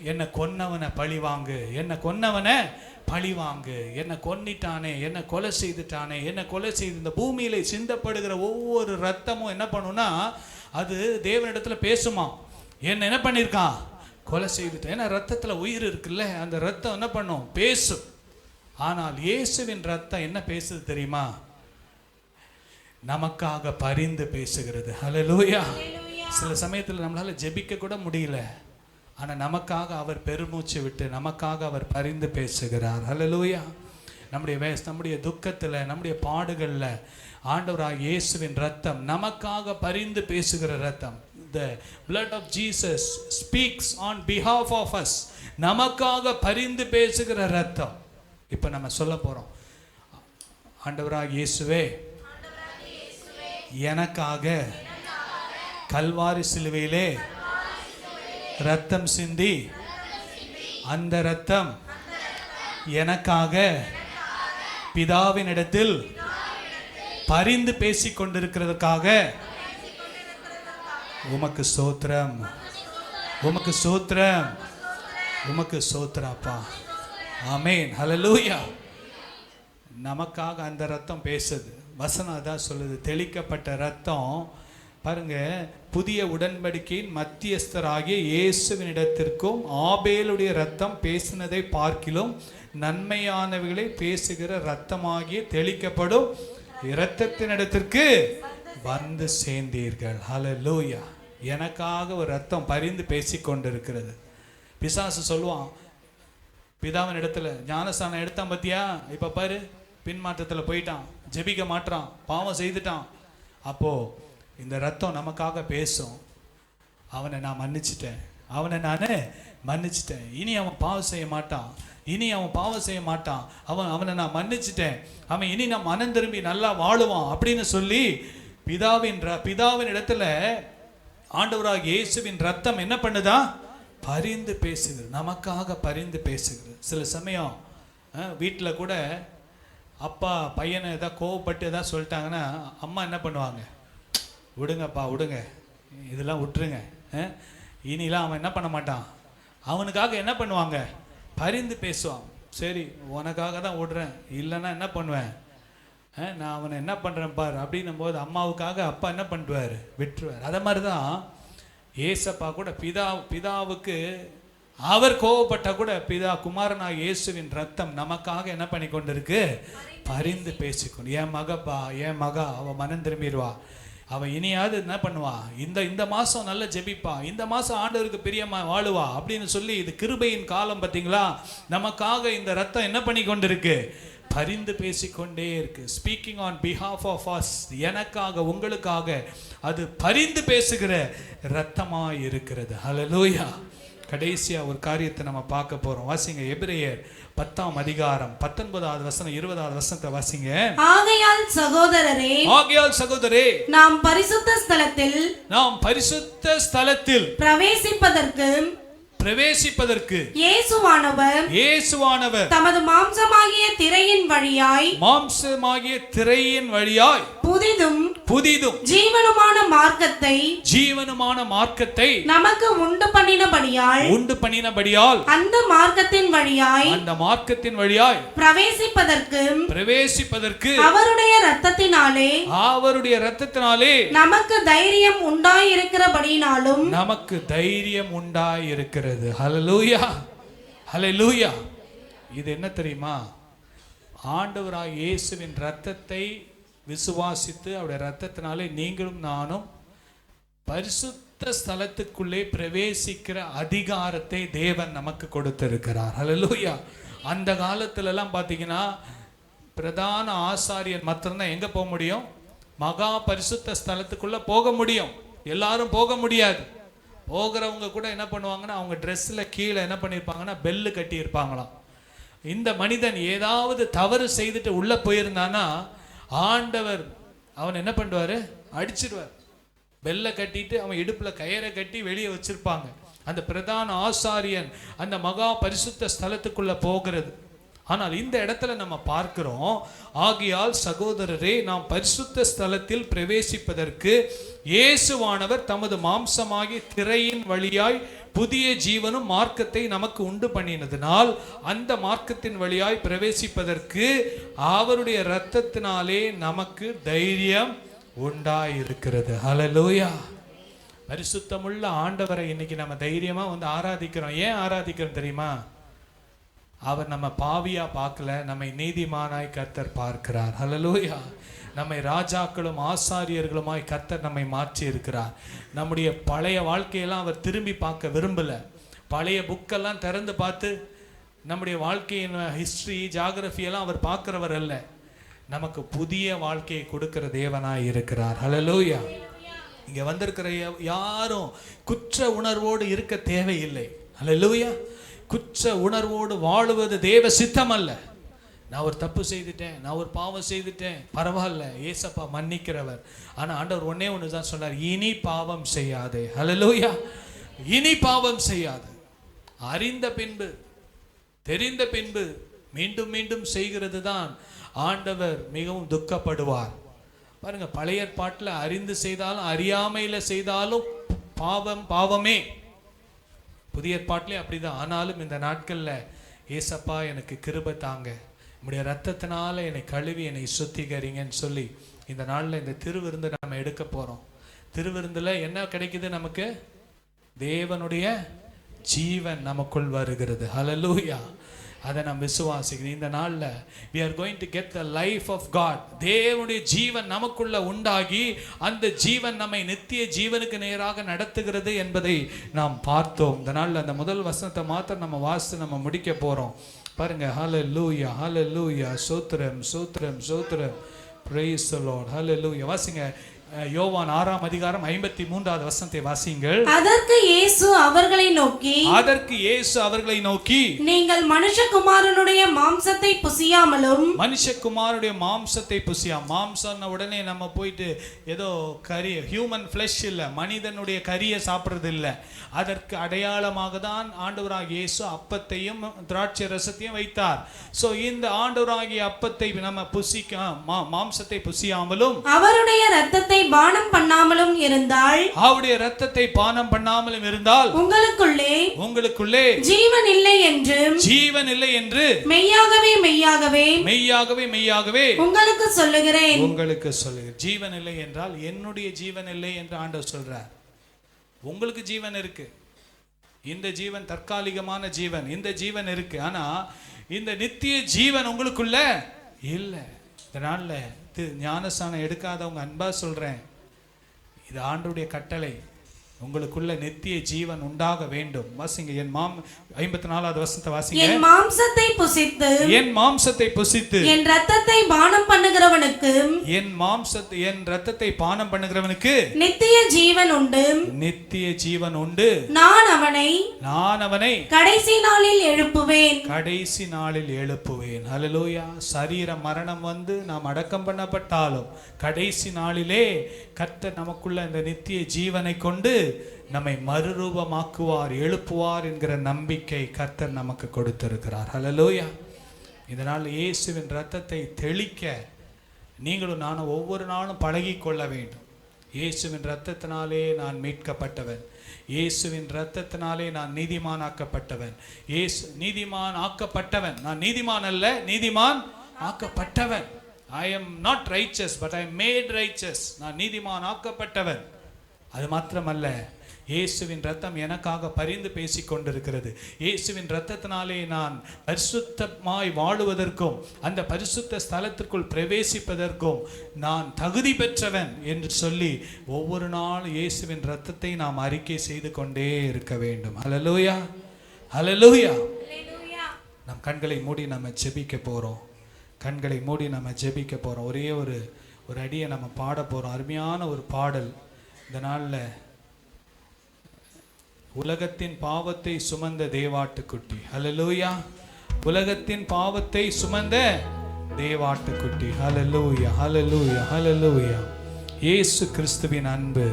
என்ன கொன்னவனை பழிவாங்கு, என்ன கொன்னவனை பழிவாங்கு, என்ன கொன்னிட்டானே, என்ன கொலை செய்துட்டானே, என்ன கொலை செய்து. இந்த பூமியில சிந்தப்படுகிற ஒவ்வொரு ரத்தமும் என்ன பண்ணுன்னா அது தேவனிடத்துல பேசுமா, என்ன பண்ணியிருக்கான், கொலை செய்துட்டான். ஏன்னா ரத்தத்துல உயிர் இருக்குல்ல, அந்த ரத்தம் என்ன பண்ணும், பேசும். ஆனால் இயேசுவின் ரத்தம் என்ன பேசுது தெரியுமா? நமக்காக பரிந்து பேசுகிறது. ஹல்லேலூயா. சில சமயத்தில் நம்மளால ஜெபிக்க கூட முடியல, ஆனா நமக்காக அவர் பெருமூச்சு விட்டு நமக்காக அவர் பரிந்து பேசுகிறார். ஹல்லேலூயா. நம்முடைய துக்கத்துல, நம்முடைய பாடுகள்ல ஆண்டவராகிய இயேசுவின் ரத்தம் நமக்காக பரிந்து பேசுகிற ரத்தம். The blood of Jesus speaks on behalf of us. நமக்காக பரிந்து பேசுகிற ரத்தம். இப்ப நம்ம சொல்ல போறோம், ஆண்டவராகிய இயேசுவே, எனக்காக கல்வாரி சிலுவையிலே ரத்தம் சிந்தி, அந்த ரத்தம் எனக்காக பிதாவின் இடத்தில் பரிந்து பேசிக் கொண்டிருக்கிறதுக்காக உமக்கு ஸ்தோத்திரம், உமக்கு ஸ்தோத்திரம், உமக்கு ஸ்தோத்திரப்பா. ஆமென். ஹல்லேலூயா. நமக்காக அந்த ரத்தம் பேசுது. வசனம் அதான் சொல்லுது, தெளிக்கப்பட்ட ரத்தம். பாருங்க, புதிய உடன்படிக்கையின் மத்தியஸ்தராகிய இயேசுவின் இடத்திற்கும் ஆபேலுடைய ரத்தம் பேசினதை பார்க்கிலும் நன்மையானவைகளை பேசுகிற ரத்தமாகிய தெளிக்கப்படும் இரத்தத்தின் இடத்திற்கு வந்து சேர்ந்தீர்கள். ஹல்லேலூயா. எனக்காக ஒரு ரத்தம் பரிந்து பேசி கொண்டிருக்கிறது. பிசாசு சொல்லுவான், பிதாவின் இடத்துல ஞானஸ்தானம் எடுத்தான் பத்தியா, இப்ப பாரு பின்மாற்றத்துல போயிட்டான், ஜெபிக்க மாட்டான், பாவம் செய்துட்டான். அப்போ இந்த ரத்தம் நமக்காக பேசும், அவனை நான் மன்னிச்சிட்டேன், அவனை நான் மன்னிச்சிட்டேன், இனி அவன் பாவம் செய்ய மாட்டான், இனி அவன் பாவம் செய்ய மாட்டான், அவனை நான் மன்னிச்சிட்டேன், அவன் இனி நான் மனம் திரும்பி நல்லா வாழுவான் அப்படின்னு சொல்லி பிதாவின் இடத்துல ஆண்டவராகிய இயேசுவின் ரத்தம் என்ன பண்ணுதா? பரிந்து பேசுகிறது, நமக்காக பரிந்து பேசுகிறது. சில சமயம் வீட்டில் கூட அப்பா பையனை ஏதாவது கோவப்பட்டு ஏதாவது சொல்லிட்டாங்கன்னா அம்மா என்ன பண்ணுவாங்க? விடுங்கப்பா விடுங்க, இதெல்லாம் விட்டுருங்க, இனிலாம் அவன் என்ன பண்ண மாட்டான், அவனுக்காக என்ன பண்ணுவாங்க? பரிந்து பேசுவான். சரி உனக்காக தான் விடுறேன், இல்லைன்னா என்ன பண்ணுவேன், நான் அவனை என்ன பண்ணுறேன் பாரு அப்படின்னும் போது அம்மாவுக்காக அப்பா என்ன பண்ணுவார்? விட்டுருவார். அதை மாதிரி தான் ஏசப்பா கூட பிதாவுக்கு அவர் கோவப்பட்டா கூட பிதா குமாரனாக இயேசுவின் ரத்தம் நமக்காக என்ன பண்ணி கொண்டிருக்கு? பரிந்து பேசிக்கொண்டு. என் மகப்பா, என் மகா, அவ மனம் திரும்பிடுவா, அவ இனியாவது என்ன பண்ணுவா, இந்த மாசம் நல்ல ஜெபிப்பா, இந்த மாசம் ஆண்டவருக்கு பிரியமா வாழுவா அப்படின்னு சொல்லி, இது கிருபையின் காலம் பார்த்தீங்களா? நமக்காக இந்த ரத்தம் என்ன பண்ணி கொண்டிருக்கு? பரிந்து பேசிக்கொண்டே இருக்கு. Speaking on behalf of us, எனக்காக உங்களுக்காக அது பரிந்து பேசுகிற ரத்தமா இருக்கிறது. ஹல்லேலூயா. கடைசியா ஒரு காரியத்தை நம்ம பார்க்க போறோம். வாசிங்க எபிரேயர் 10ஆம் அதிகாரம் 19வது வசனம் 20வது வசனத்தை வாசிங்க. ஆகையால் சகோதரரே, நாம் பரிசுத்த ஸ்தலத்தில் பிரவேசிப்பதற்கு இயேசுவானவர் தமது மாம்சமாகிய திரையின் வழியாய் புதிதும் ஜீவனுமான மார்க்கத்தை நமக்கு உண்டு பண்ணினபடியால் அந்த மார்க்கத்தின் வழியாய் பிரவேசிப்பதற்கு அவருடைய இரத்தத்தினாலே நமக்கு தைரியம் உண்டாயிருக்கிறபடியினாலும் ஹல்லேலூயா, ஹல்லேலூயா. இது என்ன தெரியுமா? ஆண்டவராகிய இயேசுவின் இரத்தத்தை விசுவாசித்து அவருடைய இரத்தத்தினாலே நீங்களும் நானும் பரிசுத்த ஸ்தலத்துக்குள்ளே பிரவேசிக்கிற அதிகாரத்தை தேவன் நமக்கு கொடுத்திருக்கிறார். ஹல்லேலூயா. அந்த காலத்துல எல்லாம் பார்த்தீங்கன்னா பிரதான ஆசாரியன் மாத்திரம்தான் எங்க போக முடியும்? மகா பரிசுத்த ஸ்தலத்துக்குள்ள போக முடியும். எல்லாரும் போக முடியாது. போகிறவங்க கூட என்ன பண்ணுவாங்கன்னா, அவங்க ட்ரெஸ்ஸில் கீழே என்ன பண்ணியிருப்பாங்கன்னா பெல்லு கட்டி இருப்பாங்களாம். இந்த மனிதன் ஏதாவது தவறு செய்துட்டு உள்ளே போயிருந்தானா ஆண்டவர் அவன் என்ன பண்ணுவார்? அடிச்சிடுவார். பெல்லை கட்டிட்டு அவன் இடுப்பில் கயிறை கட்டி வெளியே வச்சிருப்பாங்க. அந்த பிரதான ஆசாரியன் அந்த மகா பரிசுத்த ஸ்தலத்துக்குள்ளே போகிறது. ஆனால் இந்த இடத்துல நம்ம பார்க்கிறோம், ஆகையால் சகோதரரே, நாம் பரிசுத்த ஸ்தலத்தில் பிரவேசிப்பதற்கு இயேசுவானவர் தமது மாம்சமாகி திரையின் வழியாய் புதிய ஜீவனும் மார்க்கத்தை நமக்கு உண்டு பண்ணினதினால் அந்த மார்க்கத்தின் வழியாய் பிரவேசிப்பதற்கு அவருடைய இரத்தத்தினாலே நமக்கு தைரியம் உண்டாயிருக்கிறது. ஹல்லேலூயா. பரிசுத்தமுள்ள ஆண்டவரை இன்னைக்கு நம்ம தைரியமா வந்து ஆராதிக்கிறோம். ஏன் ஆராதிக்கிறோம் தெரியுமா? அவர் நம்ம பாவியா பார்க்கல, நம்மை நீதிமானாய் கர்த்தர் பார்க்கிறார். ஹல்லேலூயா. நம்மை ராஜாக்களும் ஆசாரியர்களுமாய் கர்த்தர் நம்மை மாற்றி இருக்கிறார். நம்முடைய பழைய வாழ்க்கையெல்லாம் அவர் திரும்பி பார்க்க விரும்பல. பழைய புக்கெல்லாம் திறந்து பார்த்து நம்முடைய வாழ்க்கையின் ஹிஸ்டரி, ஜியாகிரபி எல்லாம் அவர் பார்க்கிறவர் அல்ல. நமக்கு புதிய வாழ்க்கையை கொடுக்கிற தேவனாய் இருக்கிறார். ஹல்லேலூயா. இங்க வந்திருக்கிற யாரும் குற்ற உணர்வோடு இருக்க தேவையில்லை. ஹல்லேலூயா. குற்ற உணர்வோடு வாழுவது தேவ சித்தம் அல்ல. நான் ஒரு தப்பு செய்துட்டேன், நான் ஒரு பாவம் செய்துட்டேன், பரவாயில்ல, ஏசப்பா மன்னிக்கிறவர். ஆனா ஆண்டவர் ஒண்ணு தான் சொன்னார், இனி பாவம் செய்யாதே. ஹல்லேலூயா. இனி பாவம் செய்யாது. அறிந்த பின்பு தெரிந்த பின்பு மீண்டும் மீண்டும் செய்கிறது தான் ஆண்டவர் மிகவும் துக்கப்படுவார். பாருங்க, பழைய ஏற்பாட்டில் அறிந்து செய்தாலும் அறியாமையில செய்தாலும் பாவம் பாவமே. புதிய ஏற்பாட்டிலே அப்படிதான். ஆனாலும் இந்த நாட்கள்ல ஏசப்பா எனக்கு கிருபை தாங்க, உம்முடைய ரத்தத்தினால என்னை கழுவி என்னை சுத்திகரிங்கன்னு சொல்லி இந்த நாள்ல இந்த திருவிருந்து நம்ம எடுக்க போறோம். திருவிருந்துல என்ன கிடைக்குது நமக்கு? தேவனுடைய ஜீவன் நமக்குள் வருகிறது. ஹல்லேலூயா. அதை நாம் விசுவாசிக்கிறோம். இந்த நாள்ல we are going to get the life of God. தேவனுடைய ஜீவன் நமக்குள்ள உண்டாகி அந்த ஜீவன் நம்மை நித்திய ஜீவனுக்கு நேராக நடத்துகிறது என்பதை நாம் பார்த்தோம். இந்த நாள்ல அந்த முதல் வசனத்தை மாத்திரம் நம்ம வாசித்து நம்ம முடிக்க போறோம். பாருங்க, ஹல்லேலூயா, ஹல்லேலூயா, ஸ்தோத்திரம், ஸ்தோத்திரம், ஸ்தோத்திரம், praise the Lord, ஹல்லேலூயா. வாசிங்க யோவான் 6ஆம் அதிகாரம் 53வது வசனத்தை வாசிங்கள். அதற்கு இயேசு அவர்களை நோக்கி நீங்கள் மனுஷகுமாரனுடைய மாம்சத்தை புசியாமலும். மனுஷகுமாரனுடைய மாம்சத்தை மாம்சம்ன உடனே நம்ம போயிட்டு ஏதோ கறி, ஹியூமன் ஃப்ளஷ் இல்ல, மனிதனுடைய கறியை சாப்பிடுறது இல்ல. அதற்கு அடையாளமாக தான் ஆண்டவராகிய இயேசு அப்பத்தையும் திராட்சை ரசத்தையும் வைத்தார். சோ இந்த ஆண்டவராகிய அப்பத்தை நம்ம மாம்சத்தை புசியாமலும் அவருடைய இரத்தத்தை பானம் பண்ணாமலும் இருந்தால், அவருடைய இரத்தத்தை பானம் பண்ணாமலும் இருந்தால் உங்களுக்குள்ளே ஜீவன் இல்லை என்று மெய்யாகவே உங்களுக்கு சொல்லுகிறேன். ஜீவன் இல்லை என்றால் என்னுடைய ஜீவன் இல்லை என்று ஆண்டவர் சொல்றார். உங்களுக்கு ஜீவன் இருக்கு, இந்த ஜீவன் தற்காலிகமான ஜீவன், இந்த ஜீவன் இருக்கு, ஆனா இந்த நித்திய ஜீவன் உங்களுக்குள்ள இல்லை. இதனால ஞானஸ்நானம் எடுக்காதவங்க அன்பா சொல்றேன், இது ஆண்டவருடைய கட்டளை, உங்களுக்குள்ள நித்திய ஜீவன் உண்டாக வேண்டும். வாசிங்க, என் 54வது வசனத்தை வாசிங்க. என் மாம்சத்தை புசித்து, என் மாம்சத்தை புசித்து என் இரத்தத்தை பானம் பண்ணுகிறவனுக்கு, என் இரத்தத்தை பானம் பண்ணுகிறவனுக்கு நித்திய ஜீவன் உண்டு. நித்திய ஜீவன் உண்டு. நான் அவனை கடைசி நாளில் எழுப்புவேன். கடைசி நாளில் எழுப்புவேன். ஹல்லேலூயா. சரீர மரணம் வந்து நாம் அடக்கம் பண்ணப்பட்டாலும் கடைசி நாளிலே கர்த்தர் நமக்குள்ள இந்த நித்திய ஜீவனை கொண்டு நம்மை மறுரூபமாக்குவார், எழுப்புவார் என்கிற நம்பிக்கை கர்த்தர் நமக்கு கொடுத்திருக்கிறார். ஹல்லேலூயா. இதனால் இயேசுவின் இரத்தத்தை தெளிக்க நீங்களும் நானும் ஒவ்வொரு நாளும் பழகி கொள்ள வேண்டும். இயேசுவின் இரத்தத்தினாலே நான் மீட்கப்பட்டவன், இயேசுவின் இரத்தத்தினாலே நான் நீதிமான் ஆக்கப்பட்டவன். நீதிமான் ஆக்கப்பட்டவன், நான் நீதிமான் அல்ல, நீதிமான் ஆக்கப்பட்டவன். I am not righteous but I am made righteous. நான் நீதிமான் ஆக்கப்பட்டவன். அது மாத்திரமல்ல, இயேசுவின் இரத்தம் எனக்காக பரிந்து பேசிக் கொண்டிருக்கிறது. இயேசுவின் இரத்தத்தினாலே நான் பரிசுத்தமாய் வாழுவதற்கும் அந்த பரிசுத்த ஸ்தலத்திற்குள் பிரவேசிப்பதற்கும் நான் தகுதி பெற்றவன் என்று சொல்லி ஒவ்வொரு நாள் இயேசுவின் இரத்தத்தை நாம் அறிக்கை செய்து கொண்டே இருக்க வேண்டும். ஹல்லேலூயா, ஹல்லேலூயா. நம் கண்களை மூடி நம்ம ஜெபிக்க போறோம். கண்களை மூடி நம்ம ஜெபிக்க போறோம். ஒரே ஒரு அடியை நம்ம பாட போறோம். அருமையான ஒரு பாடல். இந்த நாளில் உலகத்தின் பாவத்தை சுமந்த தேவாட்டுக்குட்டி. ஹல்லேலூயா. உலகத்தின் பாவத்தை சுமந்த தேவாட்டுக்குட்டி. ஹல்லேலூயா, ஹல்லேலூயா, ஹல்லேலூயா. இயேசு கிறிஸ்துவின் அன்பு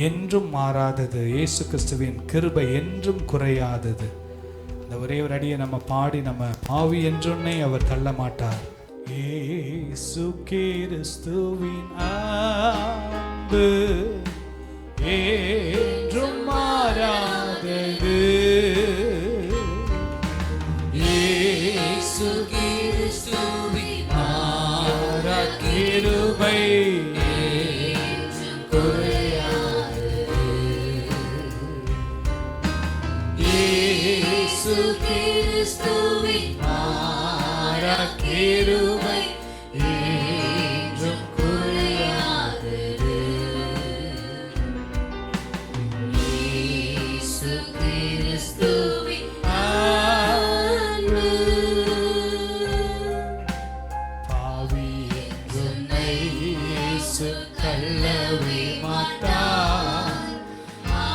என்றும் மாறாதது, இயேசு கிறிஸ்துவின் கிருபை என்றும் குறையாதது. அந்த ஒரே ஒரு அடியை நம்ம பாடி நம்ம ஆவி என்றொன்னே அவர் தள்ள மாட்டார். இயேசு கிறிஸ்துவின் அன்பு என்றும் மாறாதது, இயேசு கிறிஸ்துவின் மாறா கிருபை என்றும் குறையாதது, இயேசு கிறிஸ்துவின் மாறா கிருபை என்றும் குறையாதது, இயேசு கிறிஸ்துவின் அன்பு. பாவி என்னை இயேசு தள்ளவே மாட்டார்.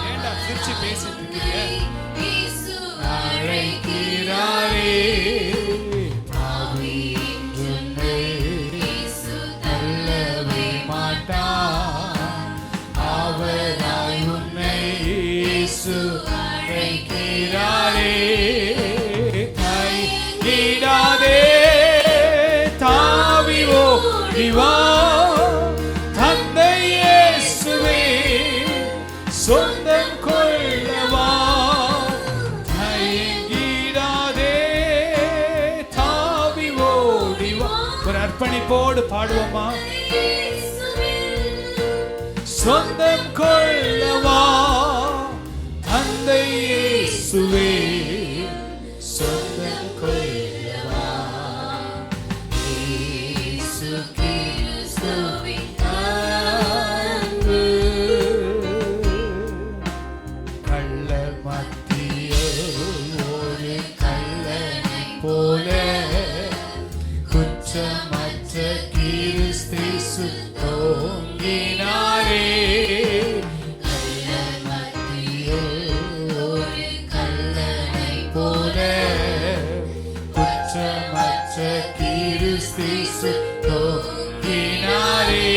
ஏண்டா சிரிச்சு பேசிட்டு இருக்கீங்க? அழைக்கிறாரே, பாவி என்னை இயேசு தள்ளவே மாட்டார். அவராய் உன்னை இயேசு அழைக்கிறாரே. கைவிடாதே, தாவி ஓடிவா, தந்தை இயேசுவே சொந்தம் கொள்ளவா. கைவிடாதே, தாவி ஓடிவா. ஒரு அர்ப்பணிப்போடு பாடுவோமா? சொந்தம் கொள்ளவா, தந்தை இயேசுவே சொந்தம் கொள்ளவா. இயேசு கிறிஸ்துவின் அன்பு கள்ளர் மத்தியில் ஒரு கள்ளனை போல குற்றமற்ற கிறிஸ்து தோன்றினாரே. கள்ளர் மத்தியில் ஒரு கள்ளனை போல குற்றமற்ற கிறிஸ்து தோன்றினாரே.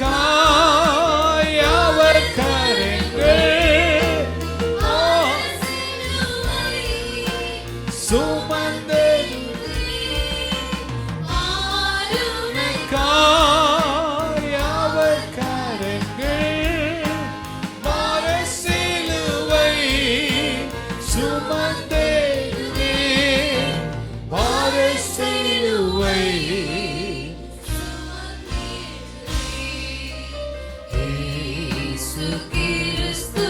உனக்காய் அவர் கரங்கள் சுமந்து உனக்காய் அவர் கரங்கள் மர சிலுவை சுமந்தே, மர சிலுவை இயேசு கிறிஸ்து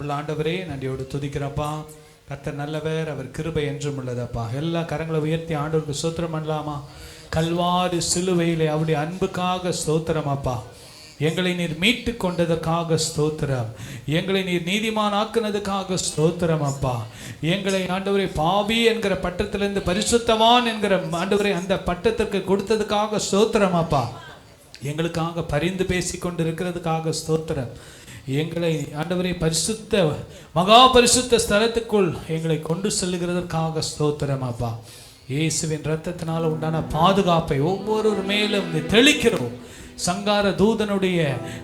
அன்புள்ள ஆண்டவரே, நன்றியோடு துதிக்கிறப்பா. கர்த்தர் நல்லவர், அவர் கிருபை என்றும் உள்ளதப்பா. எல்லா கரங்களை உயர்த்தி ஆண்டவருக்கு ஸ்தோத்திரம் பண்ணலாமா? கல்வாரி சிலுவையிலே அவருடைய அன்புக்காக ஸ்தோத்திரம் அப்பா. எங்களை நீர் மீட்டு கொண்டதற்காக ஸ்தோத்திரம். எங்களை நீர் நீதிமான் ஆக்குனதுக்காக ஸ்தோத்திரம் அப்பா. எங்களை ஆண்டவரை பாவி என்கிற பட்டத்திலிருந்து பரிசுத்தவான் என்கிற ஆண்டவரை அந்த பட்டத்திற்கு கொடுத்ததுக்காக ஸ்தோத்திரம் அப்பா. எங்களுக்காக பரிந்து பேசி கொண்டு இருக்கிறதுக்காக ஸ்தோத்திரம். எங்களை ஆண்டவரை பரிசுத்த மகா பரிசுத்த ஸ்தலத்துக்குள் எங்களை கொண்டு செல்லுகிறதற்காக ஸ்தோத்திரம் அப்பா. இயேசுவின் இரத்தத்தினால் உண்டான பாதுகாப்பை ஒவ்வொரு மேலும் தெளிக்கிறோம். சங்கார தூதனுடைய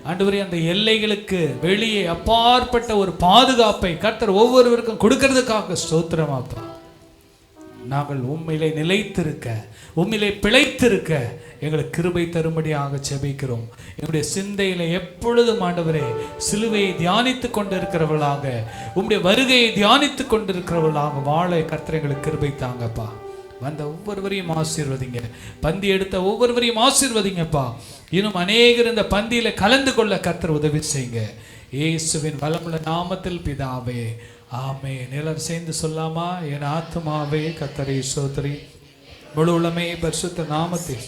ஆண்டவரே அந்த எல்லைகளுக்கு வெளியே அப்பாற்பட்ட ஒரு பாதுகாப்பை கர்த்தர் ஒவ்வொருவருக்கும் கொடுக்கிறதுக்காக ஸ்தோத்திரம் அப்பா. நாங்கள் உம்மிலே நிலைத்திருக்க, உம்மிலே பிழைத்திருக்க எங்களுக்கு கிருபை தரும்படியாக செபிக்கிறோம். எங்களுடைய சிந்தையில எப்பொழுதும் ஆண்டவரே சிலுவையை தியானித்து கொண்டிருக்கிறவர்களாக, உம்முடைய வருகையை தியானித்து கொண்டிருக்கிறவர்களாக வாழ கர்த்தர் எங்களுக்கு கிருபை தாங்கப்பா. வந்த ஒவ்வொருவரையும் ஆசீர்வதிங்க. பந்தி எடுத்த ஒவ்வொருவரையும் ஆசீர்வதிங்கப்பா. இன்னும் அநேகர் இந்த பந்தியில கலந்து கொள்ள கர்த்தர் உதவி செய்யுங்க. இயேசுவின் வளமுள்ள நாமத்தில் பிதாவே, ஆமென். எல்லாரும் சேர்ந்து சொல்லாமா? என் ஆத்துமாவே கர்த்தரை ஸ்தோத்திரி, முழு உள்ளமே பரிசுத்த நாமத்தில்.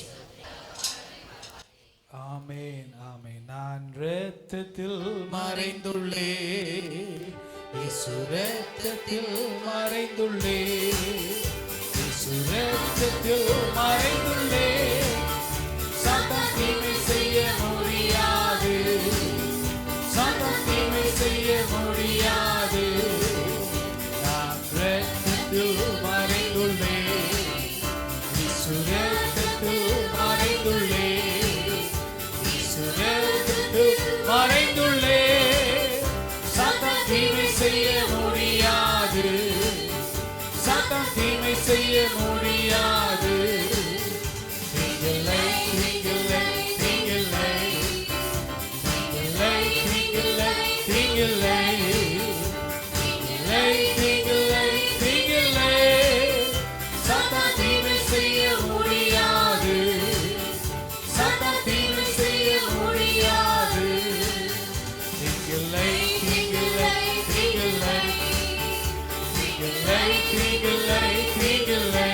ஆமென், ஆமென். நான் இரத்தத்தில் மறைந்துள்ளே, இயேசு இரத்தத்தில் மறைந்துள்ளே, இயேசு இரத்தத்தில் மறைந்துள்ளே. சாத்தான் தீமை செய்ய முடியாது, சாத்தான் தீமை செய்ய முடியாது. நான் இரத்தத்தில் மறைந்துள்ளே, இயேசு இரத்தத்தில் மறைந்துள்ளே, இயேசு இரத்தத்தில் மறைந்துள்ளே. சாத்தான் தீமை செய்ய முடியாது, சாத்தான் தீமை செய்ய முடியாது. தீங்கில்லை, தீங்கில்லை, தீங்கில்லை, தீங்கில்லை, தீங்கில்லை, தீங்கில்லை, தீங்கில்லை, தீங்கில்லை, தீங்கில்லை. சாத்தான் தீமை செய்ய முடியாது, சாத்தான் தீமை செய்ய முடியாது. தீங்கில்லை, தீங்கில்லை, தீங்கில்லை, தீங்கில்லை, தீங்கில்லை, தீங்கில்லை,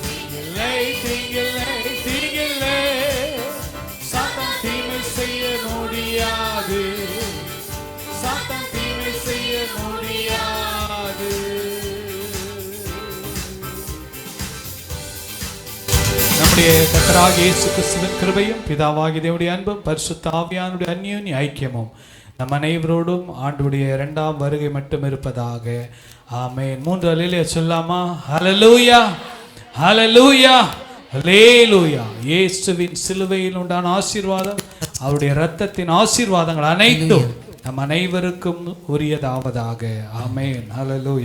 தீங்கில்லை, தீங்கில்லை, தீங்கில்லை. சாத்தான் தீமை செய்ய முடியாது, சாத்தான் தீமை செய்ய முடியாது. நம்முடைய கர்த்தராகிய இயேசு கிறிஸ்துவின் கிருபையும் பிதாவாகிய தேவனுடைய அன்பும் பரிசுத்த ஆவியானுடைய அந்யோன்ய ஐக்கியமும் நம் அனைவரோடும் ஆண்டுடைய இரண்டாம் வருகை மட்டும் இருப்பதாக. ஆமென். 3 அல்லேலூயா சொல்லாமா? ஹல்லேலூயா, ஹல்லேலூயா, ஹல்லேலூயா. இயேசுவின் சிலுவையில் உண்டான ஆசீர்வாதம், அவருடைய இரத்தத்தின் ஆசீர்வாதங்கள் அனைத்தும் நம் அனைவருக்கும் உரியதாவதாக. ஆமென். ஹல்லேலூயா.